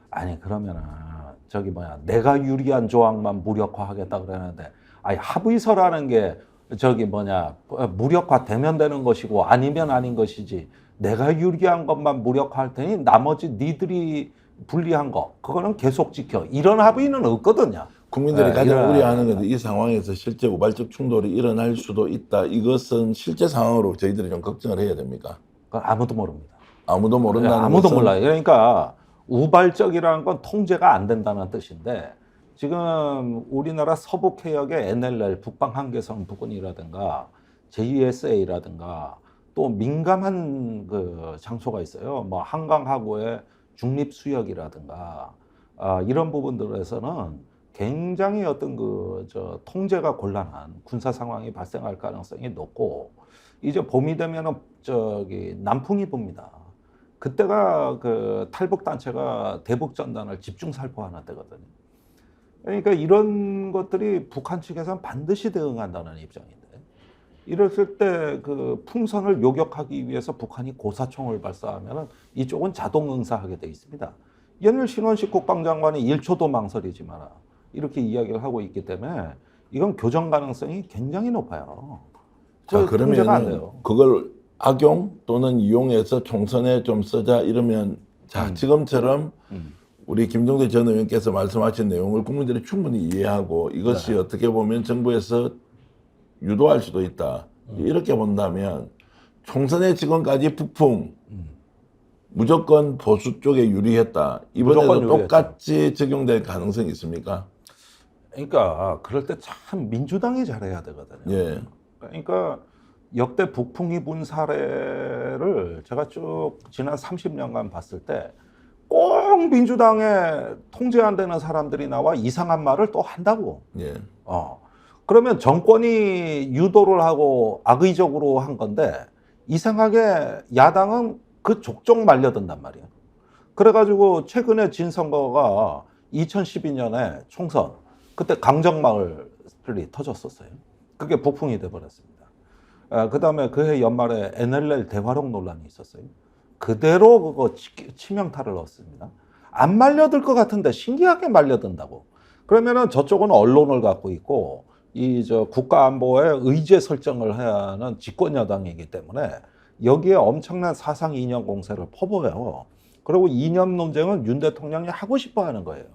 아니 그러면은 저기 뭐야 내가 유리한 조항만 무력화하겠다 그러는데 아니 합의서라는 게 저기 뭐냐 무력화 되면 되는 것이고 아니면 아닌 것이지 내가 유리한 것만 무력화할 테니 나머지 니들이 불리한 거 그거는 계속 지켜 이런 합의는 없거든요. 국민들이 네, 가장 이런- 우려하는 건데 이 상황에서 실제 우발적 충돌이 일어날 수도 있다. 이것은 실제 상황으로 저희들이 좀 걱정을 해야 됩니까? 그건 아무도 모릅니다. 아무도 모른다는 아무도 것은 몰라요. 그러니까 우발적이라는 건 통제가 안 된다는 뜻인데 지금 우리나라 서북 해역의 NLL 북방 한계선 부근이라든가 JESA라든가 또 민감한 그 장소가 있어요. 뭐 한강 하구의 중립 수역이라든가 이런 부분들에서는 굉장히 어떤 통제가 곤란한 군사 상황이 발생할 가능성이 높고 이제 봄이 되면은 저기 남풍이 붑니다. 그때가 그 탈북 단체가 대북 전단을 집중 살포하는 때거든요. 그러니까 이런 것들이 북한 측에서는 반드시 대응한다는 입장인데 이랬을 때 그 풍선을 요격하기 위해서 북한이 고사총을 발사하면은 이쪽은 자동 응사하게 돼 있습니다. 연일 신원식 국방장관이 1초도 망설이지 마라 이렇게 이야기를 하고 있기 때문에 이건 교전 가능성이 굉장히 높아요. 자, 통제가 안 그러면 돼요. 그걸 악용 또는 이용해서 총선에 좀 쓰자 이러면 자, 지금처럼 우리 김종대 전 의원께서 말씀하신 내용을 국민들이 충분히 이해하고 이것이 어떻게 보면 정부에서 유도할 수도 있다. 이렇게 본다면 총선에 지금까지 북풍 무조건 보수 쪽에 유리했다. 이번에도 무조건 유리했죠. 똑같이 적용될 가능성이 있습니까? 그러니까 그럴 때 참 민주당이 잘해야 되거든요. 예. 그러니까 역대 북풍이 분 사례를 제가 쭉 지난 30년간 봤을 때 꼭 민주당에 통제 안 되는 사람들이 나와 이상한 말을 또 한다고. 예. 그러면 정권이 유도를 하고 악의적으로 한 건데 이상하게 야당은 그 족족 말려든단 말이에요. 그래가지고 최근에 진 선거가 2012년에 총선 그때 강정마을이 터졌었어요. 그게 북풍이 돼버렸습니다. 그 다음에 그해 연말에 NLL 대화록 논란이 있었어요. 그대로 그거 치명타를 얻습니다. 안 말려들 것 같은데 신기하게 말려든다고. 그러면은 저쪽은 언론을 갖고 있고 이 저 국가안보에 의제 설정을 해야 하는 집권 여당이기 때문에 여기에 엄청난 사상 이념 공세를 퍼부어요. 그리고 이념 논쟁은 윤 대통령이 하고 싶어 하는 거예요.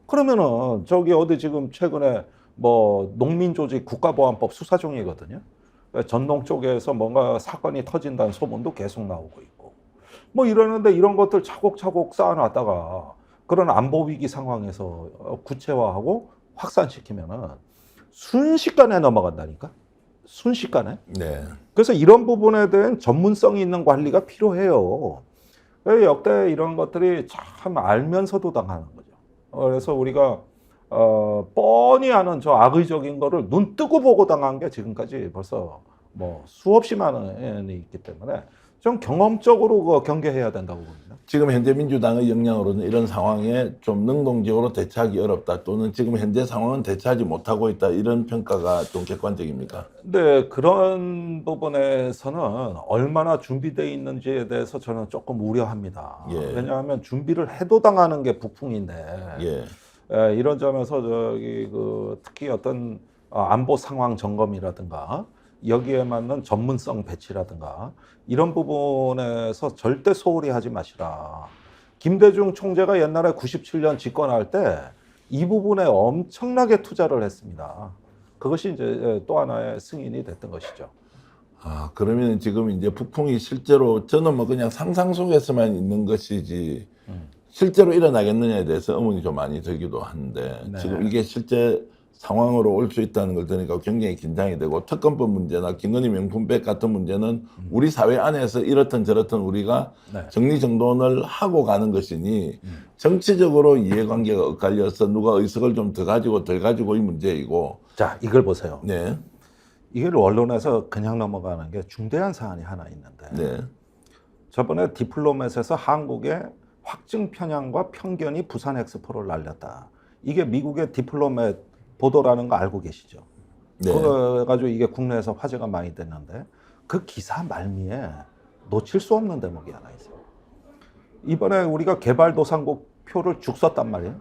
그러면은 저기 어디 지금 최근에 뭐 농민조직 국가보안법 수사 중이거든요. 전농 쪽에서 뭔가 사건이 터진다는 소문도 계속 나오고 있고 뭐 이러는데 이런 것들 차곡차곡 쌓아놨다가 그런 안보 위기 상황에서 구체화하고 확산시키면은 순식간에 넘어간다니까. 순식간에. 네. 그래서 이런 부분에 대한 전문성이 있는 관리가 필요해요. 역대 이런 것들이 참 알면서도 당하는 거죠. 그래서 우리가 뻔히 아는 저 악의적인 거를 눈 뜨고 보고 당한 게 지금까지 벌써 뭐 수없이 많은 있기 때문에 좀 경험적으로 경계해야 된다고 봅니다. 지금 현재 민주당의 역량으로는 이런 상황에 좀 능동적으로 대처하기 어렵다 또는 지금 현재 상황은 대처하지 못하고 있다 이런 평가가 좀 객관적입니까? 근데 그런 부분에서는 얼마나 준비되어 있는지에 대해서 저는 조금 우려합니다. 예. 왜냐하면 준비를 해도 당하는 게 북풍인데 예. 이런 점에서 저기 특히 어떤 안보 상황 점검이라든가 여기에 맞는 전문성 배치라든가 이런 부분에서 절대 소홀히 하지 마시라. 김대중 총재가 옛날에 97년 집권할 때 이 부분에 엄청나게 투자를 했습니다. 그것이 이제 또 하나의 승인이 됐던 것이죠. 아, 그러면 지금 이제 북풍이 실제로 저는 뭐 그냥 상상 속에서만 있는 것이지 실제로 일어나겠느냐에 대해서 의문이 좀 많이 들기도 한데 네. 지금 이게 실제 상황으로 올 수 있다는 걸 들으니까 굉장히 긴장이 되고 특검법 문제나 김건희 명품백 같은 문제는 우리 사회 안에서 이렇든 저렇든 우리가 네. 정리정돈을 하고 가는 것이니 정치적으로 이해관계가 엇갈려서 누가 의석을 좀 더 가지고 덜 가지고의 문제이고 자, 이걸 보세요. 네, 이걸 언론에서 그냥 넘어가는 게 중대한 사안이 하나 있는데 네, 저번에 디플로맷에서 한국의 확증 편향과 편견이 부산 엑스포를 날렸다. 이게 미국의 디플로맷 보도라는 거 알고 계시죠? 네. 그거 가지고 이게 국내에서 화제가 많이 됐는데 그 기사 말미에 놓칠 수 없는 대목이 하나 있어요. 이번에 우리가 개발도상국 표를 쭉 썼단 말이에요.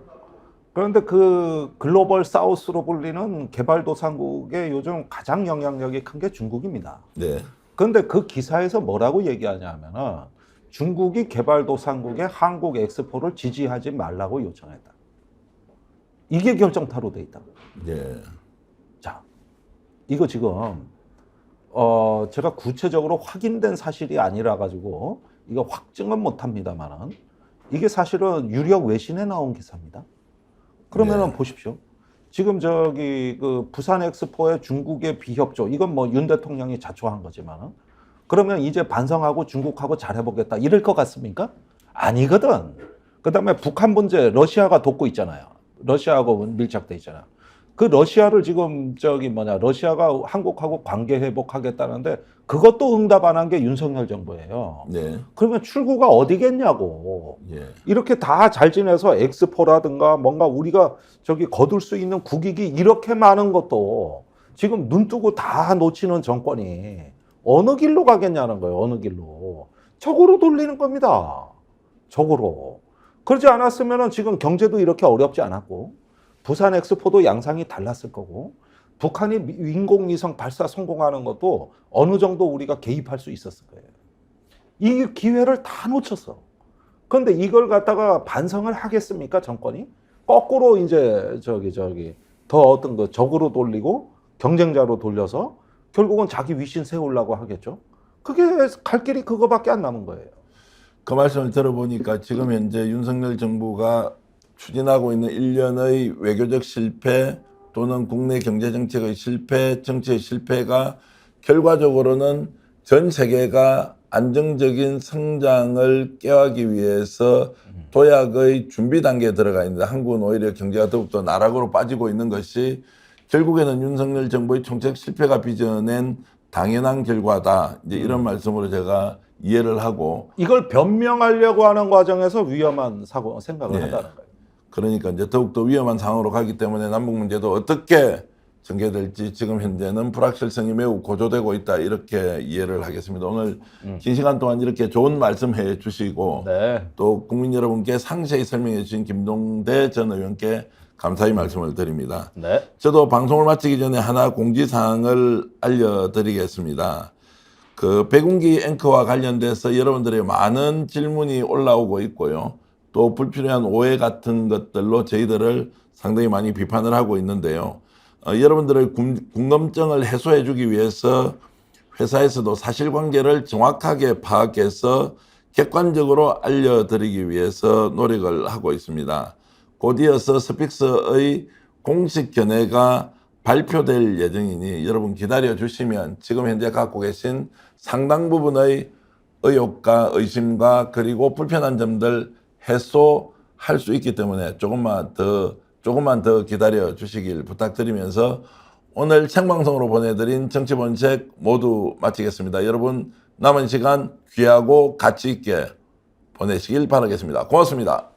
그런데 그 글로벌 사우스로 불리는 개발도상국의 요즘 가장 영향력이 큰 게 중국입니다. 네. 그런데 그 기사에서 뭐라고 얘기하냐면은 중국이 개발도상국의 한국 엑스포를 지지하지 말라고 요청했다. 이게 결정타로 돼 있다. 네. 자, 이거 지금 제가 구체적으로 확인된 사실이 아니라 가지고 이거 확증은 못합니다만은 이게 사실은 유력 외신에 나온 기사입니다. 그러면은 보십시오. 지금 저기 그 부산 엑스포에 중국의 비협조 이건 뭐 윤 대통령이 자초한 거지만은 그러면 이제 반성하고 중국하고 잘해보겠다 이럴 것 같습니까? 아니거든. 그다음에 북한 문제 러시아가 돕고 있잖아요. 러시아하고 밀착돼 있잖아. 그 러시아를 지금 러시아가 한국하고 관계 회복하겠다는데 그것도 응답 안 한 게 윤석열 정부예요. 네. 그러면 출구가 어디겠냐고. 예. 이렇게 다 잘 지내서 엑스포라든가 뭔가 우리가 저기 거둘 수 있는 국익이 이렇게 많은 것도 지금 눈 뜨고 다 놓치는 정권이 어느 길로 가겠냐는 거예요. 어느 길로. 적으로 돌리는 겁니다. 적으로. 그러지 않았으면 지금 경제도 이렇게 어렵지 않았고 부산 엑스포도 양상이 달랐을 거고 북한이 인공위성 발사 성공하는 것도 어느 정도 우리가 개입할 수 있었을 거예요. 이 기회를 다 놓쳤어. 그런데 이걸 갖다가 반성을 하겠습니까, 정권이? 거꾸로 이제 더 어떤 거 적으로 돌리고 경쟁자로 돌려서 결국은 자기 위신 세우려고 하겠죠. 그게 갈 길이 그거밖에 안 남은 거예요. 그 말씀을 들어보니까 지금 현재 윤석열 정부가 추진하고 있는 일련의 외교적 실패 또는 국내 경제정책의 실패, 정치의 실패가 결과적으로는 전 세계가 안정적인 성장을 꾀하기 위해서 도약의 준비 단계에 들어가 있는데 한국은 오히려 경제가 더욱더 나락으로 빠지고 있는 것이 결국에는 윤석열 정부의 정책 실패가 빚어낸 당연한 결과다. 이제 이런 말씀으로 제가 이해를 하고 이걸 변명하려고 하는 과정에서 위험한 생각을 네. 한다는 거예요. 그러니까 이제 더욱더 위험한 상황으로 가기 때문에 남북 문제도 어떻게 전개될지 지금 현재는 불확실성이 매우 고조되고 있다 이렇게 이해를 하겠습니다. 오늘 긴 시간 동안 이렇게 좋은 말씀해 주시고 네. 또 국민 여러분께 상세히 설명해 주신 김동대 전 의원께 감사의 말씀을 드립니다. 네. 저도 방송을 마치기 전에 하나 공지사항을 알려드리겠습니다. 그 백운기 앵커와 관련돼서 여러분들의 많은 질문이 올라오고 있고요. 또 불필요한 오해 같은 것들로 저희들을 상당히 많이 비판을 하고 있는데요. 여러분들의 궁금증을 해소해 주기 위해서 회사에서도 사실관계를 정확하게 파악해서 객관적으로 알려드리기 위해서 노력을 하고 있습니다. 곧 이어서 스픽스의 공식 견해가 발표될 예정이니 여러분 기다려 주시면 지금 현재 갖고 계신 상당 부분의 의혹과 의심과 그리고 불편한 점들 해소할 수 있기 때문에 조금만 더 기다려 주시길 부탁드리면서 오늘 생방송으로 보내드린 정치본색 모두 마치겠습니다. 여러분 남은 시간 귀하고 가치 있게 보내시길 바라겠습니다. 고맙습니다.